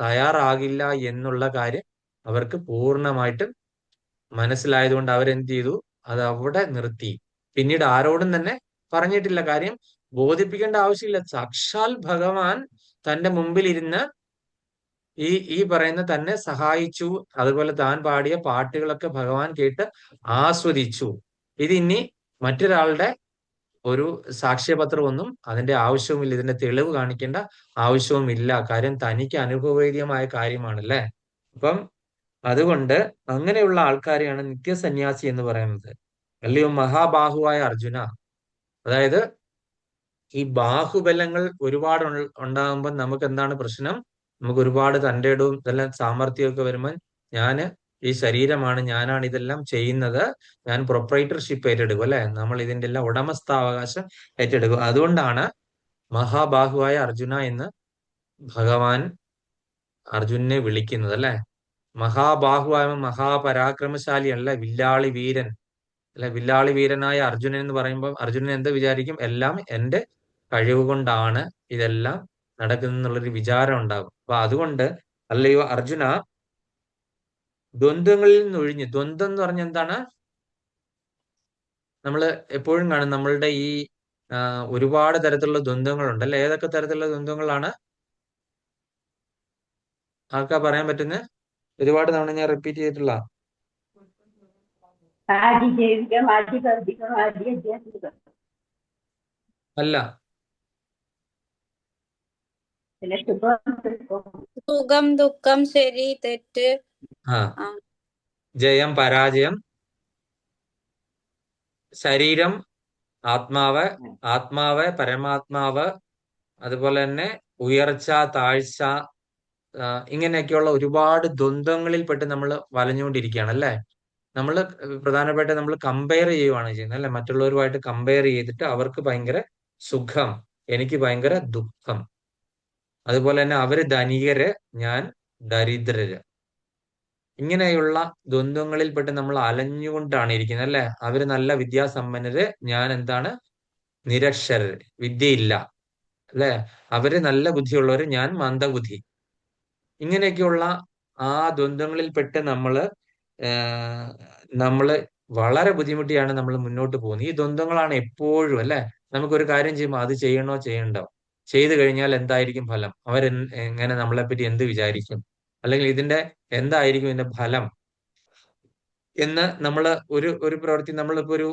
തയ്യാറാകില്ല എന്നുള്ള കാര്യം അവർക്ക് പൂർണ്ണമായിട്ടും മനസ്സിലായതുകൊണ്ട് അവരെന്ത് ചെയ്തു? അത് അവിടെ നിർത്തി. പിന്നീട് ആരോടും തന്നെ പറഞ്ഞിട്ടില്ല. കാര്യം ബോധിപ്പിക്കേണ്ട ആവശ്യമില്ല. സാക്ഷാൽ ഭഗവാൻ തന്റെ മുമ്പിൽ ഇരുന്ന് ഈ പറയുന്ന തന്നെ സഹായിച്ചു. അതുപോലെ താൻ പാടിയ പാട്ടുകളൊക്കെ ഭഗവാൻ കേട്ട് ആസ്വദിച്ചു. ഇതിനി മറ്റൊരാളുടെ ഒരു സാക്ഷ്യപത്രമൊന്നും അതിന്റെ ആവശ്യവുമില്ല, ഇതിന്റെ തെളിവ് കാണിക്കേണ്ട ആവശ്യവുമില്ല. കാര്യം തനിക്ക് അനുഭവവേദ്യമായ കാര്യമാണല്ലേ. അപ്പം അതുകൊണ്ട് അങ്ങനെയുള്ള ആൾക്കാരെയാണ് നിത്യസന്യാസി എന്ന് പറയുന്നത് അല്ലയോ മഹാബാഹുവായ അർജുന. അതായത് ഈ ബാഹുബലങ്ങൾ ഒരുപാട് ഉണ്ടാകുമ്പോൾ നമുക്ക് എന്താണ് പ്രശ്നം? നമുക്ക് ഒരുപാട് തൻ്റെ ഇടവും ഇതെല്ലാം സാമർഥ്യമൊക്കെ വരുമ്പോൾ ഈ ശരീരമാണ്, ഞാനാണ് ഇതെല്ലാം ചെയ്യുന്നത്, ഞാൻ പ്രൊപ്പറേറ്റർഷിപ്പ് ഏറ്റെടുക്കും അല്ലെ. നമ്മൾ ഇതിന്റെ എല്ലാം ഉടമസ്ഥാവകാശം ഏറ്റെടുക്കും. അതുകൊണ്ടാണ് മഹാബാഹുവായ അർജുന എന്ന് ഭഗവാൻ അർജുനെ വിളിക്കുന്നത് അല്ലെ. മഹാബാഹുവായ മഹാപരാക്രമശാലി അല്ല, വില്ലാളി വീരൻ അല്ലെ. വില്ലാളി വീരനായ അർജുനൻ എന്ന് പറയുമ്പോൾ അർജുനൻ എന്താ വിചാരിക്കും? എല്ലാം എന്റെ കഴിവ് കൊണ്ടാണ് ഇതെല്ലാം നടക്കുന്നുള്ളൊരു വിചാരം ഉണ്ടാകും. അപ്പൊ അതുകൊണ്ട് അല്ലയോ അർജുന, ദ്വന്ദ്ങ്ങളിൽ നിന്ന് ഒഴിഞ്ഞ്, ദ്വന്ദ്വം എന്ന് പറഞ്ഞ എന്താണ്? നമ്മൾ എപ്പോഴും കാണും നമ്മളുടെ ഈ ഒരുപാട് തരത്തിലുള്ള ദ്വന്ദ്വങ്ങളുണ്ട് അല്ലെ? ഏതൊക്കെ തരത്തിലുള്ള ദ്വന്ദ്വങ്ങളാണ്? ആർക്കാ പറയാൻ പറ്റുന്നത്? ഒരുപാട് തവണ ഞാൻ റിപ്പീറ്റ് ചെയ്തിട്ടുള്ള ആദിജൈവികം, ആദിഭൗതികം, ആദി അധ്യാത്മികം, അല്ല. പിന്നെ ശുഭം ദുഃഖം. സുഖം, ദുഃഖം, ശരി, തെറ്റ്. ആ ആ, ജയം, പരാജയം, ശരീരം, ആത്മാവ്, ആത്മാവ്, പരമാത്മാവ്, അതുപോലെ തന്നെ ഉയർച്ച, താഴ്ച, ഇങ്ങനെയൊക്കെയുള്ള ഒരുപാട് ദ്വന്ദ്ങ്ങളിൽപ്പെട്ട് നമ്മൾ വലഞ്ഞുകൊണ്ടിരിക്കുകയാണ് അല്ലേ? നമ്മൾ പ്രധാനപ്പെട്ട നമ്മൾ കമ്പയർ ചെയ്യുവാണ് ചെയ്യുന്നത് അല്ലെ? മറ്റുള്ളവരുമായിട്ട് കമ്പയർ ചെയ്തിട്ട് അവർക്ക് ഭയങ്കര സുഖം, എനിക്ക് ഭയങ്കര ദുഃഖം. അതുപോലെ തന്നെ അവര് ധനികര്, ഞാൻ ദരിദ്രര്. ഇങ്ങനെയുള്ള ദ്വന്ദ്ങ്ങളിൽപ്പെട്ട് നമ്മൾ അലഞ്ഞുകൊണ്ടാണ് ഇരിക്കുന്നത് അല്ലെ? അവര് നല്ല വിദ്യാസമ്പന്നര്, ഞാൻ എന്താണ്? നിരക്ഷരര്, വിദ്യയില്ല അല്ലെ? അവര് നല്ല ബുദ്ധിയുള്ളവര്, ഞാൻ മന്ദബുദ്ധി. ഇങ്ങനെയൊക്കെയുള്ള ആ ദ്വന്ദ്ങ്ങളിൽപ്പെട്ട് നമ്മള് വളരെ ബുദ്ധിമുട്ടിയാണ് നമ്മൾ മുന്നോട്ട് പോകുന്നത്. ഈ ദ്വന്ദ്ങ്ങളാണ് എപ്പോഴും അല്ലെ? നമുക്കൊരു കാര്യം ചെയ്യുമ്പോൾ അത് ചെയ്യണോ ചെയ്യണ്ടോ, ചെയ്തു കഴിഞ്ഞാൽ എന്തായിരിക്കും ഫലം, എങ്ങനെ നമ്മളെപ്പറ്റി എന്ത് വിചാരിക്കും, അല്ലെങ്കിൽ ഇതിന്റെ എന്തായിരിക്കും ഇതിന്റെ ഫലം എന്ന് നമ്മൾ ഒരു ഒരു പ്രവൃത്തി, നമ്മളിപ്പോ ഒരു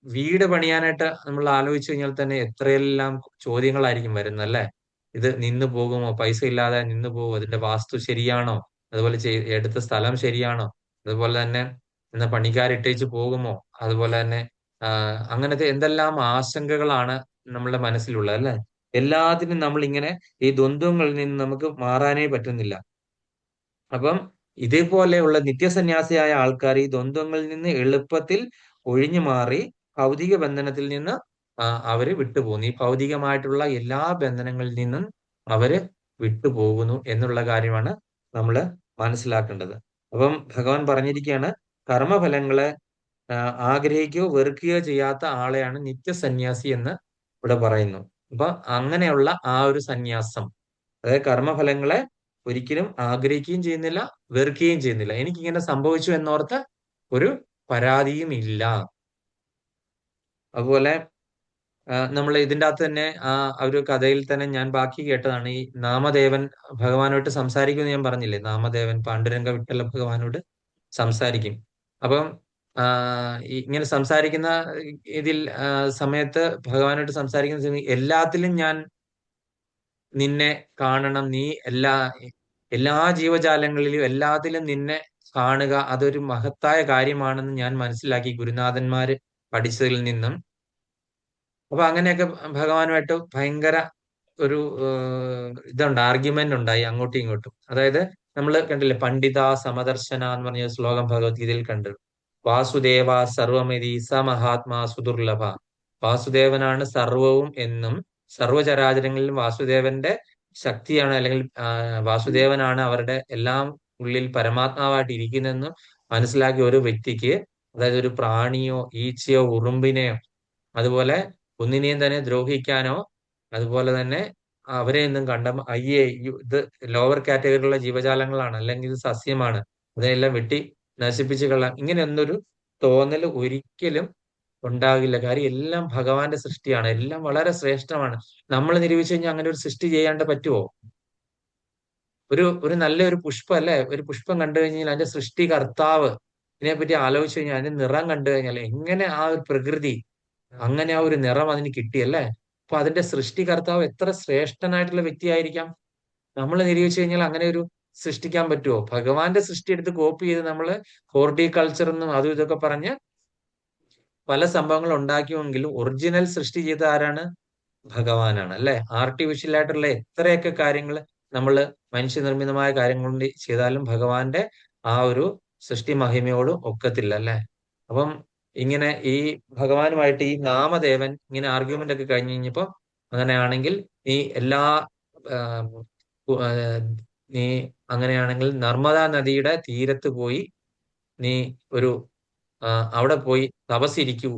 വീട് പണിയാനായിട്ട് നമ്മൾ ആലോചിച്ചു കഴിഞ്ഞാൽ തന്നെ എത്രയെല്ലാം ചോദ്യങ്ങളായിരിക്കും വരുന്നത് അല്ലെ? ഇത് നിന്നു പോകുമോ, പൈസ ഇല്ലാതെ നിന്നു പോകുമോ, അതിന്റെ വാസ്തു ശരിയാണോ, അതുപോലെ എടുത്ത സ്ഥലം ശരിയാണോ, അതുപോലെ തന്നെ ഇന്ന് പണിക്കാരിട്ടേച്ച് പോകുമോ, അതുപോലെ തന്നെ അങ്ങനത്തെ എന്തെല്ലാം ആശങ്കകളാണ് നമ്മളുടെ മനസ്സിലുള്ളത് അല്ലെ? എല്ലാത്തിനും നമ്മൾ ഇങ്ങനെ ഈ ദ്വന്ദ്ങ്ങളിൽ നിന്ന് നമുക്ക് മാറാനേ പറ്റുന്നില്ല. അപ്പം ഇതേപോലെയുള്ള നിത്യസന്യാസിയായ ആൾക്കാർ ഈ ദ്വന്ദ്ങ്ങളിൽ നിന്ന് എളുപ്പത്തിൽ ഒഴിഞ്ഞു മാറി ഭൗതിക ബന്ധനത്തിൽ നിന്ന് അവര് വിട്ടുപോകുന്നു. ഈ ഭൗതികമായിട്ടുള്ള എല്ലാ ബന്ധനങ്ങളിൽ നിന്നും അവര് വിട്ടുപോകുന്നു എന്നുള്ള കാര്യമാണ് നമ്മൾ മനസ്സിലാക്കേണ്ടത്. അപ്പം ഭഗവാൻ പറഞ്ഞിരിക്കുകയാണ്, കർമ്മഫലങ്ങളെ ആഗ്രഹിക്കുകയോ വെറുക്കുകയോ ചെയ്യാത്ത ആളെയാണ് നിത്യസന്യാസി എന്ന് ഇവിടെ പറയുന്നു. അപ്പൊ അങ്ങനെയുള്ള ആ ഒരു സന്യാസം, അതായത് കർമ്മഫലങ്ങളെ ഒരിക്കലും ആഗ്രഹിക്കുകയും ചെയ്യുന്നില്ല, വെറുക്കുകയും ചെയ്യുന്നില്ല. എനിക്കിങ്ങനെ സംഭവിച്ചു എന്നോർത്ത് ഒരു പരാതിയും ഇല്ല. അതുപോലെ നമ്മൾ ഇതിൻ്റെ അകത്ത് തന്നെ ആ ഒരു കഥയിൽ തന്നെ ഞാൻ ബാക്കി കേട്ടതാണ്. ഈ നാമദേവൻ ഭഗവാനോട്ട് സംസാരിക്കുമെന്ന് ഞാൻ പറഞ്ഞില്ലേ? നാമദേവൻ പാണ്ഡുരംഗ വിട്ടല ഭഗവാനോട് സംസാരിക്കും. അപ്പം ഇങ്ങനെ സംസാരിക്കുന്ന ഇതിൽ സമയത്ത് ഭഗവാനോട്ട് സംസാരിക്കുന്ന സമയം, എല്ലാത്തിലും ഞാൻ നിന്നെ കാണണം, നീ എല്ലാ ജീവജാലങ്ങളിലും എല്ലാത്തിലും നിന്നെ കാണുക, അതൊരു മഹത്തായ കാര്യമാണെന്ന് ഞാൻ മനസ്സിലാക്കി ഗുരുനാഥന്മാര് പഠിച്ചതിൽ നിന്നും. അപ്പൊ അങ്ങനെയൊക്കെ ഭഗവാനുമായിട്ട് ഭയങ്കര ഒരു ആർഗ്യുമെന്റ് ഉണ്ടായി അങ്ങോട്ടും ഇങ്ങോട്ടും. അതായത് നമ്മൾ കണ്ടില്ലേ, പണ്ഡിത സമദർശന എന്ന് പറഞ്ഞ ശ്ലോകം ഭഗവത്ഗീതയിൽ കണ്ടു. വാസുദേവ സർവമിതി സ മഹാത്മാ സുദുർലഭ. വാസുദേവനാണ് സർവവും എന്നും സർവചരാചരങ്ങളിലും വാസുദേവന്റെ ശക്തിയാണ്, അല്ലെങ്കിൽ വാസുദേവനാണ് അവരുടെ എല്ലാം ഉള്ളിൽ പരമാത്മാവായിട്ട് ഇരിക്കുന്നതെന്നും മനസ്സിലാക്കിയ ഒരു വ്യക്തിക്ക്, അതായത് ഒരു പ്രാണിയോ ഈച്ചയോ ഉറുമ്പിനെയോ അതുപോലെ ഒന്നിനെയും തന്നെ ദ്രോഹിക്കാനോ, അതുപോലെ തന്നെ അവരെ ഒന്നും അയ്യേ ഇത് ലോവർ കാറ്റഗറിയിലുള്ള ജീവജാലങ്ങളാണ്, അല്ലെങ്കിൽ ഇത് സസ്യമാണ്, അതിനെല്ലാം വെട്ടി നശിപ്പിച്ച് കളയാം, ഇങ്ങനെ ഒന്നൊരു തോന്നൽ ഒരിക്കലും ഉണ്ടാകില്ല. കാര്യം എല്ലാം ഭഗവാന്റെ സൃഷ്ടിയാണ്, എല്ലാം വളരെ ശ്രേഷ്ഠമാണ്. നമ്മൾ നിരൂപിച്ചു കഴിഞ്ഞാൽ അങ്ങനെ ഒരു സൃഷ്ടി ചെയ്യാണ്ട് പറ്റുമോ? ഒരു നല്ലൊരു പുഷ്പം അല്ലെ? ഒരു പുഷ്പം കണ്ടു കഴിഞ്ഞാൽ അതിന്റെ സൃഷ്ടികർത്താവ് ഇതിനെപ്പറ്റി ആലോചിച്ചു കഴിഞ്ഞാൽ അതിന്റെ നിറം കണ്ടു കഴിഞ്ഞാൽ എങ്ങനെ ആ ഒരു പ്രകൃതി അങ്ങനെ ആ ഒരു നിറം അതിന് കിട്ടിയല്ലേ? അപ്പൊ അതിന്റെ സൃഷ്ടികർത്താവ് എത്ര ശ്രേഷ്ഠനായിട്ടുള്ള വ്യക്തിയായിരിക്കാം? നമ്മൾ നിരീക്ഷിച്ചു കഴിഞ്ഞാൽ അങ്ങനെ ഒരു സൃഷ്ടിക്കാൻ പറ്റുമോ? ഭഗവാന്റെ സൃഷ്ടി എടുത്ത് കോപ്പി ചെയ്ത് നമ്മൾ ഹോർട്ടിക്കൾച്ചർ എന്നും അതും ഇതൊക്കെ പറഞ്ഞ് പല സംഭവങ്ങൾ ഉണ്ടാക്കിയെങ്കിലും ഒറിജിനൽ സൃഷ്ടി ചെയ്ത ആരാണ്? ഭഗവാനാണ് അല്ലെ? ആർട്ടിഫിഷ്യൽ ആയിട്ടുള്ള എത്രയൊക്കെ കാര്യങ്ങൾ നമ്മൾ മനുഷ്യനിർമ്മിതമായ കാര്യങ്ങൾ കൊണ്ട് ചെയ്താലും ഭഗവാന്റെ ആ ഒരു സൃഷ്ടി മഹിമയോട് ഒക്കത്തില്ല അല്ലെ? അപ്പം ഇങ്ങനെ ഈ ഭഗവാനുമായിട്ട് ഈ നാമദേവൻ ഇങ്ങനെ ആർഗ്യുമെന്റ് ഒക്കെ കഴിഞ്ഞ് കഴിഞ്ഞപ്പോ, അങ്ങനെയാണെങ്കിൽ നീ അങ്ങനെയാണെങ്കിൽ നർമ്മദാ നദിയുടെ തീരത്ത് പോയി നീ അവിടെ പോയി തപസ്സിരിക്കൂ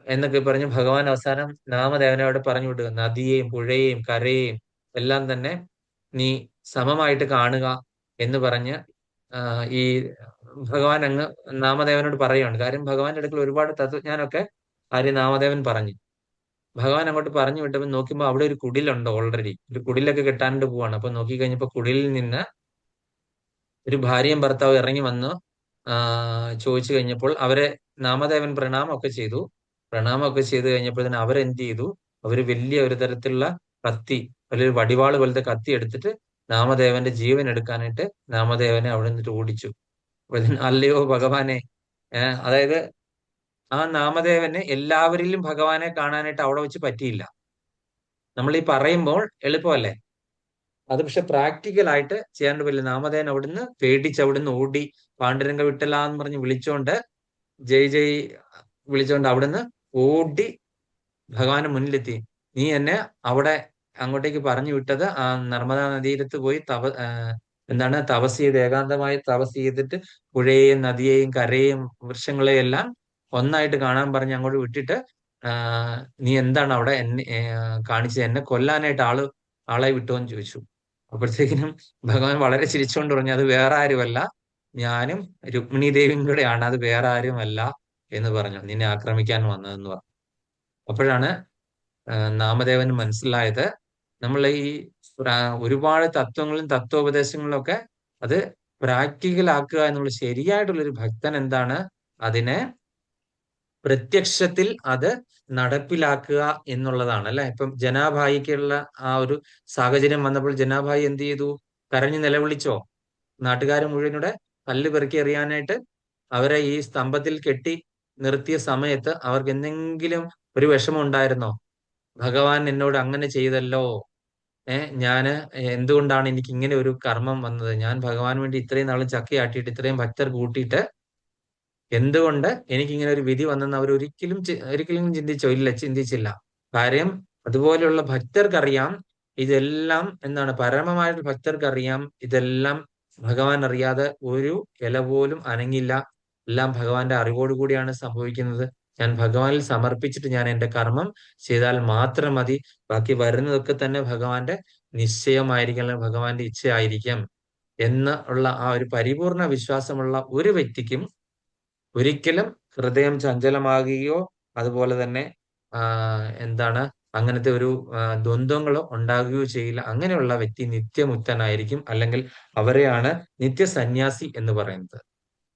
എന്നൊക്കെ പറഞ്ഞ് ഭഗവാൻ അവസാനം നാമദേവനെ അവിടെ പറഞ്ഞു വിടുക. നദിയെയും പുഴയെയും കരയെയും എല്ലാം തന്നെ നീ സമമായിട്ട് കാണുക എന്ന് പറഞ്ഞ് ഈ ഭഗവാൻ അങ്ങ് നാമദേവനോട് പറയുകയാണ്. കാര്യം ഭഗവാന്റെ അടുക്കൽ ഒരുപാട് തത്വജ്ഞാനമൊക്കെ നാമദേവൻ പറഞ്ഞു. ഭഗവാൻ അങ്ങോട്ട് പറഞ്ഞു വിട്ടപ്പോൾ നോക്കുമ്പോൾ അവിടെ ഒരു കുടിലുണ്ട്, ഓൾറെഡി ഒരു കുടിലൊക്കെ കെട്ടാണ്ട് പോവാണ്. അപ്പൊ നോക്കി കഴിഞ്ഞപ്പോ കുടിലിൽ നിന്ന് ഒരു ഭാര്യയും ഭർത്താവും ഇറങ്ങി വന്ന് ചോദിച്ചു കഴിഞ്ഞപ്പോൾ അവരെ നാമദേവൻ പ്രണാമമൊക്കെ ചെയ്തു. പ്രണാമമൊക്കെ ചെയ്തു കഴിഞ്ഞപ്പോൾ തന്നെ അവരെന്ത് ചെയ്തു, അവര് വലിയ ഒരു തരത്തിലുള്ള കത്തി, വലിയൊരു വടിവാള് പോലത്തെ കത്തി എടുത്തിട്ട് നാമദേവന്റെ ജീവൻ എടുക്കാനായിട്ട് നാമദേവനെ അവിടെ നിന്നിട്ട് ഓടിച്ചു. അല്ലയോ ഭഗവാനെ, അതായത് ആ നാമദേവന് എല്ലാവരിലും ഭഗവാനെ കാണാനായിട്ട് അവിടെ വെച്ച് പറ്റിയില്ല. നമ്മൾ ഈ പറയുമ്പോൾ എളുപ്പമല്ലേ, അത് പക്ഷെ പ്രാക്ടിക്കൽ ആയിട്ട് ചെയ്യാണ്ട് പറ്റില്ല. നാമദേവൻ അവിടുന്ന് പേടിച്ച് അവിടുന്ന് ഓടി പാണ്ഡുരംഗ വിട്ടല എന്ന് പറഞ്ഞ് വിളിച്ചോണ്ട് ജയ് ജയ് വിളിച്ചോണ്ട് അവിടുന്ന് ഓടി ഭഗവാന്റെ മുന്നിലെത്തി. നീ എന്നെ അവിടെ അങ്ങോട്ടേക്ക് പറഞ്ഞു വിട്ടത് ആ നർമ്മദാ നദീരത്ത് പോയി തപസ് ചെയ്ത്, ഏകാന്തമായി തപസ് ചെയ്തിട്ട് പുഴയെയും നദിയെയും കരയെയും വൃക്ഷങ്ങളെയും എല്ലാം ഒന്നായിട്ട് കാണാൻ പറഞ്ഞ് അങ്ങോട്ട് വിട്ടിട്ട് നീ എന്താണ് അവിടെ എന്നെ കാണിച്ചത്, എന്നെ കൊല്ലാനായിട്ട് ആളെ വിട്ടോന്ന് ചോദിച്ചു. അപ്പോഴത്തേക്കിനും ഭഗവാൻ വളരെ ചിരിച്ചുകൊണ്ട് പറഞ്ഞു, അത് വേറെ ആരുമല്ല, ഞാനും രുക്മിണി ദേവിയും കൂടെയാണ്, അത് വേറെ ആരുമല്ല എന്ന് പറഞ്ഞു, നിന്നെ ആക്രമിക്കാൻ വന്നതെന്ന് പറഞ്ഞു. അപ്പോഴാണ് നാമദേവന് മനസ്സിലായത് നമ്മൾ ഈ ഒരുപാട് തത്വങ്ങളും തത്വോപദേശങ്ങളും ഒക്കെ അത് പ്രാക്ടിക്കൽ ആക്കുക എന്നുള്ള ശരിയായിട്ടുള്ളൊരു ഭക്തൻ എന്താണ്, അതിനെ പ്രത്യക്ഷത്തിൽ അത് നടപ്പിലാക്കുക എന്നുള്ളതാണ് അല്ലെ. ഇപ്പം ജനാഭായിക്കുള്ള ആ ഒരു സാഹചര്യം വന്നപ്പോൾ ജനാഭായി എന്ത് ചെയ്തു, കരഞ്ഞു നിലവിളിച്ചോ? നാട്ടുകാർ മുഴുവനൂടെ കല്ല് പെറുക്കി എറിയാനായിട്ട് അവരെ ഈ സ്തംഭത്തിൽ കെട്ടി നിർത്തിയ സമയത്ത് അവർക്ക് എന്തെങ്കിലും ഒരു വിഷമം ഉണ്ടായിരുന്നോ? ഭഗവാൻ എന്നോട് അങ്ങനെ ചെയ്തല്ലോ, ഞാന് എന്തുകൊണ്ടാണ് എനിക്ക് ഇങ്ങനെ ഒരു കർമ്മം വന്നത്, ഞാൻ ഭഗവാൻ വേണ്ടി ഇത്രയും നാളും ചക്കയാട്ടിയിട്ട് ഇത്രയും ഭക്തർ കൂട്ടിയിട്ട് എന്തുകൊണ്ട് എനിക്ക് ഇങ്ങനെ ഒരു വിധി വന്നെന്ന് അവർ ഒരിക്കലും ചിന്തിച്ചോ? ഇല്ല, ചിന്തിച്ചില്ല. കാര്യം അതുപോലെയുള്ള ഭക്തർക്കറിയാം ഇതെല്ലാം എന്താണ്, പരമമായിട്ട് ഭക്തർക്കറിയാം ഇതെല്ലാം ഭഗവാൻ അറിയാതെ ഒരു ഇല പോലും അനങ്ങില്ല, എല്ലാം ഭഗവാന്റെ അറിവോടുകൂടിയാണ് സംഭവിക്കുന്നത്. ഞാൻ ഭഗവാനിൽ സമർപ്പിച്ചിട്ട് ഞാൻ എന്റെ കർമ്മം ചെയ്താൽ മാത്രം മതി, ബാക്കി വരുന്നതൊക്കെ തന്നെ ഭഗവാന്റെ നിശ്ചയമായിരിക്കണം, ഭഗവാന്റെ ഇച്ഛയായിരിക്കും എന്നുള്ള ആ ഒരു പരിപൂർണ വിശ്വാസമുള്ള ഒരു വ്യക്തിക്കും ഒരിക്കലും ഹൃദയം ചഞ്ചലമാകുകയോ അതുപോലെ തന്നെ എന്താണ് അങ്ങനത്തെ ഒരു ദ്വന്ദ്വങ്ങളോ ഉണ്ടാകുകയോ ചെയ്യില്ല. അങ്ങനെയുള്ള വ്യക്തി നിത്യമുക്തനായിരിക്കും, അല്ലെങ്കിൽ അവരെയാണ് നിത്യസന്യാസി എന്ന് പറയുന്നത്.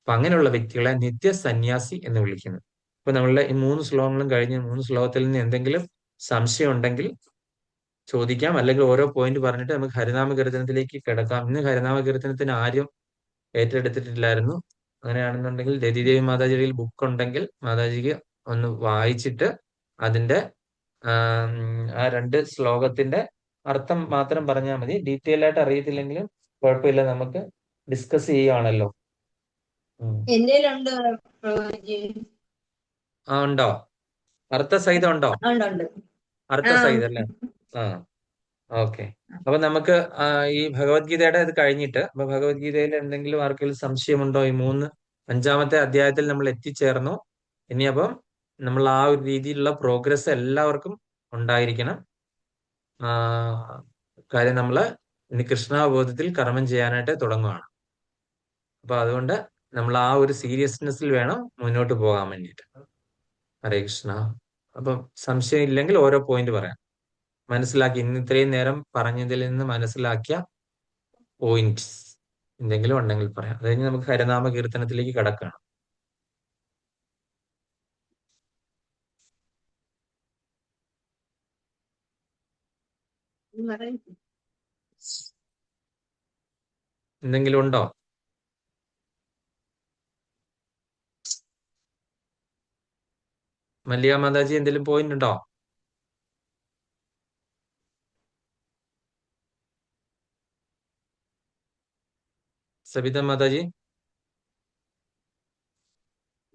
അപ്പൊ അങ്ങനെയുള്ള വ്യക്തികളെ നിത്യസന്യാസി എന്ന് വിളിക്കുന്നു. അപ്പൊ നമ്മളുടെ ഈ 3 ശ്ലോകങ്ങളും കഴിഞ്ഞ് 3 ശ്ലോകത്തിൽ നിന്ന് എന്തെങ്കിലും സംശയം ഉണ്ടെങ്കിൽ ചോദിക്കാം, അല്ലെങ്കിൽ ഓരോ പോയിന്റ് പറഞ്ഞിട്ട് നമുക്ക് ഹരിനാമ കീർത്തനത്തിലേക്ക് കിടക്കാം. ഇന്ന് ഹരിനാമ കീർത്തനത്തിന് ആരും ഏറ്റെടുത്തിട്ടില്ലായിരുന്നു. അങ്ങനെയാണെന്നുണ്ടെങ്കിൽ രതിദേവി മാതാജിയിൽ ബുക്ക് ഉണ്ടെങ്കിൽ മാതാജിക്ക് ഒന്ന് വായിച്ചിട്ട് അതിന്റെ ആ 2 ശ്ലോകത്തിന്റെ അർത്ഥം മാത്രം പറഞ്ഞാൽ മതി. ഡീറ്റെയിൽ ആയിട്ട് അറിയത്തില്ലെങ്കിലും കുഴപ്പമില്ല, നമുക്ക് ഡിസ്കസ് ചെയ്യുകയാണല്ലോ. ആ ഉണ്ടോ? അർത്ഥസഹിതം ഉണ്ടോ? അർത്ഥസഹിതം അല്ലേ? ഓക്കെ. അപ്പൊ നമുക്ക് ഈ ഭഗവത്ഗീതയുടെ ഇത് കഴിഞ്ഞിട്ട്, അപ്പൊ ഭഗവത്ഗീതയിൽ എന്തെങ്കിലും ആർക്കെങ്കിലും സംശയമുണ്ടോ? ഈ 5-ാമത്തെ അധ്യായത്തിൽ നമ്മൾ എത്തിച്ചേർന്നു. ഇനി അപ്പം നമ്മൾ ആ ഒരു രീതിയിലുള്ള പ്രോഗ്രസ് എല്ലാവർക്കും ഉണ്ടായിരിക്കണം. കാര്യം നമ്മള് ഇനി കൃഷ്ണാബോധത്തിൽ കർമ്മം ചെയ്യാനായിട്ട് തുടങ്ങുകയാണ്. അപ്പൊ അതുകൊണ്ട് നമ്മൾ ആ ഒരു സീരിയസ്നെസ്സിൽ വേണം മുന്നോട്ട് പോകാൻ വേണ്ടിയിട്ട്. ഹരേ കൃഷ്ണ. അപ്പം സംശയം ഇല്ലെങ്കിൽ ഓരോ പോയിന്റ് പറയാം. മനസ്സിലാക്കി ഇന്ന് ഇത്രയും നേരം പറഞ്ഞതിൽ നിന്ന് മനസ്സിലാക്കിയ പോയിന്റ്സ് എന്തെങ്കിലും ഉണ്ടെങ്കിൽ പറയാം. അത് കഴിഞ്ഞ് നമുക്ക് ഹരിനാമ കീർത്തനത്തിലേക്ക് കടക്കണം. എന്തെങ്കിലും ഉണ്ടോ? മല്ലിക മാതാജി എന്തെങ്കിലും പോയിന്റ് ഉണ്ടോ? സബിത മാതാജി?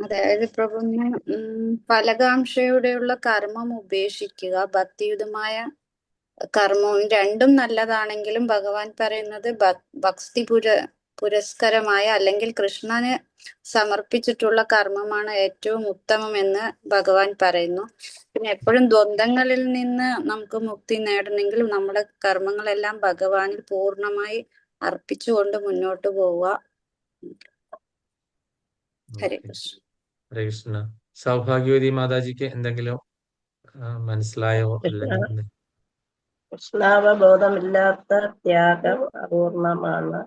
അതായത് പ്രഭു, ഫലകാംക്ഷയോടെയുള്ള കർമ്മം ഉപേക്ഷിക്കുക, ഭക്തിയുതമായ കർമ്മവും രണ്ടും നല്ലതാണെങ്കിലും ഭഗവാൻ പറയുന്നത് പുരസ്കരമായ അല്ലെങ്കിൽ കൃഷ്ണന് സമർപ്പിച്ചിട്ടുള്ള കർമ്മമാണ് ഏറ്റവും ഉത്തമമെന്ന് ഭഗവാൻ പറയുന്നു. പിന്നെ എപ്പോഴും ദ്വന്ദ്ങ്ങളിൽ നിന്ന് നമുക്ക് മുക്തി നേടണമെങ്കിൽ നമ്മുടെ കർമ്മങ്ങളെല്ലാം ഭഗവാനിൽ പൂർണ്ണമായി അർപ്പിച്ചുകൊണ്ട് മുന്നോട്ട് പോവുക. ഹരേ കൃഷ്ണ. ഹരേ കൃഷ്ണ. സൗഭാഗ്യവതി മാതാജിക്ക് എന്തെങ്കിലും മനസ്സിലായോ? അല്ലെങ്കിൽ കൃഷ്ണാവബോധമില്ലാത്ത ത്യാഗം അപൂർണമാണ്.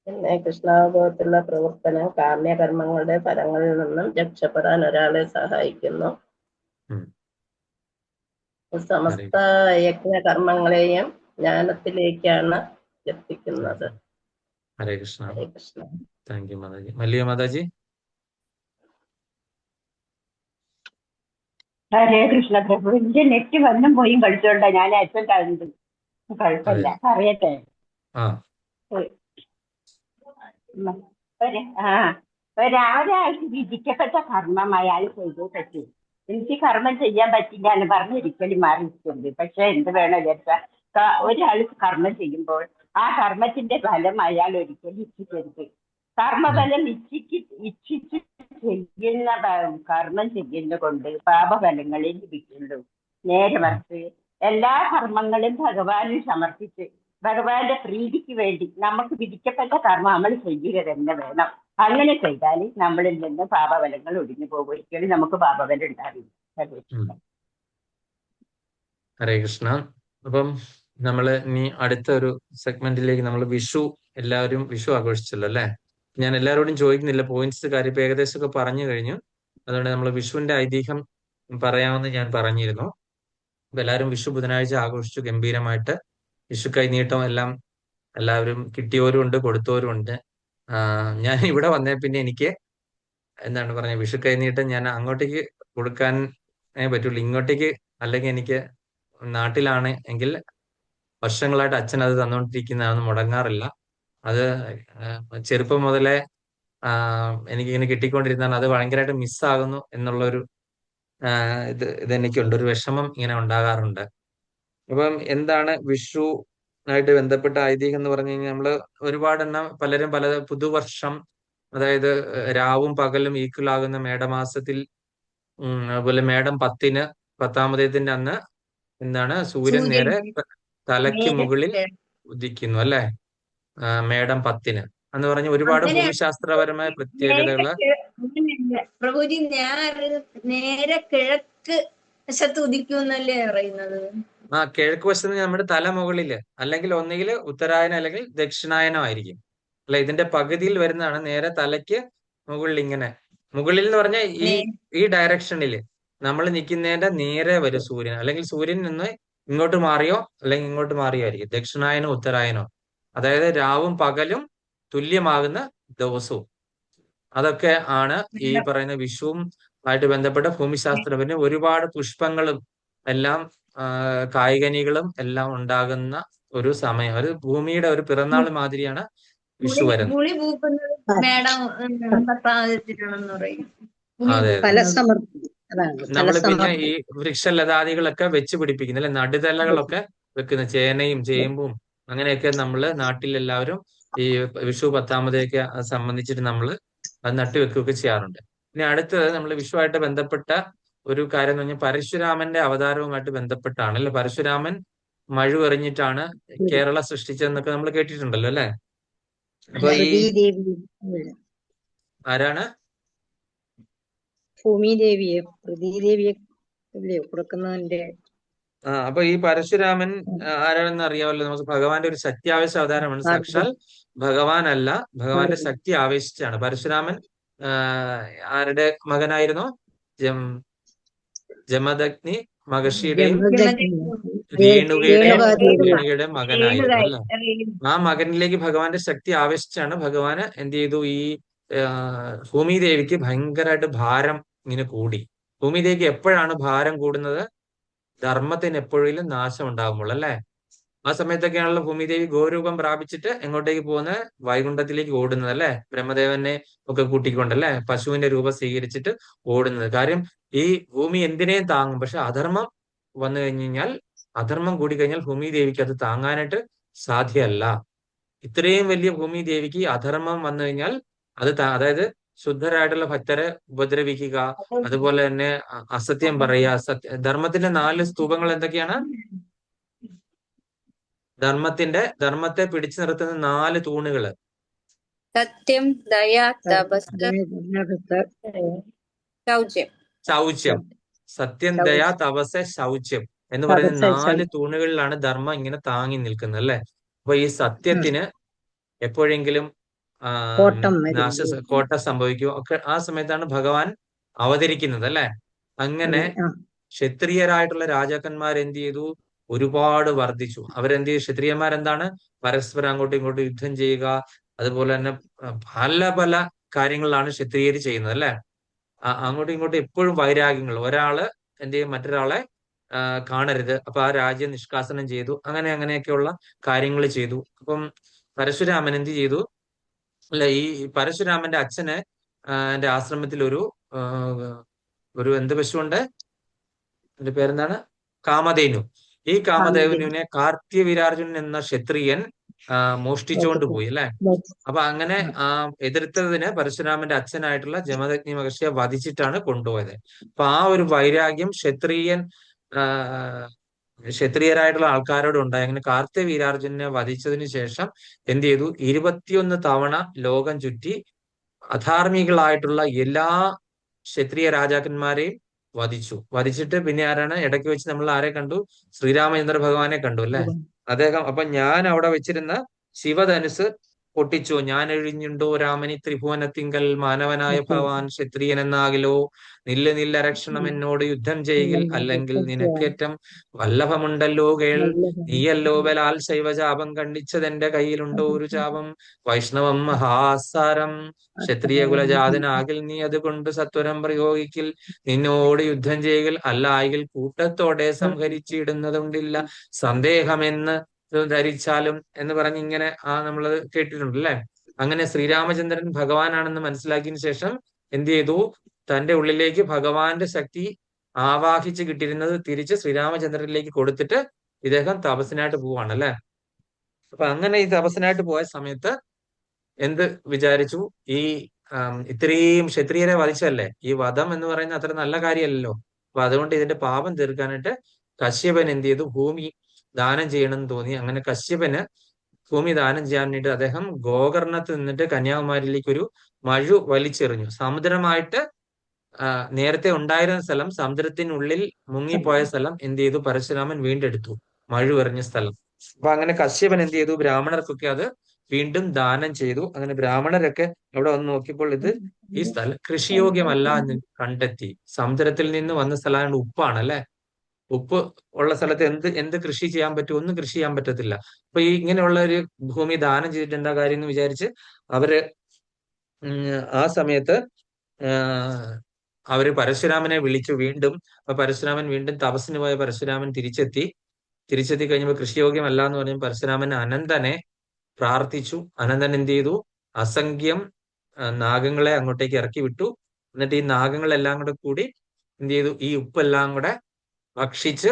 പിന്നെ കൃഷ്ണാവബോധത്തിലുള്ള പ്രവർത്തനം കാമ്യകർമ്മങ്ങളുടെ ഫലങ്ങളിൽ നിന്നും രക്ഷപ്പെടാൻ ഒരാളെ സഹായിക്കുന്നു. സമസ്ത യജ്ഞകർമ്മങ്ങളെയും ജ്ഞാനത്തിലേക്കാണ് എത്തിക്കുന്നത്. ഹരേ കൃഷ്ണ. ഹരേ കൃഷ്ണ. Thank you Mataji. മല്ലിക മാതാജി. ഹരേ കൃഷ്ണ പ്രഭു. എന്റെ നെറ്റ് വന്നും പോയും കളിച്ചോണ്ടാ ഞാൻ അച്ഛൻ തന്നത്. കുഴപ്പമില്ല, അറിയട്ടെ. ഒരാൾക്ക് വിധിക്കപ്പെട്ട കർമ്മം അയാൾ ചെയ്തേ പറ്റൂ. എനിക്ക് കർമ്മം ചെയ്യാൻ പറ്റില്ല എന്ന് പറഞ്ഞ് ഒരിക്കലും മാറിയിട്ടുണ്ട്. പക്ഷെ എന്ത് വേണം വിചാരിച്ചാൽ ഒരാൾ കർമ്മം ചെയ്യുമ്പോൾ ആ കർമ്മത്തിന്റെ ഫലം അയാൾ ഒരിക്കലും ഇച്ഛിക്കരുത്. കർമ്മഫലം ഇച്ഛിച്ച് ചെയ്യുന്ന കർമ്മം ചെയ്യുന്ന കൊണ്ട് പാപഫലങ്ങളെ ലഭിക്കുള്ളൂ. നേരെ മറിച്ച് എല്ലാ കർമ്മങ്ങളും ഭഗവാനിൽ സമർപ്പിച്ച് ഭഗവാന്റെ പ്രീതിക്ക് വേണ്ടി നമുക്ക് വിധിക്കപ്പെട്ട കർമ്മം നമ്മൾ ചെയ്യുക തന്നെ വേണം. അങ്ങനെ ചെയ്താൽ നമ്മളിൽ നിന്ന് പാപഫലങ്ങൾ ഒടിഞ്ഞു പോകും. ഒരിക്കലും നമുക്ക് പാപഫലം ഉണ്ടാവില്ല. ഹരേ കൃഷ്ണ. അപ്പം നമ്മള് ഇനി അടുത്ത ഒരു സെഗ്മെന്റിലേക്ക് നമ്മൾ എല്ലാവരും വിഷു ആഘോഷിച്ചല്ലോ അല്ലെ? ഞാൻ എല്ലാവരോടും ചോദിക്കുന്നില്ല, പോയിന്റ്സ് കാര്യം ഇപ്പൊ ഏകദേശം ഒക്കെ പറഞ്ഞു കഴിഞ്ഞു. അതുകൊണ്ട് നമ്മൾ വിഷുവിന്റെ ഐതിഹ്യം പറയാമെന്ന് ഞാൻ പറഞ്ഞിരുന്നു. അപ്പൊ എല്ലാവരും വിഷു ബുധനാഴ്ച ആഘോഷിച്ചു ഗംഭീരമായിട്ട്. വിഷു കൈനീട്ടം എല്ലാം എല്ലാവരും കിട്ടിയവരും ഉണ്ട്, കൊടുത്തവരും ഉണ്ട്. ഞാൻ ഇവിടെ വന്നേ പിന്നെ എനിക്ക് എന്താണ് പറഞ്ഞ വിഷു കൈനീട്ടം ഞാൻ അങ്ങോട്ടേക്ക് കൊടുക്കാൻ പറ്റുള്ളൂ. ഇങ്ങോട്ടേക്ക് അല്ലെങ്കിൽ എനിക്ക് നാട്ടിലാണ് എങ്കിൽ വർഷങ്ങളായിട്ട് അച്ഛൻ അത് തന്നുകൊണ്ടിരിക്കുന്നതൊന്നും മുടങ്ങാറില്ല. അത് ചെറുപ്പം മുതലേ എനിക്കിങ്ങനെ കിട്ടിക്കൊണ്ടിരുന്നതാണ്. അത് ഭയങ്കരമായിട്ട് മിസ്സാകുന്നു എന്നുള്ളൊരു ഇതെനിക്കുണ്ട്, ഒരു വിഷമം ഇങ്ങനെ ഉണ്ടാകാറുണ്ട്. അപ്പം എന്താണ് വിഷു ആയിട്ട് ബന്ധപ്പെട്ട ഐതിഹ്യം എന്ന് പറഞ്ഞു കഴിഞ്ഞാൽ നമ്മള് ഒരുപാടെണ്ണം പലരും പല പുതുവർഷം, അതായത് രാവും പകലും ഈക്വൽ ആകുന്ന മേടമാസത്തിൽ, അതുപോലെ മേടം 10-ന് 10-ാമതേതിന്റെ അന്ന് എന്താണ് സൂര്യൻ നേരെ തലയ്ക്ക് മുകളിൽ ഉദിക്കുന്നു അല്ലെ? മേടം 10-ന് എന്ന് പറഞ്ഞ ഒരുപാട് ഭൂമിശാസ്ത്രപരമായ പ്രത്യേകതകള്. പ്രഭുജി, ഞാൻ നേരെ കിഴക്ക് വശത്ത് ഉദിക്കുന്നല്ലേ പറയുന്നത്? കിഴക്ക് വശത്ത് നമ്മുടെ തല മുകളില്, അല്ലെങ്കിൽ ഒന്നുകിൽ ഉത്തരായനം അല്ലെങ്കിൽ ദക്ഷിണായനം ആയിരിക്കും അല്ലെ? ഇതിന്റെ പകുതിയിൽ വരുന്നതാണ് നേരെ തലയ്ക്ക് മുകളിൽ. ഇങ്ങനെ മുകളിൽ എന്ന് പറഞ്ഞാൽ ഈ ഡയറക്ഷനിൽ നമ്മൾ നിൽക്കുന്നതിന്റെ നേരെ വരും സൂര്യൻ. അല്ലെങ്കിൽ സൂര്യൻ നിന്ന് ഇങ്ങോട്ട് മാറിയോ അല്ലെങ്കിൽ ഇങ്ങോട്ട് മാറിയോ ആയിരിക്കും. ദക്ഷിണായനോ ഉത്തരായനോ, അതായത് രാവും പകലും തുല്യമാകുന്ന ദിവസവും. അതൊക്കെ ആണ് ഈ പറയുന്ന വിഷുവും ആയിട്ട് ബന്ധപ്പെട്ട ഭൂമിശാസ്ത്രം. പിന്നെ ഒരുപാട് പുഷ്പങ്ങളും എല്ലാം കായികനികളും എല്ലാം ഉണ്ടാകുന്ന ഒരു സമയം, ഒരു ഭൂമിയുടെ ഒരു പിറന്നാൾ മാതിരിയാണ് വിഷു വരുന്നത്. അതെ, നമ്മൾ പിന്നെ ഈ വൃക്ഷലതാദികളൊക്കെ വെച്ച് പിടിപ്പിക്കുന്ന അല്ലെ, നടുതലകളൊക്കെ വെക്കുന്ന ചേനയും ചേമ്പും അങ്ങനെയൊക്കെ നമ്മള് നാട്ടിലെല്ലാവരും ഈ വിഷു 10-ാമതെയൊക്കെ സംബന്ധിച്ചിട്ട് നമ്മള് അത് നട്ടുവെക്കുകയൊക്കെ ചെയ്യാറുണ്ട്. ഇനി അടുത്തത് നമ്മൾ വിഷുവായിട്ട് ബന്ധപ്പെട്ട ഒരു കാര്യം എന്ന് പറഞ്ഞാൽ പരശുരാമന്റെ അവതാരവുമായിട്ട് ബന്ധപ്പെട്ടാണ് അല്ലെ? പരശുരാമൻ മഴു എറിഞ്ഞിട്ടാണ് കേരള സൃഷ്ടിച്ചതെന്നൊക്കെ നമ്മൾ കേട്ടിട്ടുണ്ടല്ലോ അല്ലെ? അപ്പൊ ആരാണ്? ഭൂമിദേവിയെ, പൃഥ്വിദേവിയെ കൊടുക്കുന്നതിന്റെ. അപ്പൊ ഈ പരശുരാമൻ ആരാണെന്ന് അറിയാമല്ലോ നമുക്ക്. ഭഗവാന്റെ ഒരു ശക്തി ആവേശ അവതാരമാണ്. സാക്ഷാൽ ഭഗവാനല്ല, ഭഗവാന്റെ ശക്തി ആവേശിച്ചാണ്. പരശുരാമൻ ആരുടെ മകനായിരുന്നു? ജമദഗ്നി മഹർഷിയുടെയും രേണുകയുടെ മകനായിരുന്നു അല്ലെ? ആ മകനിലേക്ക് ഭഗവാന്റെ ശക്തി ആവേശിച്ചാണ് ഭഗവാന് എന്ത് ചെയ്തു? ഈ ഭൂമിദേവിക്ക് ഭയങ്കരമായിട്ട് ഭാരം ഇങ്ങനെ കൂടി. ഭൂമിദേവിക്ക് എപ്പോഴാണ് ഭാരം കൂടുന്നത്? ധർമ്മത്തിന് എപ്പോഴും നാശം ഉണ്ടാകുമ്പോൾ അല്ലെ? ആ സമയത്തൊക്കെയാണല്ലോ ഭൂമിദേവി ഗോരൂപം പ്രാപിച്ചിട്ട് എങ്ങോട്ടേക്ക് പോകുന്നത്? വൈകുണ്ഠത്തിലേക്ക് ഓടുന്നത് അല്ലെ? ബ്രഹ്മദേവനെ ഒക്കെ കൂട്ടിക്കൊണ്ടല്ലേ പശുവിന്റെ രൂപം സ്വീകരിച്ചിട്ട് ഓടുന്നത്. കാര്യം ഈ ഭൂമി എന്തിനേയും താങ്ങും, പക്ഷെ അധർമ്മം വന്നു കഴിഞ്ഞു കഴിഞ്ഞാൽ അധർമ്മം കൂടിക്കഴിഞ്ഞാൽ ഭൂമിദേവിക്ക് അത് താങ്ങാനായിട്ട് സാധ്യമല്ല. ഇത്രയും വലിയ ഭൂമിദേവിക്ക് അധർമ്മം വന്നു കഴിഞ്ഞാൽ അതായത് ശുദ്ധരായിട്ടുള്ള ഭക്തരെ ഉപദ്രവിക്കുക, അതുപോലെ തന്നെ അസത്യം പറയുക. ധർമ്മത്തിന്റെ 4 സ്തൂപങ്ങൾ എന്തൊക്കെയാണ്? ധർമ്മത്തെ പിടിച്ചു നിർത്തുന്ന 4 തൂണുകള്: സത്യം, ദയ, തപസ്, ശൗചം. ശൗച്യം. സത്യം, ദയ, തപസ്, ശൗച്യം എന്ന് പറയുന്ന 4 തൂണുകളിലാണ് ധർമ്മം ഇങ്ങനെ താങ്ങി നിൽക്കുന്നത്, അല്ലെ? അപ്പൊ ഈ സത്യത്തിന് എപ്പോഴെങ്കിലും കോട്ടം സംഭവിക്കുമോ ഒക്കെ ആ സമയത്താണ് ഭഗവാൻ അവതരിക്കുന്നത്, അല്ലെ? അങ്ങനെ ക്ഷത്രിയരായിട്ടുള്ള രാജാക്കന്മാർ എന്ത് ചെയ്തു? ഒരുപാട് വർദ്ധിച്ചു. അവരെന്ത് ചെയ്തു? ക്ഷത്രിയന്മാരെന്താണ്? പരസ്പരം അങ്ങോട്ടും ഇങ്ങോട്ടും യുദ്ധം ചെയ്യുക, അതുപോലെ തന്നെ പല പല കാര്യങ്ങളിലാണ് ക്ഷത്രിയർ ചെയ്യുന്നത്, അല്ലെ? അങ്ങോട്ടും ഇങ്ങോട്ടും എപ്പോഴും വൈരാഗ്യങ്ങൾ. ഒരാള് എന്ത് ചെയ്യും? മറ്റൊരാളെ കാണരുത്. അപ്പൊ ആ രാജ്യം നിഷ്കാസനം ചെയ്തു. അങ്ങനെയൊക്കെയുള്ള കാര്യങ്ങൾ ചെയ്തു. അപ്പം പരശുരാമൻ എന്ത് ചെയ്തു? അല്ല, ഈ പരശുരാമന്റെ അച്ഛന് എന്റെ ആശ്രമത്തിൽ ഒരു എന്ത് പശുവുണ്ട്? എന്റെ പേരെന്താണ്? കാമധേനു. ഈ കാമധേനുവിനെ കാർത്തികവീരാർജുനൻ എന്ന ക്ഷത്രിയൻ മോഷ്ടിച്ചുകൊണ്ട് പോയി, അല്ലെ? അപ്പൊ അങ്ങനെ എതിർത്തതിന് പരശുരാമന്റെ അച്ഛനായിട്ടുള്ള ജമദഗ്നി മഹർഷിയെ വധിച്ചിട്ടാണ് കൊണ്ടുപോയത്. അപ്പൊ ആ ഒരു വൈരാഗ്യം ക്ഷത്രിയരായിട്ടുള്ള ആൾക്കാരോട് ഉണ്ടായി. അങ്ങനെ കാർത്തിക വീരാർജുനെ വധിച്ചതിന് ശേഷം എന്ത് ചെയ്തു? 21 തവണ ലോകം ചുറ്റി അധാർമികളായിട്ടുള്ള എല്ലാ ക്ഷത്രിയ രാജാക്കന്മാരെയും വധിച്ചിട്ട് പിന്നെ ആരാണ്? ഇടയ്ക്ക് വെച്ച് നമ്മൾ ആരെ കണ്ടു? ശ്രീരാമചന്ദ്ര ഭഗവാനെ കണ്ടു, അല്ലെ? അദ്ദേഹം അപ്പൊ ഞാൻ അവിടെ വെച്ചിരുന്ന ശിവധനുസ് പൊട്ടിച്ചു. ഞാൻ എഴിഞ്ഞുണ്ടോ രാമനി ത്രിഭുവനത്തിങ്കൽ മാനവനായ ഭഗവാൻ ക്ഷത്രിയൻ എന്നാകിലോ, നില്ല രക്ഷണം എന്നോട് യുദ്ധം ചെയ്യിൽ, അല്ലെങ്കിൽ നിനക്കേറ്റം വല്ലഭമുണ്ടല്ലോ കേൾ, നീയല്ലോ ബലാൽ ശൈവചാപം കണ്ടിച്ചതെന്റെ കയ്യിലുണ്ടോ ഒരു ചാപം, വൈഷ്ണവം മഹാസാരം ക്ഷത്രിയ കുലജാതനാകിൽ നീ അതുകൊണ്ട് സത്വരം പ്രയോഗിക്കിൽ, നിന്നോട് യുദ്ധം ചെയ്യൽ അല്ലായെങ്കിൽ കൂട്ടത്തോടെ സംഹരിച്ചിടുന്നതുകൊണ്ടില്ല സന്ദേഹമെന്ന് ധരിച്ചാലും എന്ന് പറഞ്ഞ് ഇങ്ങനെ നമ്മളത് കേട്ടിട്ടുണ്ട്, അല്ലെ? അങ്ങനെ ശ്രീരാമചന്ദ്രൻ ഭഗവാനാണെന്ന് മനസ്സിലാക്കിയതിനു ശേഷം എന്ത് ചെയ്തു? തന്റെ ഉള്ളിലേക്ക് ഭഗവാന്റെ ശക്തി ആവാഹിച്ച് കിട്ടിയിരുന്നത് തിരിച്ച് ശ്രീരാമചന്ദ്രനിലേക്ക് കൊടുത്തിട്ട് ഇദ്ദേഹം തപസ്സിനായിട്ട് പോവാണ്, അല്ലെ? അപ്പൊ അങ്ങനെ ഈ തപസ്സിനായിട്ട് പോയ സമയത്ത് എന്ത് വിചാരിച്ചു? ഈ ഇത്രയും ക്ഷത്രിയരെ വധിച്ചല്ലേ? ഈ വധം എന്ന് പറയുന്നത് അത്ര നല്ല കാര്യമല്ലല്ലോ. അപ്പൊ അതുകൊണ്ട് ഇതിന്റെ പാപം തീർക്കാനായിട്ട് കശ്യപൻ എന്ത് ചെയ്തു? ഭൂമി ദാനം ചെയ്യണമെന്ന് തോന്നി. അങ്ങനെ കശ്യപന് ഭൂമി ദാനം ചെയ്യാൻ വേണ്ടിയിട്ട് അദ്ദേഹം ഗോകർണത്ത് നിന്നിട്ട് കന്യാകുമാരിയിലേക്ക് ഒരു മഴു വലിച്ചെറിഞ്ഞു. സമുദ്രമായിട്ട് നേരത്തെ ഉണ്ടായിരുന്ന സ്ഥലം, സമുദ്രത്തിനുള്ളിൽ മുങ്ങിപ്പോയ സ്ഥലം എന്ത് ചെയ്തു? പരശുരാമൻ വീണ്ടെടുത്തു, മഴു എറിഞ്ഞ സ്ഥലം. അപ്പൊ അങ്ങനെ കശ്യപൻ എന്ത് ചെയ്തു? ബ്രാഹ്മണർക്കൊക്കെ അത് വീണ്ടും ദാനം ചെയ്തു. അങ്ങനെ ബ്രാഹ്മണരൊക്കെ അവിടെ വന്ന് നോക്കിയപ്പോൾ ഈ സ്ഥലം കൃഷിയോഗ്യമല്ല എന്ന് കണ്ടെത്തി. സമുദ്രത്തിൽ നിന്ന് വന്ന സ്ഥലമാണ്, ഉപ്പാണ്, അല്ലെ? ഉപ്പ് ഉള്ള സ്ഥലത്ത് എന്ത് കൃഷി ചെയ്യാൻ പറ്റും? ഒന്നും കൃഷി ചെയ്യാൻ പറ്റത്തില്ല. അപ്പൊ ഈ ഇങ്ങനെയുള്ള ഒരു ഭൂമി ദാനം ചെയ്തിട്ട് എന്താ കാര്യം എന്ന് വിചാരിച്ച് അവര് ആ സമയത്ത് അവര് പരശുരാമനെ വിളിച്ചു വീണ്ടും. അപ്പൊ പരശുരാമൻ വീണ്ടും തപസ്സിന് പോയ പരശുരാമൻ തിരിച്ചെത്തി കഴിഞ്ഞപ്പോൾ കൃഷിയോഗ്യമല്ല എന്ന് പറഞ്ഞപ്പോൾ പരശുരാമൻ അനന്തനെ പ്രാർത്ഥിച്ചു. അനന്തൻ എന്ത് ചെയ്തു? അസംഖ്യം നാഗങ്ങളെ അങ്ങോട്ടേക്ക് ഇറക്കി വിട്ടു. എന്നിട്ട് ഈ നാഗങ്ങളെല്ലാം കൂടെ കൂടി എന്ത് ചെയ്തു? ഈ ഉപ്പെല്ലാം കൂടെ ഭക്ഷിച്ച്